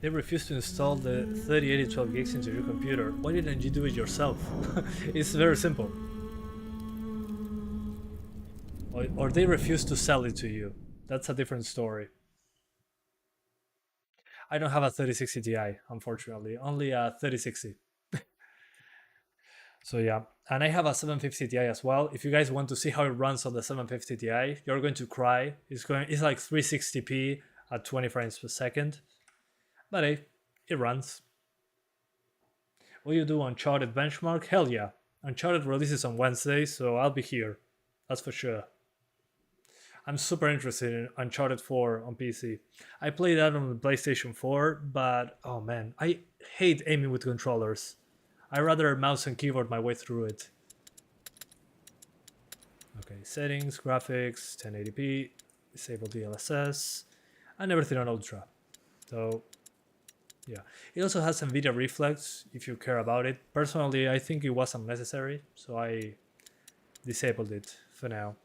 Speaker 1: They refused to install the 3080 12 gigs into your computer. Why didn't you do it yourself? It's very simple. Or they refused to sell it to you. That's a different story. I don't have a 3060 Ti, unfortunately. Only a 3060. So yeah, and I have a 750 Ti as well. If you guys want to see how it runs on the 750 Ti, you're going to cry. It's like 360p at 20 frames per second. But hey, it runs. Will you do Uncharted benchmark? Hell yeah. Uncharted releases on Wednesday, so I'll be here. That's for sure. I'm super interested in Uncharted 4 on PC. I played that on the PlayStation 4, but oh man, I hate aiming with controllers. I rather mouse and keyboard my way through it. Okay, settings, graphics, 1080p, disable DLSS, and everything on Ultra. So yeah, it also has Nvidia Reflex if you care about it. Personally, I think it was unnecessary, so I disabled it for now.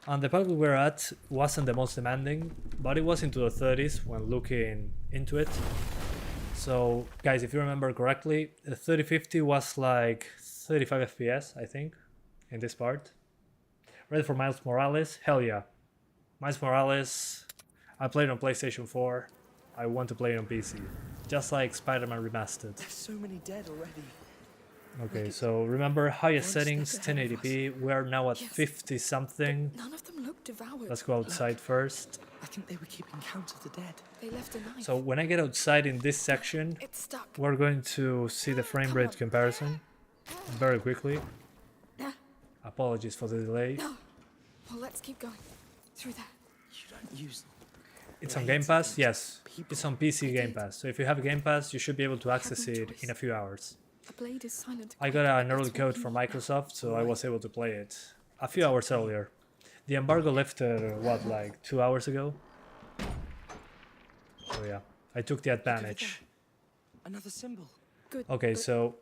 Speaker 1: And the part we were at wasn't the most demanding, but it was into the 30s when looking into it. So guys, if you remember correctly, the 3050 was like 35 FPS, I think, in this part. Ready for Miles Morales? Hell yeah. Miles Morales, I played on PlayStation 4. I want to play it on PC. Just like Spider-Man Remastered.
Speaker 7: There's so many dead already.
Speaker 1: Okay, so remember, highest settings, 1080p. We're now at 50 something.
Speaker 8: None of them look devoured.
Speaker 1: Let's go outside first.
Speaker 7: I think they were keeping count of the dead.
Speaker 8: They left a knife.
Speaker 1: So when I get outside in this section,
Speaker 8: It's stuck.
Speaker 1: we're going to see the frame rate comparison very quickly. Apologies for the delay.
Speaker 8: No. Well, let's keep going. Through that.
Speaker 7: You don't use...
Speaker 1: It's on Game Pass? Yes. It's on PC Game Pass. So if you have a Game Pass, you should be able to access it in a few hours.
Speaker 8: The blade is silent.
Speaker 1: I got an early code from Microsoft, so I was able to play it a few hours earlier. The embargo lifted, what, like 2 hours ago? So yeah, I took the advantage.
Speaker 7: Another symbol.
Speaker 8: Good.
Speaker 1: Okay, so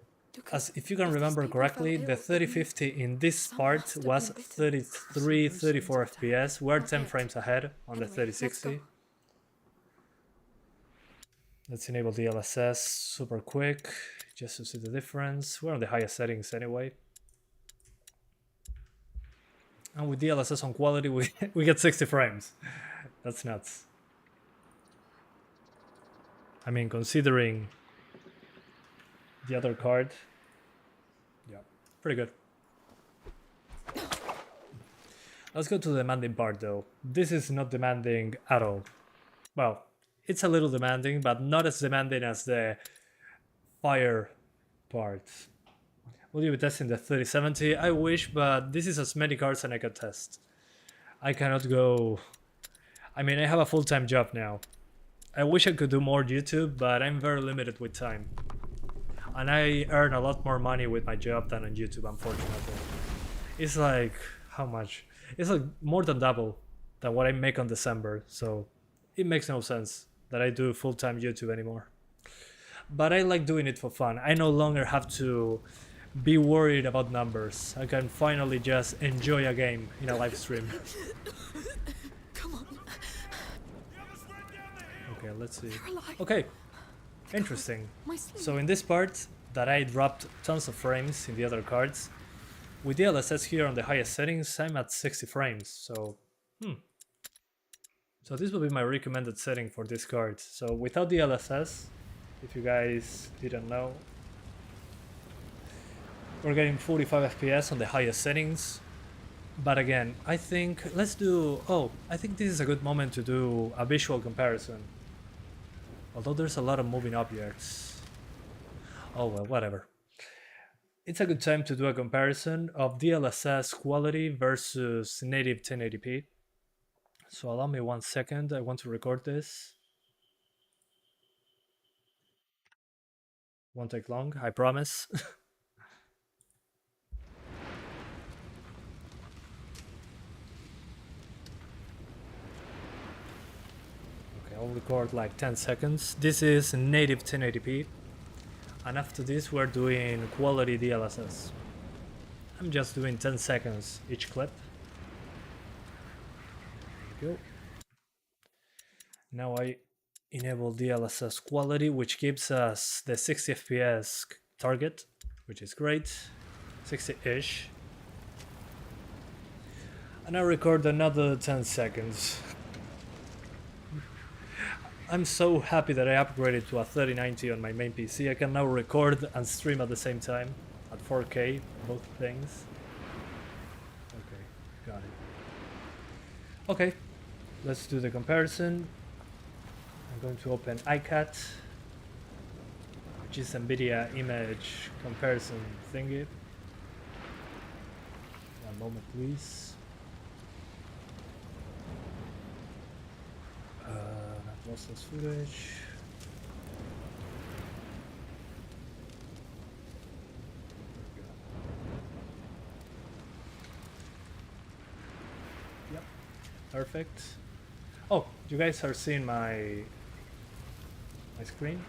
Speaker 1: as if you can remember correctly, the 3050 in this part was 33, 34 FPS. We're 10 frames ahead on the 3060. Let's enable DLSS super quick, just to see the difference. We're on the highest settings anyway. And with DLSS on quality, we get 60 frames. That's nuts. I mean, considering the other card, yeah, pretty good. Let's go to the demanding part though. This is not demanding at all. Well, it's a little demanding, but not as demanding as the fire part. Will you be testing the 3070? I wish, but this is as many cards as I can test. I cannot go... I mean, I have a full-time job now. I wish I could do more YouTube, but I'm very limited with time. And I earn a lot more money with my job than on YouTube, unfortunately. It's like, how much? It's like more than double than what I make on December, so it makes no sense that I do full-time YouTube anymore. But I like doing it for fun. I no longer have to be worried about numbers. I can finally just enjoy a game in a live stream.
Speaker 8: Come on.
Speaker 1: Okay, let's see.
Speaker 8: They're alive.
Speaker 1: Okay, interesting.
Speaker 8: My sleep.
Speaker 1: So in this part that I dropped tons of frames in the other cards, with DLSS here on the highest settings, I'm at 60 frames. So, So this will be my recommended setting for this card. So without DLSS, if you guys didn't know, we're getting 45 FPS on the highest settings. But again, I think let's do... Oh, I think this is a good moment to do a visual comparison. Although there's a lot of moving objects. Oh well, whatever. It's a good time to do a comparison of DLSS quality versus native 1080p. So allow me 1 second, I want to record this. Won't take long, I promise. Okay, I'll record like 10 seconds. This is native 1080p. And after this we're doing quality DLSS. I'm just doing 10 seconds each clip. There we go. Now I enable DLSS quality, which gives us the 60 FPS target, which is great, 60-ish. And I record another 10 seconds. I'm so happy that I upgraded to a 3090 on my main PC. I can now record and stream at the same time at 4K, both things. Okay, got it. Okay, let's do the comparison. I'm going to open iCat, which is Nvidia image comparison thingy. One moment, please. Not lossless footage. Yep, perfect. Oh, you guys are seeing my screen?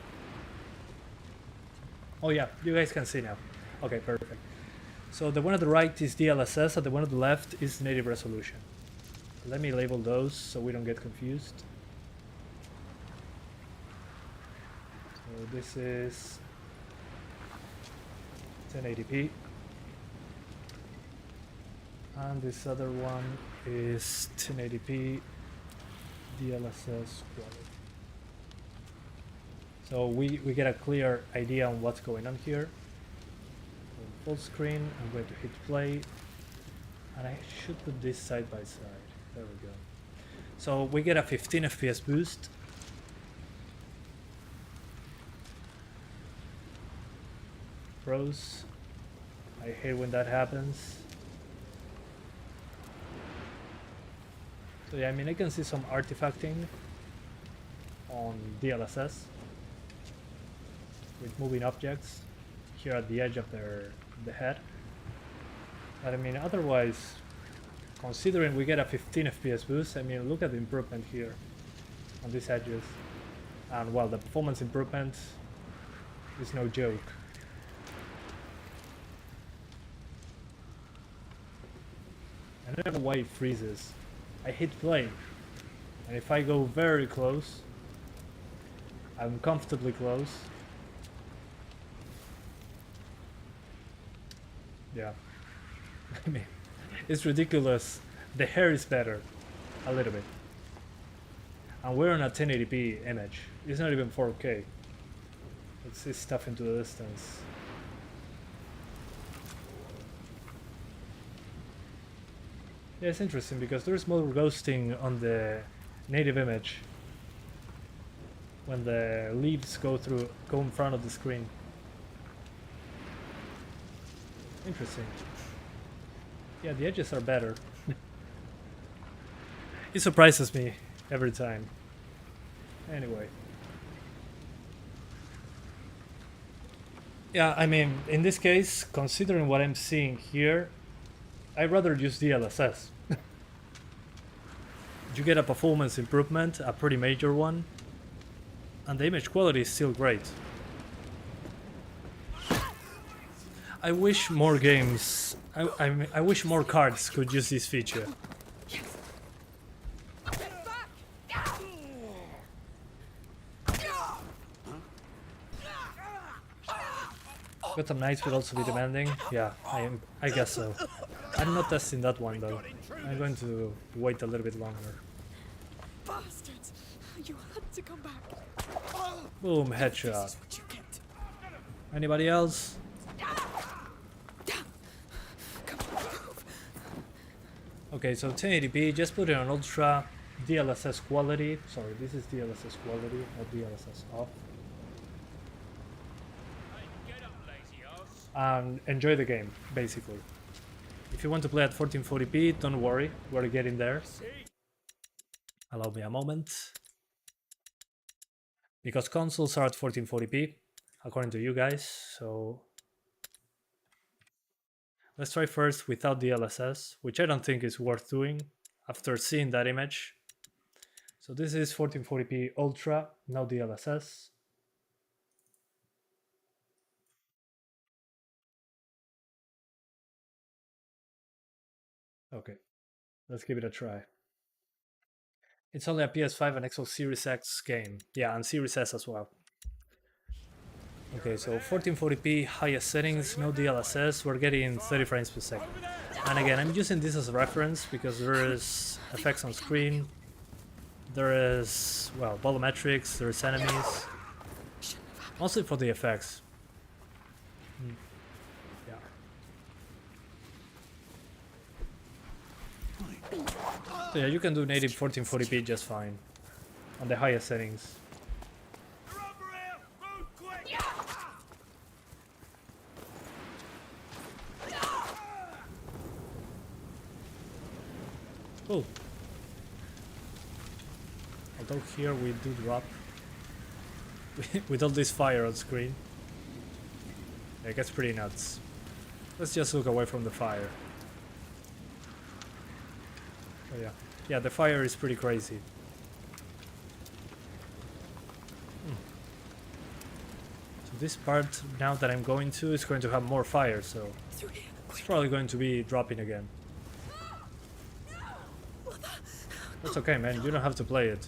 Speaker 1: Oh yeah, you guys can see now. Okay, perfect. So the one at the right is DLSS and the one at the left is native resolution. Let me label those so we don't get confused. So this is 1080p. And this other one is 1080p DLSS quality. So we get a clear idea on what's going on here. So full screen, I'm going to hit play. And I should put this side by side. There we go. So we get a 15 FPS boost. Pros. I hate when that happens. So yeah, I mean I can see some artifacting on DLSS with moving objects here at the edge of the head. But I mean otherwise, considering we get a 15 FPS boost, I mean look at the improvement here on these edges. And well, the performance improvement is no joke. I don't know why it freezes. I hit play, and if I go very close, I'm comfortably close. Yeah, I mean, it's ridiculous. The hair is better, a little bit. And we're on a 1080p image. It's not even 4K. Let's see stuff into the distance. Yeah, it's interesting because there's more ghosting on the native image when the leaves go in front of the screen. Interesting. Yeah, the edges are better. It surprises me every time. Anyway. Yeah, I mean, in this case, considering what I'm seeing here, I'd rather use DLSS. You get a performance improvement, a pretty major one, and the image quality is still great. I wish more games, I wish more cards could use this feature. Gotham Knights would also be demanding. Yeah, I guess so. I'm not testing that one though. I'm going to wait a little bit longer.
Speaker 8: Bastards! You had to come back.
Speaker 1: Boom, headshot. Anybody else? Okay, so 1080p, just put it on ultra, DLSS quality. Sorry, this is DLSS quality, not DLSS off. And enjoy the game, basically. If you want to play at 1440p, don't worry, we're getting there. Allow me a moment. Because consoles are at 1440p, according to you guys. So let's try first without DLSS, which I don't think is worth doing after seeing that image. So this is 1440p Ultra, no DLSS. Okay, let's give it a try. It's only a PS5 and Xbox Series X game. Yeah, and Series S as well. Okay, so 1440p, highest settings, no DLSS, we're getting 30 frames per second. And again, I'm using this as a reference because there is effects on screen, there is, well, volumetrics, there's enemies, mostly for the effects. Yeah. So yeah, you can do native 1440p just fine on the highest settings. Oh. Although here we do drop with all this fire on screen. Yeah, it gets pretty nuts. Let's just look away from the fire. Oh yeah. Yeah, the fire is pretty crazy. So this part now that I'm going to is going to have more fire, so it's probably going to be dropping again. That's okay, man, you don't have to play it.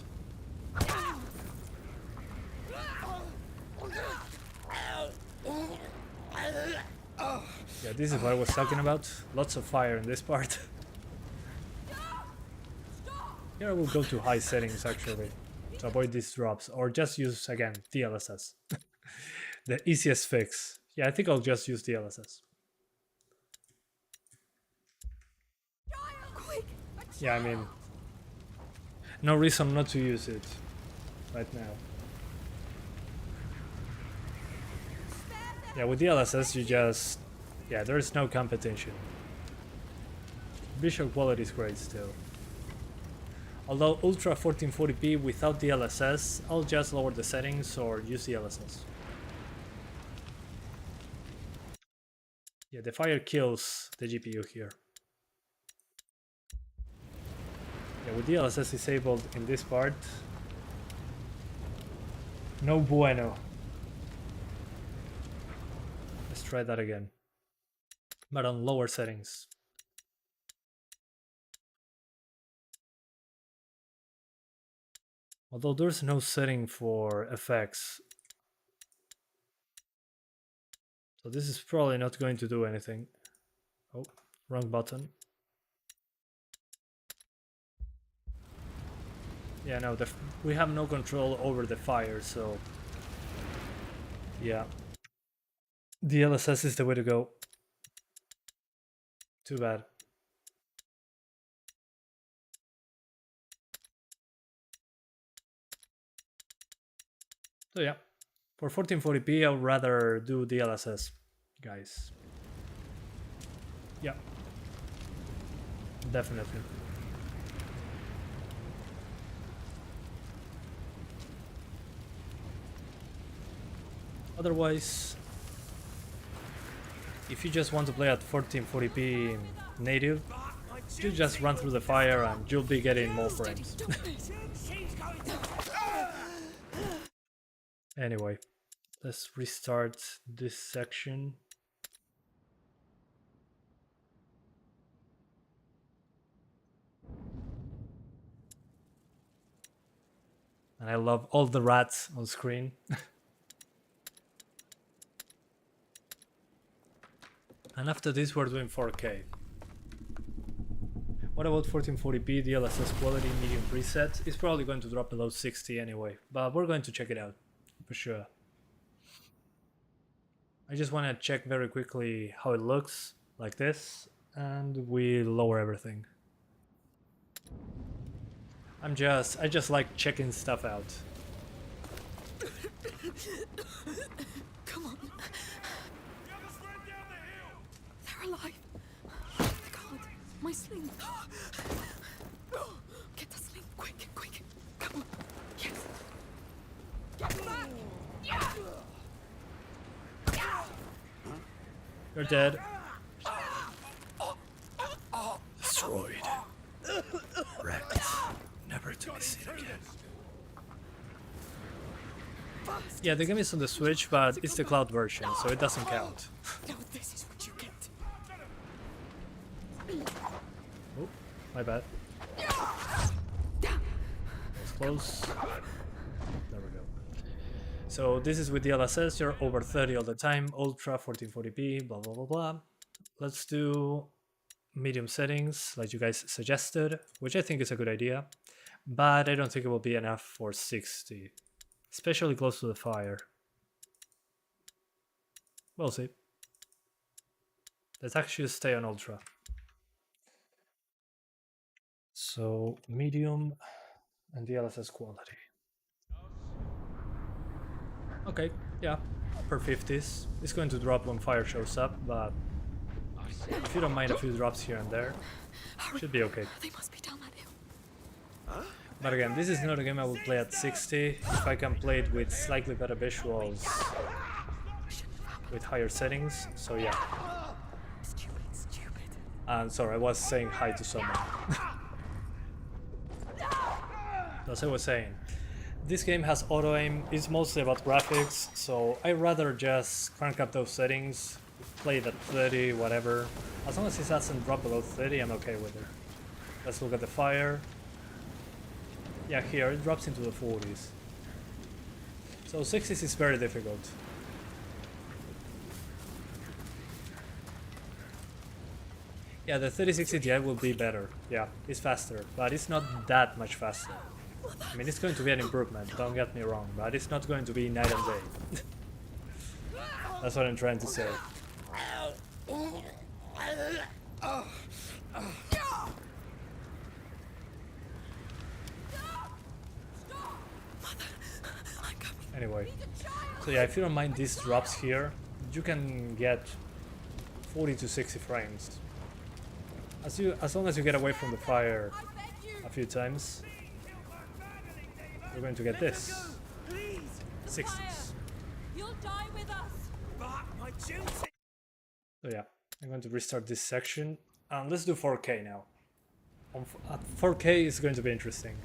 Speaker 1: Yeah, this is what I was talking about. Lots of fire in this part. Here I will go to high settings actually to avoid these drops, or just use again DLSS. The easiest fix. Yeah, I think I'll just use DLSS. Yeah, I mean, no reason not to use it right now. Yeah, with DLSS you just, yeah, there's no competition. Visual quality is great still. Although Ultra 1440p without DLSS, I'll just lower the settings or use DLSS. Yeah, the fire kills the GPU here. Yeah, with DLSS disabled in this part, no bueno. Let's try that again, but on lower settings. Although there's no setting for effects, so this is probably not going to do anything. Oh, wrong button. Yeah, no, we have no control over the fire, so yeah, DLSS is the way to go. Too bad. So yeah, for 1440p I would rather do DLSS, guys. Yeah, definitely. Otherwise, if you just want to play at 1440p native, you just run through the fire and you'll be getting more frames. Anyway, let's restart this section. And I love all the rats on screen. And after this we're doing 4K. What about 1440p DLSS quality medium preset? It's probably going to drop below 60 anyway, but we're going to check it out for sure. I just want to check very quickly how it looks like this, and we lower everything. I just like checking stuff out.
Speaker 8: Come on. They're alive. God, my sling. Get the sling, quick, quick. Come on. Yes. Get back. Yeah.
Speaker 1: You're dead. Destroyed. Wrecked. Never to be seen again. Yeah, the game is on the Switch, but it's the cloud version, so it doesn't count.
Speaker 3: Now this is what you get.
Speaker 1: Oh, my bad. It's close. There we go. So this is with DLSS, you're over 30 all the time, Ultra 1440p, blah blah blah blah. Let's do medium settings, like you guys suggested, which I think is a good idea, but I don't think it will be enough for 60. Especially close to the fire. We'll see. Let's actually stay on Ultra. So, medium and DLSS quality. Okay, yeah, per 50s. It's going to drop when fire shows up, but if you don't mind a few drops here and there, should be okay.
Speaker 3: They must be down that hill.
Speaker 1: But again, this is not a game I will play at 60. If I can play it with slightly better visuals, with higher settings, so yeah.
Speaker 3: Stupid.
Speaker 1: And sorry, I was saying hi to someone. As I was saying, this game has auto-aim, it's mostly about graphics, so I'd rather just crank up those settings, play it at 30, whatever. As long as it doesn't drop below 30, I'm okay with it. Let's look at the fire. Yeah, here it drops into the 40s. So 60s is very difficult. Yeah, the 3060 Ti will be better. Yeah, it's faster, but it's not that much faster. I mean, it's going to be an improvement, don't get me wrong, but it's not going to be night and day. That's what I'm trying to say. Anyway, so yeah, if you don't mind these drops here, you can get 40 to 60 frames. As long as you get away from the fire a few times, you're going to get this. 60s.
Speaker 3: You'll die with us.
Speaker 1: So yeah, I'm going to restart this section. And let's do 4K now. At 4K is going to be interesting.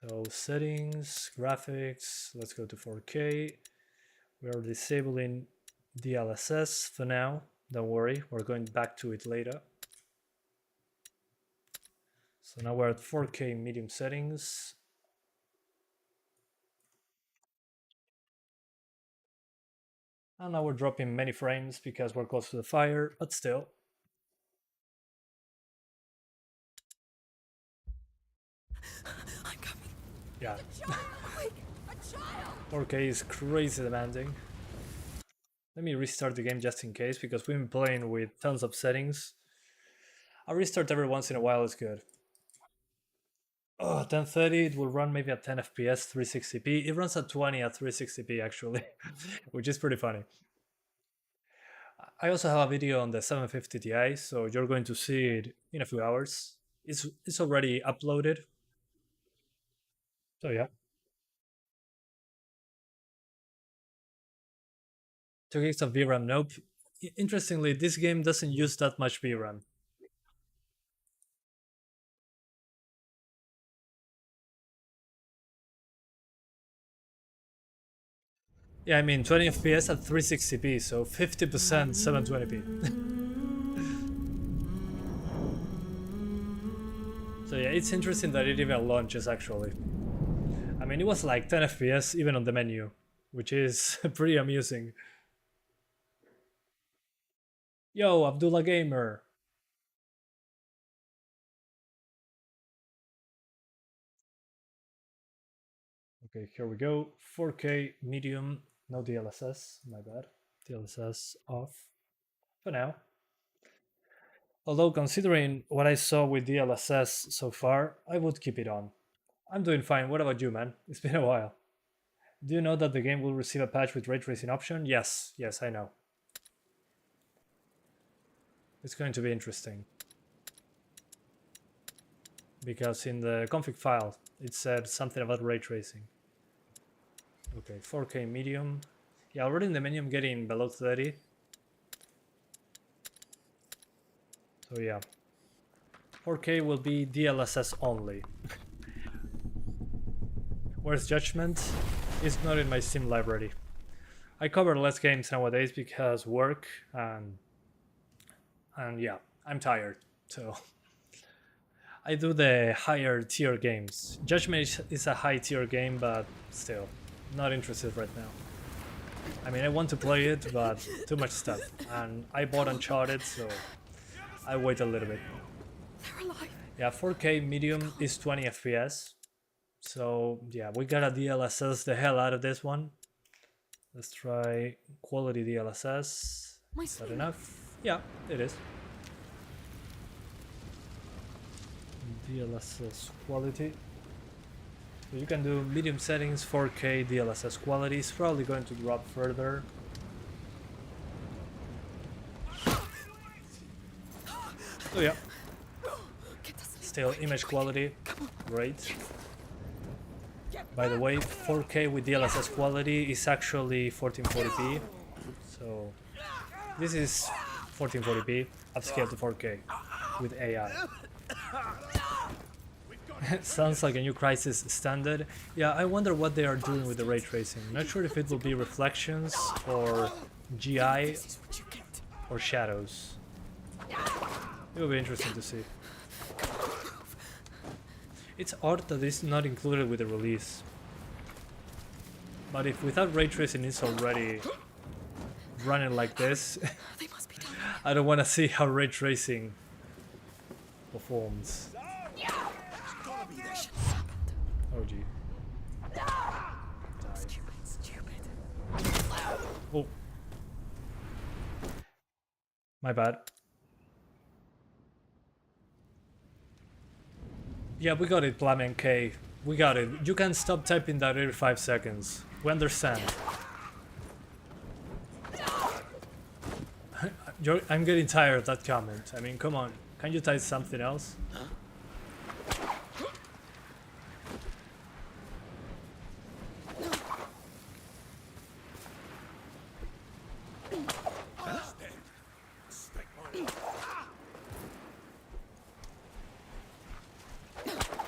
Speaker 1: So settings, graphics, let's go to 4K. We are disabling DLSS for now. Don't worry, we're going back to it later. So now we're at 4K medium settings. And now we're dropping many frames because we're close to the fire, but still.
Speaker 3: I'm coming.
Speaker 1: Yeah. 4K is crazy demanding. Let me restart the game just in case, because we've been playing with tons of settings. A restart every once in a while is good. Oh, 1030, it will run maybe at 10 FPS, 360p. It runs at 20 at 360p actually, which is pretty funny. I also have a video on the 750 Ti, so you're going to see it in a few hours. It's already uploaded. So yeah. 2 gigs of VRAM, nope. Interestingly, this game doesn't use that much VRAM. Yeah, I mean 20 FPS at 360p, so 50% 720p. So yeah, it's interesting that it even launches actually. I mean, it was like 10 FPS even on the menu, which is pretty amusing. Yo, Abdullah Gamer. Okay, here we go. 4K medium, no DLSS, my bad. DLSS off for now. Although considering what I saw with DLSS so far, I would keep it on. I'm doing fine. What about you, man? It's been a while. Do you know that the game will receive a patch with ray tracing option? Yes, I know. It's going to be interesting. Because in the config file, it said something about ray tracing. Okay, 4K medium. Yeah, already in the menu I'm getting below 30. So yeah. 4K will be DLSS only. Whereas Judgment is not in my Steam library. I cover less games nowadays because work and yeah, I'm tired. So I do the higher tier games. Judgment is a high tier game, but still not interested right now. I mean, I want to play it, but too much stuff. And I bought Uncharted, so I wait a little bit.
Speaker 8: They're alive.
Speaker 1: Yeah, 4K medium is 20 FPS. So yeah, we gotta DLSS the hell out of this one. Let's try quality DLSS. Is that enough? Yeah, it is. DLSS quality. So you can do medium settings, 4K DLSS quality. It's probably going to drop further. Oh yeah. Still image quality, great. By the way, 4K with DLSS quality is actually 1440p. So this is 1440p upscaled to 4K with AI. Sounds like a new Crysis standard. Yeah, I wonder what they are doing with the ray tracing. Not sure if it will be reflections or GI or shadows. It will be interesting to see. It's odd that it's not included with the release. But if without ray tracing it's already running like this, I don't want to see how ray tracing performs. Oh gee. Oh. My bad. Yeah, we got it, Plamen K. We got it. You can stop typing that every 5 seconds. We understand. I'm getting tired of that comment. I mean, come on. Can you type something else?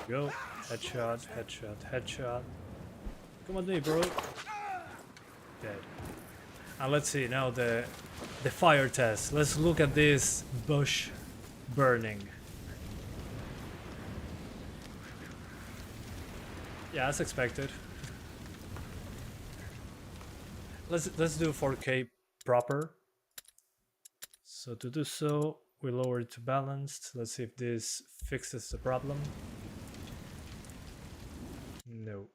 Speaker 1: Go. Headshot, headshot, headshot. Come on me, bro. Dead. And let's see now the fire test. Let's look at this bush burning. Yeah, as expected. Let's do 4K proper. So to do so, we lower it to balanced. Let's see if this fixes the problem. No.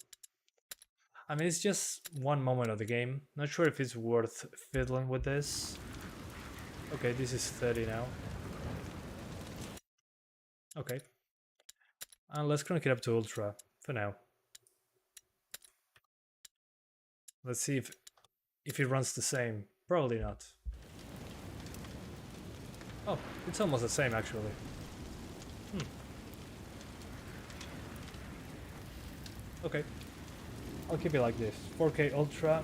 Speaker 1: I mean, it's just one moment of the game. Not sure if it's worth fiddling with this. Okay, this is 30 now. Okay. And let's crank it up to ultra for now. Let's see if it runs the same. Probably not. Oh, it's almost the same actually. Okay, I'll keep it like this. 4K Ultra,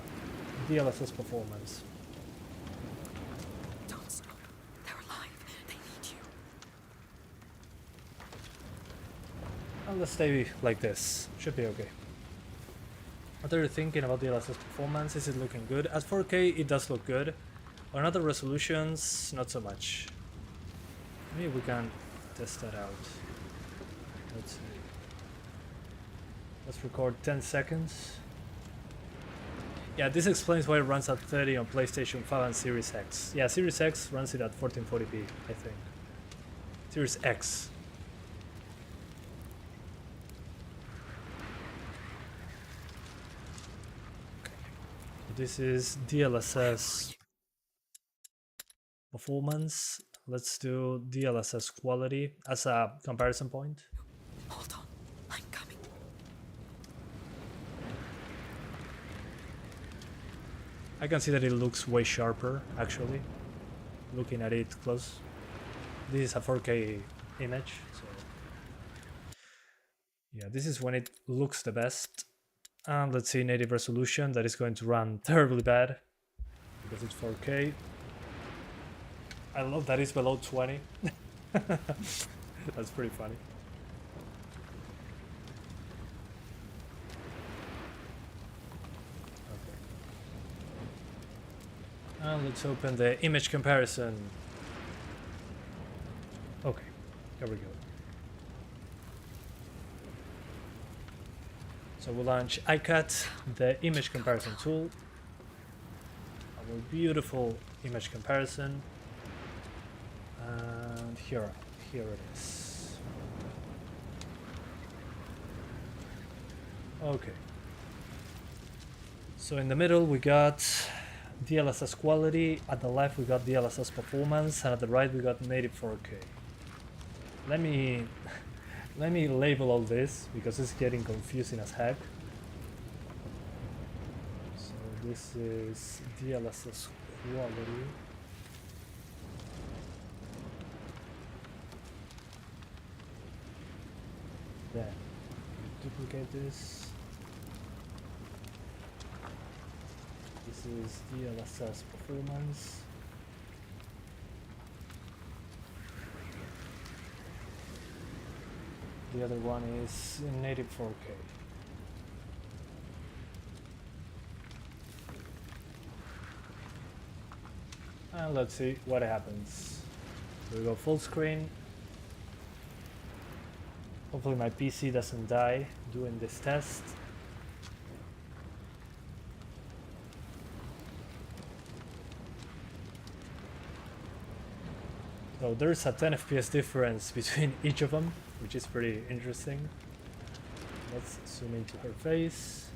Speaker 1: DLSS performance.
Speaker 8: Don't stop. They're alive. They need you.
Speaker 1: And let's stay like this. Should be okay. What are you thinking about DLSS performance? Is it looking good? At 4K, it does look good. On other resolutions, not so much. Maybe we can test that out. Let's see. Let's record 10 seconds. Yeah, this explains why it runs at 30 on PlayStation 5 and Series X. Yeah, Series X runs it at 1440p, I think. Series X. This is DLSS performance. Let's do DLSS quality as a comparison point.
Speaker 8: Hold on. I'm coming.
Speaker 1: I can see that it looks way sharper, actually, looking at it close. This is a 4K image, so yeah, this is when it looks the best. And let's see native resolution, that is going to run terribly bad. because it's 4K. I love that it's below 20. That's pretty funny. Okay. And let's open the image comparison. Okay, here we go. So we'll launch iCut, the image comparison tool. Our beautiful image comparison. And here it is. Okay. So in the middle we got DLSS quality, at the left we got DLSS performance, and at the right we got native 4K. Let me label all this because it's getting confusing as heck. So this is DLSS quality. Then duplicate this. This is DLSS performance. The other one is native 4K. And let's see what happens. So we go full screen. Hopefully my PC doesn't die doing this test. So there's a 10 FPS difference between each of them, which is pretty interesting. Let's zoom into her face.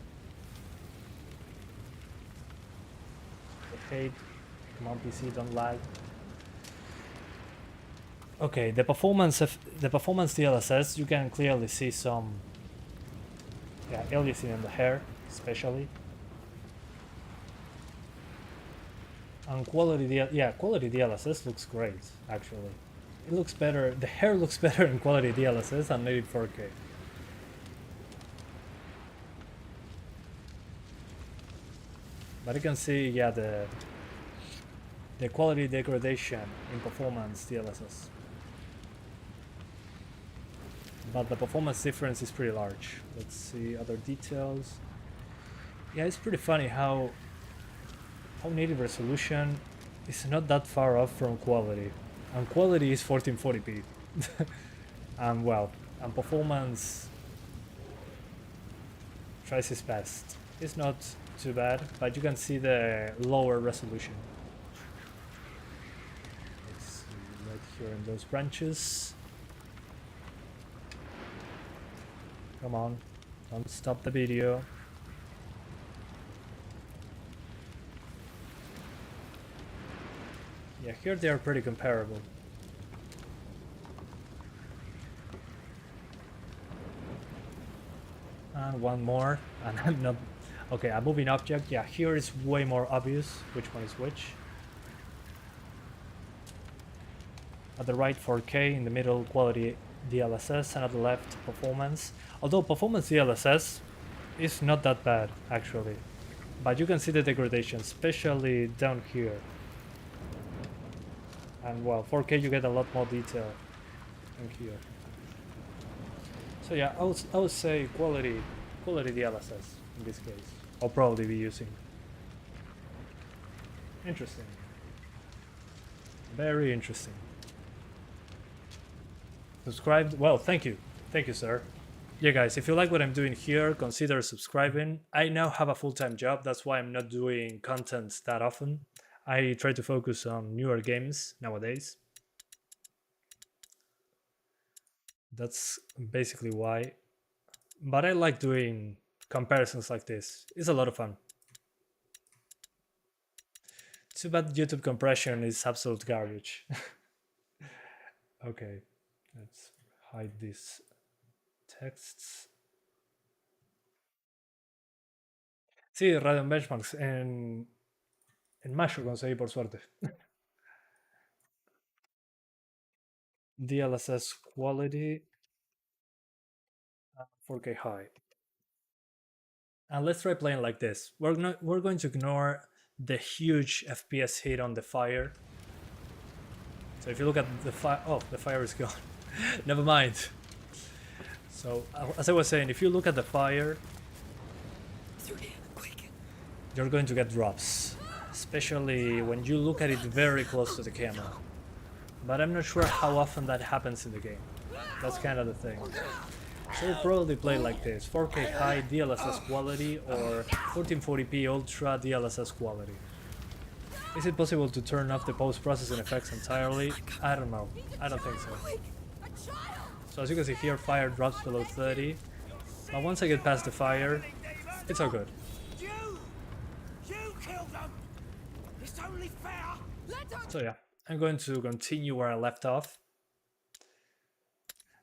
Speaker 1: Okay, come on PC, don't lag. Okay, the performance DLSS, you can clearly see some aliasing in the hair, especially. And quality DLSS looks great, actually. It looks better, the hair looks better in quality DLSS than native 4K. But you can see, the quality degradation in performance DLSS. But the performance difference is pretty large. Let's see other details. Yeah, it's pretty funny how native resolution is not that far off from quality. And quality is 1440p. And performance tries its best. It's not too bad, but you can see the lower resolution. Let's see, right here in those branches. Come on, don't stop the video. Yeah, here they are pretty comparable. And one more, and I'm not... Okay, a moving object. Yeah, here is way more obvious which one is which. At the right 4K, in the middle quality DLSS, and at the left performance. Although performance DLSS is not that bad actually, but you can see the degradation, especially down here. And 4K you get a lot more detail in here. So yeah, I would say quality DLSS in this case. I'll probably be using. Interesting. Very interesting. Subscribed? Well, thank you. Thank you, sir. Yeah, guys, if you like what I'm doing here, consider subscribing. I now have a full-time job. That's why I'm not doing content that often. I try to focus on newer games nowadays. That's basically why. But I like doing comparisons like this. It's a lot of fun. Too bad YouTube compression is absolute garbage. Okay, let's hide these texts. Sí, Radio Benchmarks en mayo conseguí por suerte. DLSS quality 4K high. And let's try playing like this. We're going to ignore the huge FPS hit on the fire. So if you look at the fire, oh, the fire is gone. Never mind. So as I was saying, if you look at the fire, you're going to get drops, especially when you look at it very close to the camera. But I'm not sure how often that happens in the game. That's kind of the thing. So we'll probably play like this: 4K high DLSS quality or 1440p ultra DLSS quality. Is it possible to turn off the post-processing effects entirely? I don't know. I don't think so. So as you can see here, fire drops below 30. But once I get past the fire, it's all good.
Speaker 4: You killed them. It's only fair.
Speaker 1: So yeah, I'm going to continue where I left off.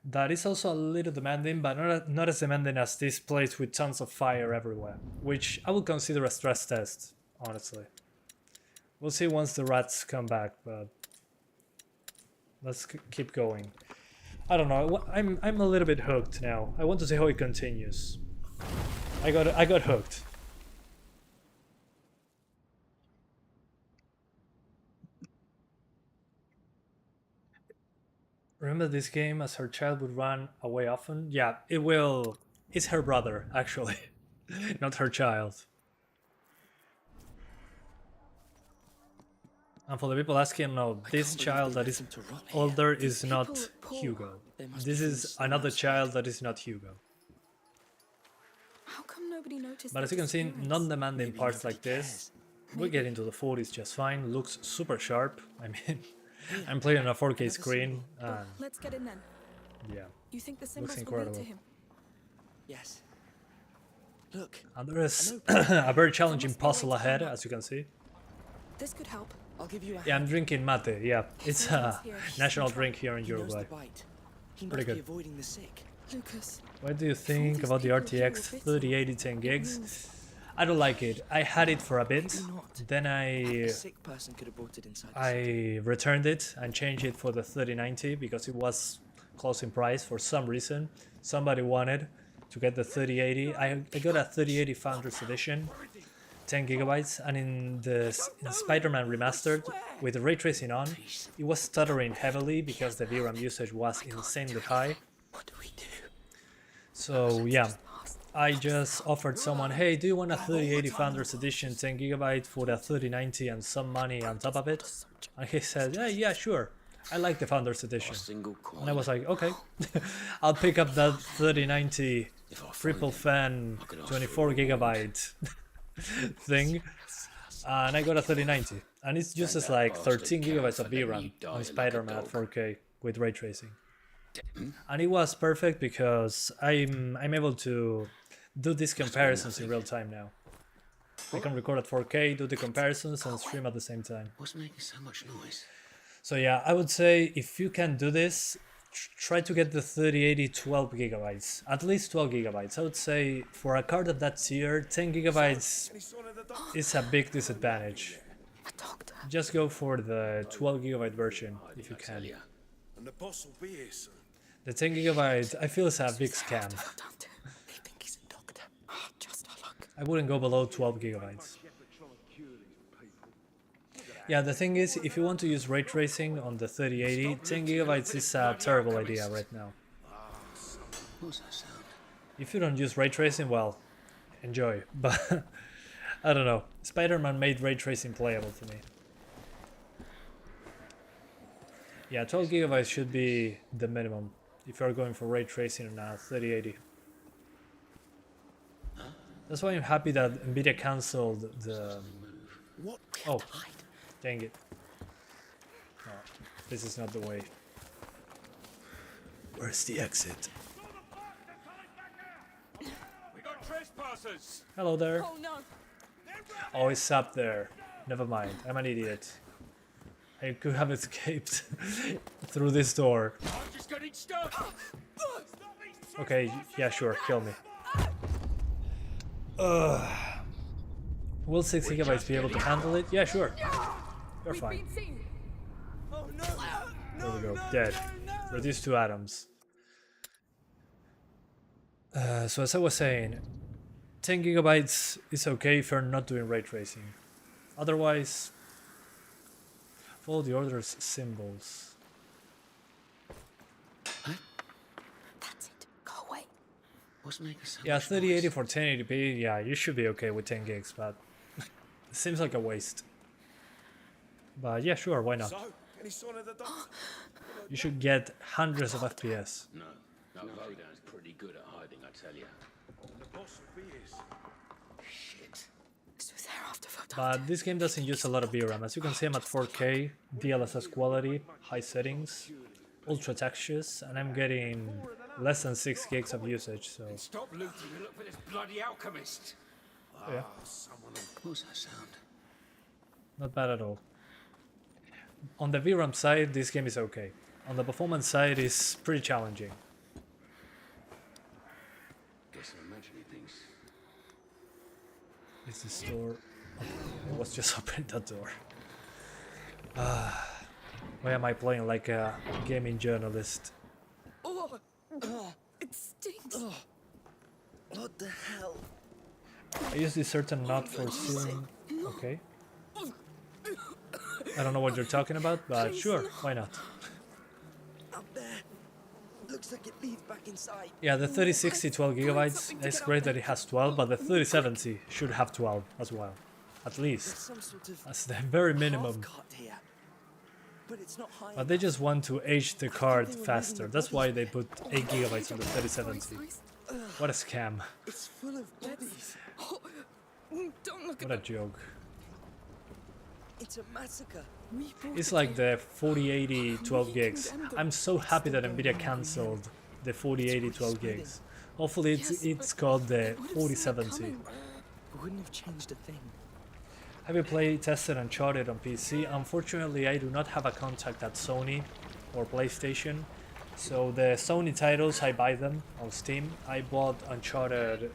Speaker 1: That is also a little demanding, but not as demanding as this place with tons of fire everywhere, which I would consider a stress test, honestly. We'll see once the rats come back, but let's keep going. I don't know, I'm a little bit hooked now. I want to see how it continues. I got hooked. Remember this game as her child would run away often? Yeah, it will. It's her brother, actually, not her child. And for the people asking, no, this child that is older is not Hugo. This is another child that is not Hugo.
Speaker 8: How come nobody noticed?
Speaker 1: But as you can see, in non-demanding parts like this, we get into the 40s just fine. Looks super sharp. I mean, I'm playing on a 4K screen, and
Speaker 8: Let's get in then.
Speaker 1: yeah,
Speaker 8: You think the
Speaker 1: looks
Speaker 8: Simbas will lead
Speaker 1: incredible.
Speaker 8: to him?
Speaker 7: Yes. Look.
Speaker 1: And there is a very challenging puzzle ahead, as you can see.
Speaker 8: This could help.
Speaker 7: I'll give you a
Speaker 1: Yeah, I'm drinking mate. Yeah, it's a national drink here in
Speaker 7: He knows
Speaker 1: Uruguay.
Speaker 7: the bite. He
Speaker 1: Pretty
Speaker 7: must be
Speaker 1: good.
Speaker 7: avoiding the sick.
Speaker 8: Lucas.
Speaker 1: What do you think about the RTX 3080 10 gigs? I don't like it. I had it for a bit, then
Speaker 7: A sick person could have brought it inside.
Speaker 1: I returned it and changed it for the 3090 because it was close in price for some reason. Somebody wanted to get the 3080. I got a 3080 Founders Edition, 10 gigabytes, and in Spider-Man Remastered with the ray tracing on, it was stuttering heavily because the VRAM usage was insanely high.
Speaker 7: What do we do?
Speaker 1: So yeah, I just offered someone, hey, do you want a 3080 Founders Edition 10 gigabyte for the 3090 and some money on top of it? And he said, yeah, sure. I like the Founders Edition. And I was like, okay, I'll pick up that 3090 Triple Fan 24 gigabyte thing. And I got a 3090. And it uses like 13 gigabytes of VRAM on Spider-Man at 4K with ray tracing. And it was perfect because I'm able to do these comparisons in real time now. I can record at 4K, do the comparisons, and stream at the same time.
Speaker 9: What's making so much noise?
Speaker 1: So yeah, I would say if you can do this, try to get the 3080 12 gigabytes, at least 12 gigabytes. I would say for a card at that tier, 10 gigabytes is a big disadvantage. Just go for the 12 gigabyte version if you can.
Speaker 5: And the boss will be here soon.
Speaker 1: The 10 gigabyte, I feel, is a big scam.
Speaker 7: They think he's a doctor. Just our luck.
Speaker 1: I wouldn't go below 12 gigabytes. Yeah, the thing is, if you want to use ray tracing on the 3080, 10 gigabytes is a terrible idea right now.
Speaker 9: What's that sound?
Speaker 1: If you don't use ray tracing, well, enjoy. But I don't know. Spider-Man made ray tracing playable to me. Yeah, 12 gigabytes should be the minimum if you're going for ray tracing on a 3080. That's why I'm happy that Nvidia cancelled the... Oh, dang it. Oh, this is not the way. Where's the exit?
Speaker 5: We got trespassers.
Speaker 1: Hello there.
Speaker 8: Oh no.
Speaker 1: Oh, it's up there. Never mind, I'm an idiot. I could have escaped through this door.
Speaker 5: I'm just getting stuck.
Speaker 1: Okay, yeah, sure, kill me. Will 6 gigabytes be able to handle it? Yeah, sure. You're fine.
Speaker 7: Oh no!
Speaker 1: There we go, dead. Reduced to atoms. So as I was saying, 10 gigabytes is okay if you're not doing ray tracing. Otherwise, follow the order's symbols.
Speaker 3: That's it. Go away.
Speaker 9: What's making so
Speaker 1: Yeah,
Speaker 9: much
Speaker 1: 3080
Speaker 9: noise?
Speaker 1: for 1080p. Yeah, you should be okay with 10 gigs, but it seems like a waste. But yeah, sure, why not?
Speaker 5: So, any sign of the doctor?
Speaker 1: You should get hundreds of FPS.
Speaker 11: No, that Vodan's pretty good at hiding, I tell you.
Speaker 5: The boss will be his.
Speaker 9: Shit.
Speaker 3: So they're after photo.
Speaker 1: But this game doesn't use a lot of VRAM. As you can see, I'm at 4K, DLSS quality, high settings, ultra textures, and I'm getting less than 6 gigs of usage, so
Speaker 11: Stop looting and look for this bloody alchemist.
Speaker 1: yeah,
Speaker 9: What's that sound?
Speaker 1: not bad at all. On the VRAM side, this game is okay. On the performance side, it's pretty challenging.
Speaker 11: Guess I'm imagining things.
Speaker 1: Is the store? Okay, it was just opening the door. Why am I playing like a gaming journalist?
Speaker 3: Oh, it stinks.
Speaker 7: What the hell?
Speaker 1: I use this certain knot for sealing. Okay. I don't know what you're talking about, but sure, why not?
Speaker 7: Up there. Looks like it leads back inside.
Speaker 1: Yeah, the 3060 12 gigabytes, it's great that it has 12, but the 3070 should have 12 as well. At
Speaker 7: There's
Speaker 1: least.
Speaker 7: some sort of
Speaker 1: That's the very minimum.
Speaker 7: half-cut here. But it's not high
Speaker 1: But they
Speaker 7: enough.
Speaker 1: just want to age the card faster. That's why they put 8 gigabytes on the 3070. What a scam.
Speaker 7: It's full of bodies.
Speaker 3: Oh, don't look at
Speaker 1: What a
Speaker 3: that.
Speaker 1: joke.
Speaker 7: It's a massacre.
Speaker 3: We brought
Speaker 1: It's
Speaker 3: the
Speaker 1: like
Speaker 3: game.
Speaker 1: the 4080 12 gigs. I'm so happy that Nvidia cancelled the 4080 12 gigs. Hopefully it's called the 4070.
Speaker 7: Wouldn't have changed a thing.
Speaker 1: Have you played tested Uncharted on PC? Unfortunately, I do not have a contact at Sony or PlayStation. So the Sony titles, I buy them on Steam. I bought Uncharted.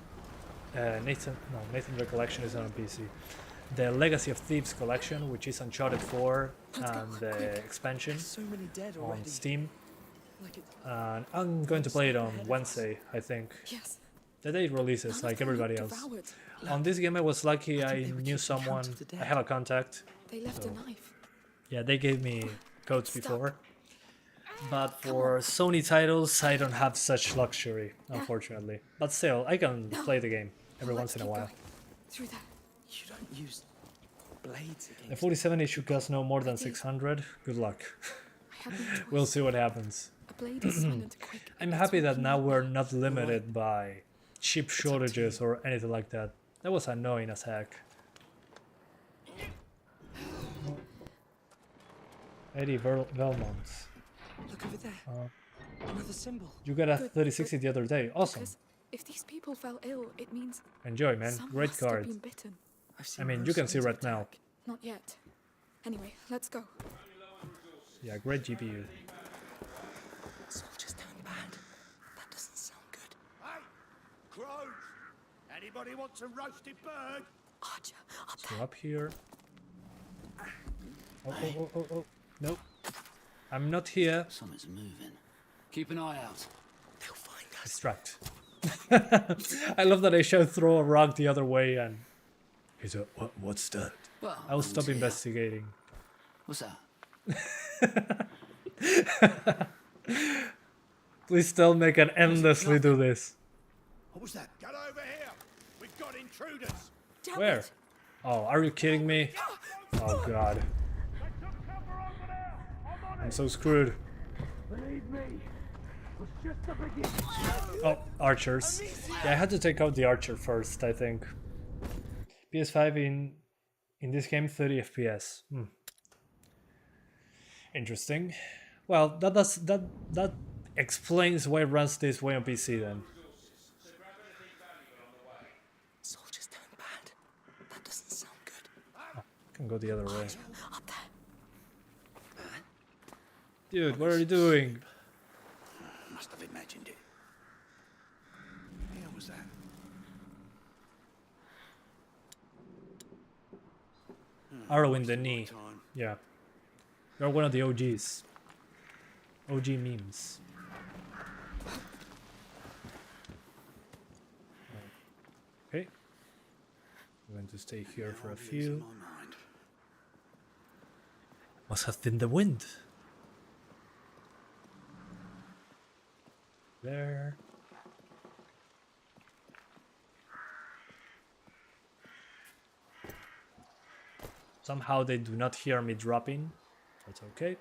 Speaker 1: Nathan Recollection is not on PC. The Legacy of Thieves collection, which is Uncharted 4 and the expansion
Speaker 7: So many dead
Speaker 1: on
Speaker 7: already.
Speaker 1: Steam.
Speaker 7: Like it,
Speaker 1: And I'm going to play it on Wednesday, I think.
Speaker 3: Yes.
Speaker 1: The day it releases, like everybody else.
Speaker 3: Devoured.
Speaker 1: On this game, I was lucky. I
Speaker 7: they were
Speaker 1: knew
Speaker 7: keeping
Speaker 1: someone.
Speaker 7: count of the dead.
Speaker 1: I have a contact.
Speaker 3: They left
Speaker 1: So-
Speaker 3: a knife.
Speaker 1: Yeah, they gave me codes
Speaker 3: Stop.
Speaker 1: before. But for Sony titles, I don't have such luxury, unfortunately. But still, I can play the game every
Speaker 3: Let's
Speaker 1: once in a
Speaker 3: keep
Speaker 1: while.
Speaker 3: going. Through there.
Speaker 7: you don't use blades
Speaker 1: The
Speaker 7: against
Speaker 1: 4070 should cost no more than 600. Good luck.
Speaker 3: I have no choice.
Speaker 1: We'll see what happens.
Speaker 3: A blade is silent, quick.
Speaker 1: I'm
Speaker 3: It's
Speaker 1: happy that
Speaker 3: working
Speaker 1: now
Speaker 3: well.
Speaker 1: we're not limited by chip shortages or anything like that. That was annoying as heck. Eddie Velmont.
Speaker 7: Look over there. Another symbol.
Speaker 1: You got a
Speaker 3: Good,
Speaker 1: 3060 the other day. Awesome.
Speaker 3: Because if these people fell ill, it means
Speaker 1: Enjoy, man.
Speaker 3: some
Speaker 1: Great
Speaker 3: must have
Speaker 1: card.
Speaker 3: been bitten.
Speaker 7: I've
Speaker 1: I
Speaker 7: seen
Speaker 1: mean,
Speaker 7: no
Speaker 1: you can see
Speaker 7: signs of
Speaker 1: right now.
Speaker 7: attack.
Speaker 3: Not yet. Anyway, let's go.
Speaker 1: Yeah, great GPU.
Speaker 7: Soldiers turn bad. That doesn't sound good.
Speaker 5: Hey, crows! Anybody wants a roasted bird?
Speaker 3: Archer, up
Speaker 1: So
Speaker 3: there.
Speaker 1: up here. Oh. Nope. I'm not here.
Speaker 9: Something's moving. Keep an eye out.
Speaker 7: They'll find us.
Speaker 1: Distract. I love that I should throw a rock the other way and he's a what's that?
Speaker 9: Well,
Speaker 1: I'll stop
Speaker 9: here.
Speaker 1: investigating.
Speaker 9: What's that?
Speaker 1: Please tell me I can endlessly do this.
Speaker 5: What was that? Get over here! We've got intruders!
Speaker 3: Damn
Speaker 1: Where?
Speaker 3: it.
Speaker 1: Oh, are you kidding me? Oh god. I'm so screwed.
Speaker 5: Believe me, it was just the beginning.
Speaker 1: Oh, archers. Yeah, I had to take out the archer first, I think. PS5 in this game 30 FPS. Interesting. Well, that explains why it runs this way on PC then.
Speaker 7: Soldiers turn bad. That doesn't sound good.
Speaker 1: Can go the other way.
Speaker 3: Up there.
Speaker 1: Dude, what are you doing?
Speaker 9: Must have imagined it.
Speaker 5: How was that?
Speaker 1: Arrow in the knee. Yeah. You're one of the OGs. OG memes. Okay. I'm going to stay here for a few.
Speaker 9: My mind.
Speaker 1: Must have been the wind. There. Somehow they do not hear me dropping. That's okay.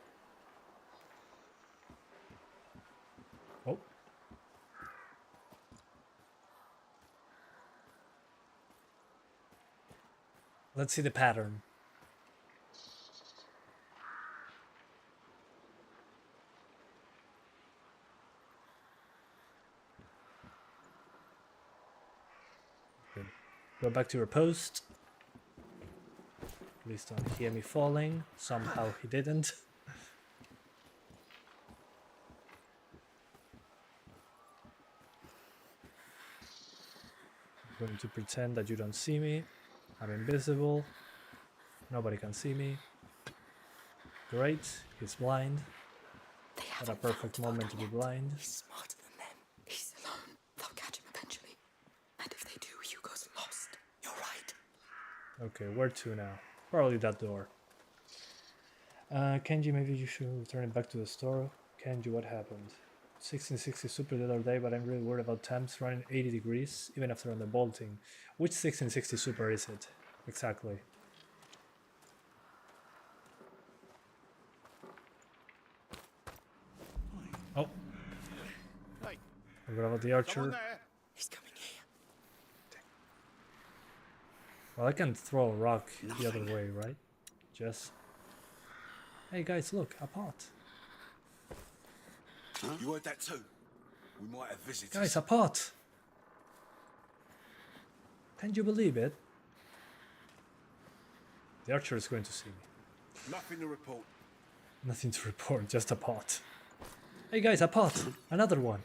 Speaker 1: Oh. Let's see the pattern. Okay. Go back to your post. Please don't hear me falling. Somehow he didn't. I'm going to pretend that you don't see me. I'm invisible. Nobody can see me. Great. He's blind. What a perfect moment to be blind.
Speaker 3: He's smarter than them. He's alone. They'll catch him eventually. And if they do, Hugo's lost. You're right.
Speaker 1: Okay, where to now? Probably that door. Kenji, maybe you should return it back to the store. Kenji, what happened? 1660 Super the other day, but I'm really worried about temps running 80 degrees, even after underbolting. Which 1660 Super is it? Exactly. Oh.
Speaker 5: Hey,
Speaker 1: What about the archer?
Speaker 3: He's coming here.
Speaker 1: Well, I can throw a rock the other way, right? Just... Hey guys, look, a pot.
Speaker 5: Huh? You heard that too? We might have visitors.
Speaker 1: Guys, a pot! Can't you believe it? The archer is going to see me.
Speaker 5: Nothing to report.
Speaker 1: Nothing to report, just a pot. Hey guys, a pot! Another one!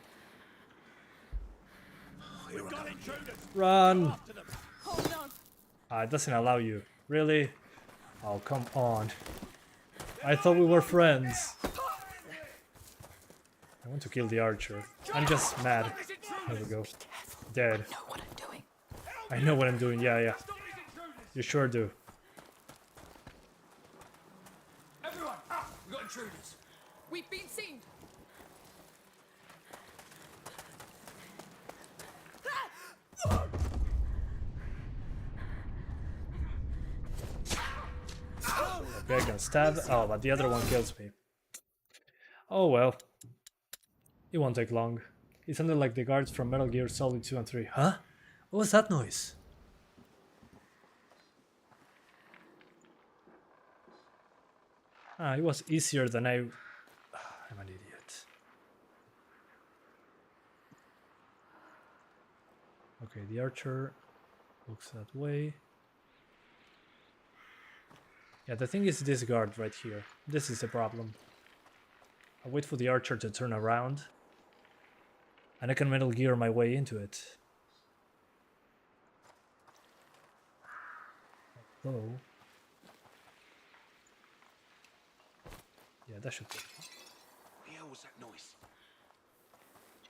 Speaker 5: We've got intruders.
Speaker 1: Run!
Speaker 3: Hold on.
Speaker 1: Ah, it doesn't allow you. Really? Oh, come on. I thought we were friends. I want to kill the archer. I'm just mad. There we go. Dead.
Speaker 3: I know what I'm doing.
Speaker 1: I know what I'm doing, yeah. You sure do.
Speaker 9: Everyone, we got intruders.
Speaker 8: We've been seen.
Speaker 1: Okay, I can stab. Oh, but the other one kills me. Oh well. It won't take long. It sounded like the guards from Metal Gear Solid 2 and 3. Huh? What was that noise? Ah, it was easier than I'm an idiot. Okay, the archer looks that way. Yeah, the thing is this guard right here. This is the problem. I wait for the archer to turn around, and I can Metal Gear my way into it. Hello. Yeah, that should be.
Speaker 5: What the hell was that noise?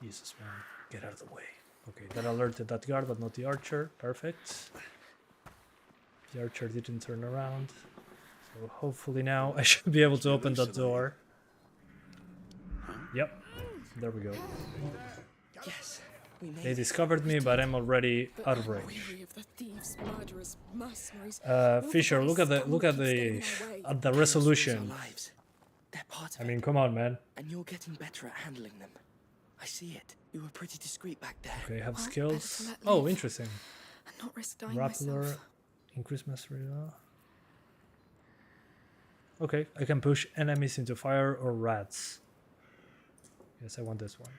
Speaker 1: Jesus, man. Get out of the way. Okay, that alerted that guard, but not the archer. Perfect. The archer didn't turn around. So hopefully now I should be able to open that door. Yep. There we go.
Speaker 7: Yes, we made
Speaker 1: They
Speaker 7: it.
Speaker 1: discovered me, but I'm already out of range.
Speaker 8: Weary of the thieves, murderers, mercenaries.
Speaker 1: Fisher, look at the resolution.
Speaker 7: Our lives. They're part of
Speaker 1: I mean, come on, man.
Speaker 7: and you're getting better at handling them. I see it. You were pretty discreet back there.
Speaker 1: Okay, have
Speaker 8: Well,
Speaker 1: skills.
Speaker 8: better to let
Speaker 1: Oh,
Speaker 8: live.
Speaker 1: interesting.
Speaker 8: And not risk dying
Speaker 1: Rappler,
Speaker 8: myself.
Speaker 1: increase mastery. Okay, I can push enemies into fire or rats. Yes, I want this one.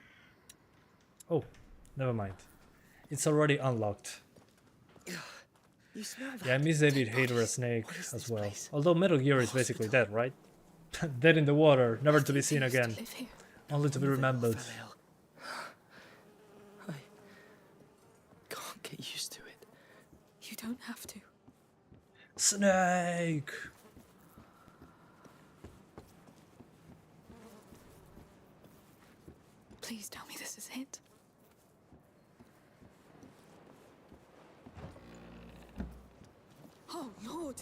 Speaker 1: Oh, never mind. It's already unlocked.
Speaker 7: You smell that?
Speaker 1: Yeah, I miss David
Speaker 7: Dead
Speaker 1: Hayter as
Speaker 7: bodies.
Speaker 1: Snake
Speaker 7: What is
Speaker 1: as
Speaker 7: this
Speaker 1: well.
Speaker 7: place?
Speaker 1: Although Metal Gear is basically dead, right? Dead in the water, never to be seen
Speaker 8: They used to
Speaker 1: again.
Speaker 8: live here.
Speaker 1: Only to be remembered.
Speaker 7: Fell ill. I can't get used to it.
Speaker 8: You don't have to.
Speaker 1: Snake!
Speaker 8: Please tell me this is it. Oh, Lord.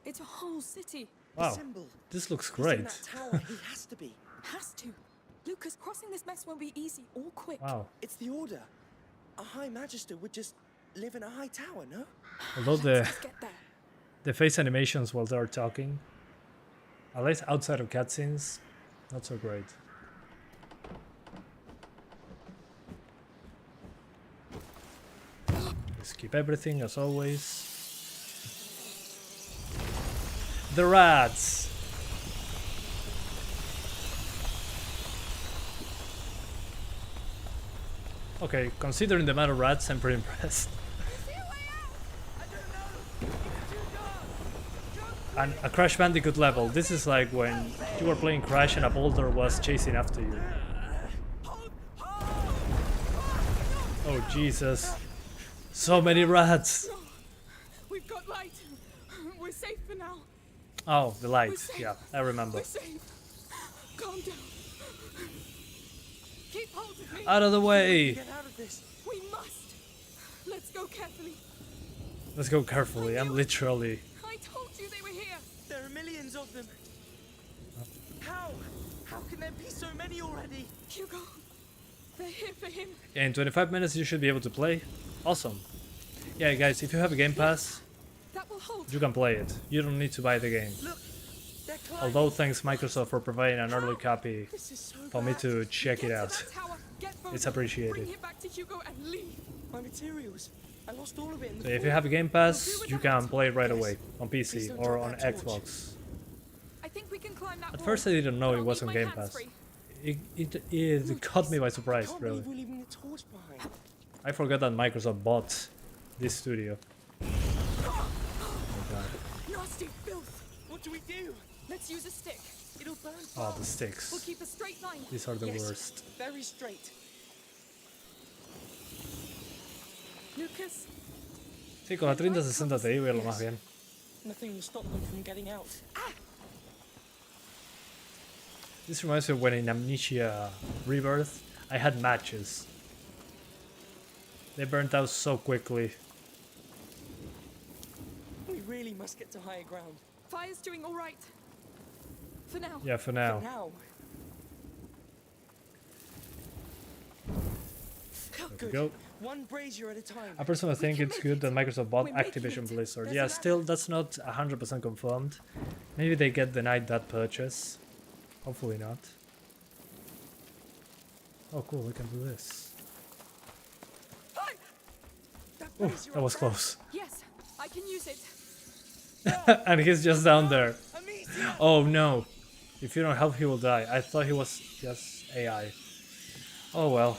Speaker 8: It's a whole city.
Speaker 1: Wow,
Speaker 7: symbol.
Speaker 1: this looks
Speaker 7: He's in
Speaker 1: great.
Speaker 7: that tower. He has to be.
Speaker 8: Has to. Lucas, crossing this mess won't be easy or quick.
Speaker 1: Wow.
Speaker 7: It's the order. A High Magister would just live in a high tower, no?
Speaker 1: Although
Speaker 8: Let's get there.
Speaker 1: the face animations while they're talking, at least outside of cutscenes, not so great. Skip everything as always. The rats! Okay, considering the amount of rats, I'm pretty impressed. And a Crash Bandicoot level. This is like when you were playing Crash and a boulder was chasing after you. Oh Jesus. So many rats.
Speaker 8: We've got light. We're safe for now.
Speaker 1: Oh, the light. Yeah, I remember.
Speaker 8: We're safe. Calm down. Keep hold of me.
Speaker 1: Out of the way.
Speaker 7: Get out of this.
Speaker 8: We must. Let's go carefully.
Speaker 1: Let's go carefully. I'm literally...
Speaker 8: I told you they were here.
Speaker 7: There are millions of them. How? How can there be so many already?
Speaker 8: Hugo, they're here for him.
Speaker 1: Yeah, in 25 minutes you should be able to play. Awesome. Yeah, guys, if you have a Game Pass,
Speaker 8: That will hold.
Speaker 1: you can play it. You don't need to buy the game.
Speaker 7: Look, they're climbing.
Speaker 1: Although thanks Microsoft for providing an early copy
Speaker 7: This is so
Speaker 1: for me
Speaker 7: bad.
Speaker 1: to check it
Speaker 8: Get to
Speaker 1: out.
Speaker 8: that tower. Get Bodhi.
Speaker 1: It's appreciated.
Speaker 8: Bring him back to Hugo and leave.
Speaker 7: My materials. I lost all of it in the
Speaker 1: So if
Speaker 7: fall.
Speaker 1: you have a Game Pass, you can play it right away on
Speaker 7: Please
Speaker 1: PC
Speaker 7: don't
Speaker 1: or
Speaker 7: drop
Speaker 1: on
Speaker 7: that torch.
Speaker 1: Xbox.
Speaker 8: I think we can climb that
Speaker 1: At
Speaker 8: wall.
Speaker 1: first I didn't know
Speaker 8: But
Speaker 1: it
Speaker 8: I'll
Speaker 1: was
Speaker 8: leave
Speaker 1: on
Speaker 8: my
Speaker 1: Game
Speaker 8: hands
Speaker 1: Pass.
Speaker 8: free.
Speaker 1: It caught me by surprise,
Speaker 7: I can't
Speaker 1: really.
Speaker 7: believe we're leaving the torch behind.
Speaker 1: I forgot that Microsoft bought this studio. Oh god.
Speaker 8: Nasty filth.
Speaker 7: What do we do?
Speaker 8: Let's use a stick.
Speaker 7: It'll burn
Speaker 1: Oh,
Speaker 7: fast.
Speaker 1: the
Speaker 8: We'll
Speaker 1: sticks.
Speaker 8: keep a straight line.
Speaker 1: These are the
Speaker 7: Yes,
Speaker 1: worst.
Speaker 7: very straight.
Speaker 8: Lucas,
Speaker 1: Sí, con la 3060 Ti voy a lo más bien.
Speaker 7: Nothing will stop them from getting out.
Speaker 1: This reminds me of when in Amnesia Rebirth, I had matches. They burnt out so quickly.
Speaker 7: We really must get to higher ground.
Speaker 8: fire's doing all right. For now.
Speaker 1: Yeah, for now.
Speaker 7: Now.
Speaker 1: There we
Speaker 7: Good.
Speaker 1: go.
Speaker 7: One brazier at a time.
Speaker 1: I personally think it's good that Microsoft bought
Speaker 8: We're making
Speaker 1: Activision
Speaker 8: it.
Speaker 1: Blizzard.
Speaker 8: There's
Speaker 1: Yeah,
Speaker 8: an
Speaker 1: still, that's not 100% confirmed. Maybe they get denied that purchase. Hopefully not. Oh, cool, we can do this. Ooh,
Speaker 7: brazier
Speaker 1: that was
Speaker 7: up there.
Speaker 1: close.
Speaker 8: Yes, I can use it.
Speaker 1: And he's just down there.
Speaker 7: Amicia!
Speaker 1: Oh no. If you don't help, he will die. I thought he was just AI. Oh well.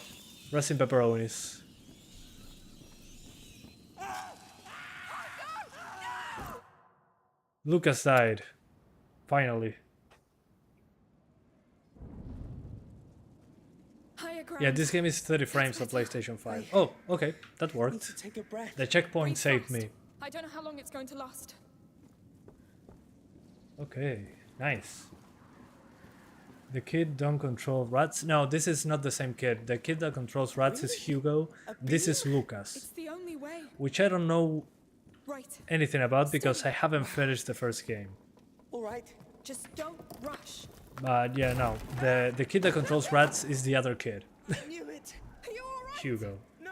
Speaker 1: Rest in pepperonis. Lucas died. Finally.
Speaker 8: Higher ground.
Speaker 1: Yeah, this game is 30 frames on PlayStation 5. Oh, okay. That
Speaker 7: Need to
Speaker 1: worked.
Speaker 7: take a breath.
Speaker 1: The checkpoint
Speaker 8: Breathe
Speaker 1: saved
Speaker 8: fast.
Speaker 1: me.
Speaker 8: I don't know how long it's going to last.
Speaker 1: Okay, nice. The kid don't control rats. No, this is not the same kid. The kid that controls rats is Hugo. This is Lucas,
Speaker 8: It's the only way.
Speaker 1: which I don't know
Speaker 8: Right.
Speaker 1: anything about because I haven't finished the first game.
Speaker 7: All right.
Speaker 8: Just don't rush.
Speaker 1: But yeah, no, the kid that controls rats is the other kid,
Speaker 7: I knew it.
Speaker 8: Are you all right?
Speaker 1: Hugo.
Speaker 7: No,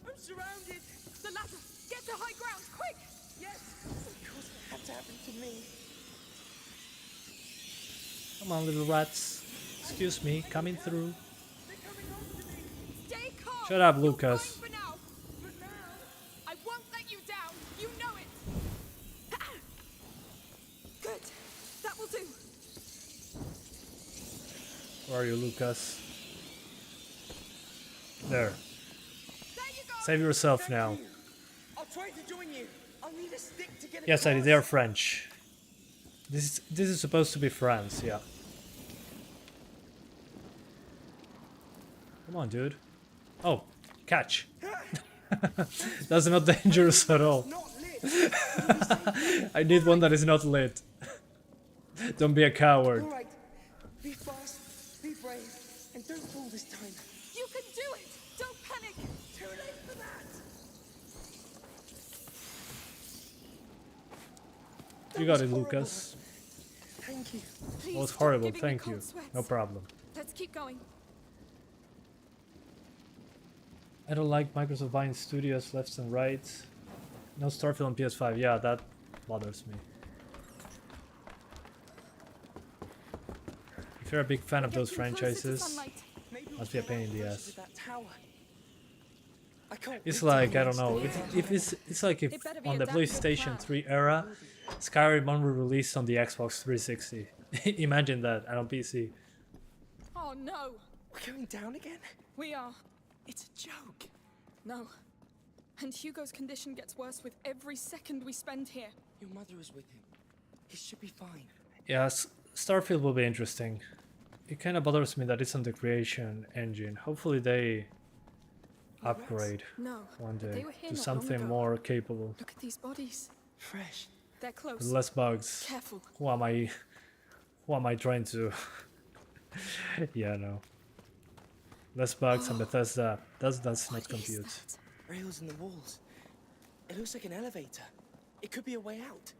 Speaker 7: I'm surrounded.
Speaker 8: The ladder. Get to high ground, quick.
Speaker 7: Yes. Of course it had to happen to me.
Speaker 1: Come on, little rats. Excuse me, coming through.
Speaker 7: They're coming after me.
Speaker 8: Stay calm.
Speaker 1: Shut up,
Speaker 8: You're
Speaker 1: Lucas.
Speaker 8: fine for now.
Speaker 7: But now.
Speaker 8: I won't let you down. You know it. Good. That will do.
Speaker 1: Where are you, Lucas? There.
Speaker 8: There you go.
Speaker 1: Save yourself now.
Speaker 7: You. I'll try to join you. I'll need a stick to get
Speaker 1: Yes,
Speaker 7: across.
Speaker 1: Eddie, they are French. This is supposed to be France, yeah. Come on, dude. Oh, catch. That's not dangerous at all.
Speaker 7: Not lit.
Speaker 1: I need one that is not lit. Don't be a coward.
Speaker 7: All right. Be fast, be brave, and don't fall this time.
Speaker 8: You can do it. Don't panic.
Speaker 7: Too late for that.
Speaker 1: You got it, Lucas.
Speaker 7: Thank you.
Speaker 8: Please
Speaker 1: It was
Speaker 8: stop
Speaker 1: horrible,
Speaker 8: giving me
Speaker 1: thank you.
Speaker 8: cold sweats.
Speaker 1: No problem.
Speaker 8: Let's keep going.
Speaker 1: I don't like Microsoft buying studios left and right. No Starfield on PS5, yeah, that bothers me. If you're a big fan of those
Speaker 8: Getting closer to
Speaker 1: franchises,
Speaker 8: sunlight.
Speaker 7: Maybe
Speaker 1: must be a pain in the
Speaker 7: closer
Speaker 1: ass.
Speaker 7: to that tower. I can't
Speaker 1: It's
Speaker 7: wait to
Speaker 1: like,
Speaker 7: hear
Speaker 1: I don't
Speaker 7: this
Speaker 1: know,
Speaker 7: story.
Speaker 1: if it's like if
Speaker 8: It better be
Speaker 1: on
Speaker 8: a
Speaker 1: the
Speaker 8: damn good
Speaker 1: PlayStation
Speaker 8: plan.
Speaker 1: 3 era, Skyrim only released on the Xbox 360. Imagine that, and on PC.
Speaker 8: Oh no,
Speaker 7: We're going down again?
Speaker 8: we are.
Speaker 7: It's a joke.
Speaker 8: No. And Hugo's condition gets worse with every second we spend here.
Speaker 7: Your mother is with him. He should be fine.
Speaker 1: Yes, Starfield will be interesting. It kind of bothers me that it's on the Creation engine. Hopefully they upgrade
Speaker 8: No,
Speaker 1: one
Speaker 8: but they
Speaker 1: day
Speaker 8: were here
Speaker 1: to
Speaker 8: not long
Speaker 1: something
Speaker 8: ago.
Speaker 1: more capable.
Speaker 8: Look at these bodies.
Speaker 7: Fresh.
Speaker 8: They're close.
Speaker 1: With less bugs.
Speaker 8: Careful.
Speaker 1: Who am I trying to yeah, no. Less bugs and Bethesda. That's not
Speaker 8: What is
Speaker 1: compute.
Speaker 8: that?
Speaker 7: Rails in the walls. It looks like an elevator. It could be a way out.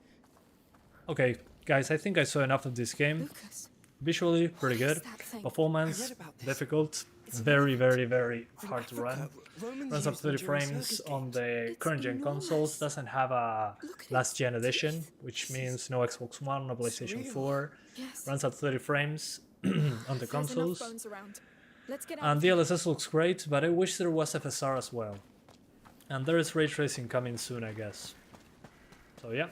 Speaker 1: Okay, guys, I think I saw enough of this game.
Speaker 8: Lucas.
Speaker 1: Visually, pretty
Speaker 8: What is
Speaker 1: good.
Speaker 8: that thing?
Speaker 7: I
Speaker 1: Performance,
Speaker 7: read about this.
Speaker 1: difficult.
Speaker 7: It's
Speaker 1: Very,
Speaker 7: movement.
Speaker 1: very, very
Speaker 7: From
Speaker 1: hard to
Speaker 7: Africa,
Speaker 1: run.
Speaker 7: Romans
Speaker 1: Runs up
Speaker 7: used them
Speaker 1: 30
Speaker 7: during
Speaker 1: frames
Speaker 7: circus
Speaker 1: on
Speaker 7: games.
Speaker 1: the
Speaker 8: It's
Speaker 1: current gen
Speaker 8: enormous.
Speaker 1: consoles. Doesn't have a
Speaker 8: Look at
Speaker 1: last
Speaker 8: its
Speaker 1: gen edition,
Speaker 8: teeth.
Speaker 1: which means no Xbox One, no PlayStation
Speaker 7: real.
Speaker 1: 4.
Speaker 8: Yes.
Speaker 1: Runs at 30 frames on the
Speaker 8: There's enough
Speaker 1: consoles.
Speaker 8: phones around. Let's get out
Speaker 1: And
Speaker 8: of here.
Speaker 1: DLSS looks great, but I wish there was FSR as well. And there is ray tracing coming soon, I guess. So yeah.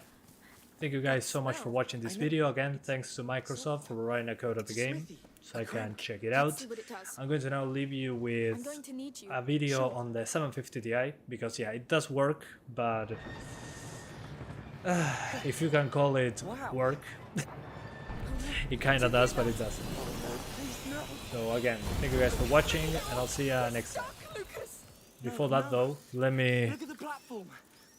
Speaker 1: Thank you guys so much for watching this video. Again, thanks to Microsoft for providing a code of the game, so I can check it out.
Speaker 8: See what it does.
Speaker 1: I'm going to now leave you
Speaker 8: I'm
Speaker 1: with
Speaker 8: going to need you.
Speaker 1: a video on the 750 Ti, because yeah, it does work, but if you can call it work, it kinda does, but it doesn't. So again, thank you guys for watching, and I'll see you next time.
Speaker 8: Lucas.
Speaker 1: Before that though, let me
Speaker 7: Look at the platform.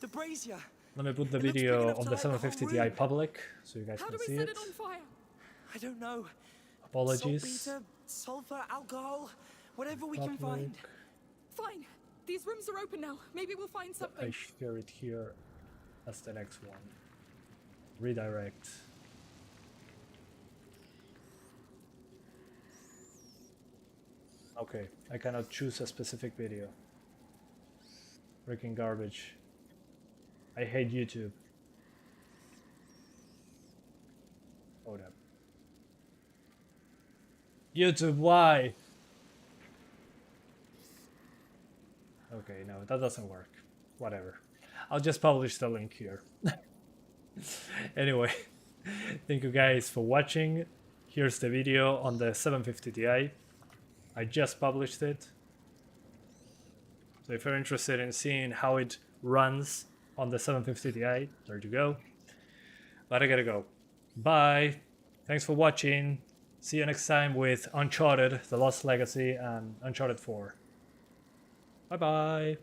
Speaker 7: The brazier.
Speaker 1: put the
Speaker 7: It looks big
Speaker 1: video
Speaker 7: enough
Speaker 1: on
Speaker 7: to
Speaker 1: the
Speaker 7: light the whole
Speaker 1: 750 Ti
Speaker 7: room.
Speaker 1: public, so you guys
Speaker 8: How
Speaker 1: can
Speaker 8: do we
Speaker 1: see
Speaker 8: set
Speaker 1: it.
Speaker 8: it on fire?
Speaker 7: I don't know.
Speaker 1: Apologies.
Speaker 7: Saltpeter, sulfur, alcohol, whatever we can
Speaker 1: Public.
Speaker 7: find.
Speaker 8: Fine. These rooms are open now. Maybe we'll find
Speaker 1: I
Speaker 8: something.
Speaker 1: share it here as the next one. Redirect. Okay, I cannot choose a specific video. Freaking garbage. I hate YouTube. Hold up. YouTube, why? Okay, no, that doesn't work. Whatever. I'll just publish the link here. Anyway, thank you guys for watching. Here's the video on the 750 Ti. I just published it. So if you're interested in seeing how it runs on the 750 Ti, there you go. But I gotta go. Bye. Thanks for watching. See you next time with Uncharted, The Lost Legacy, and Uncharted 4. Bye bye.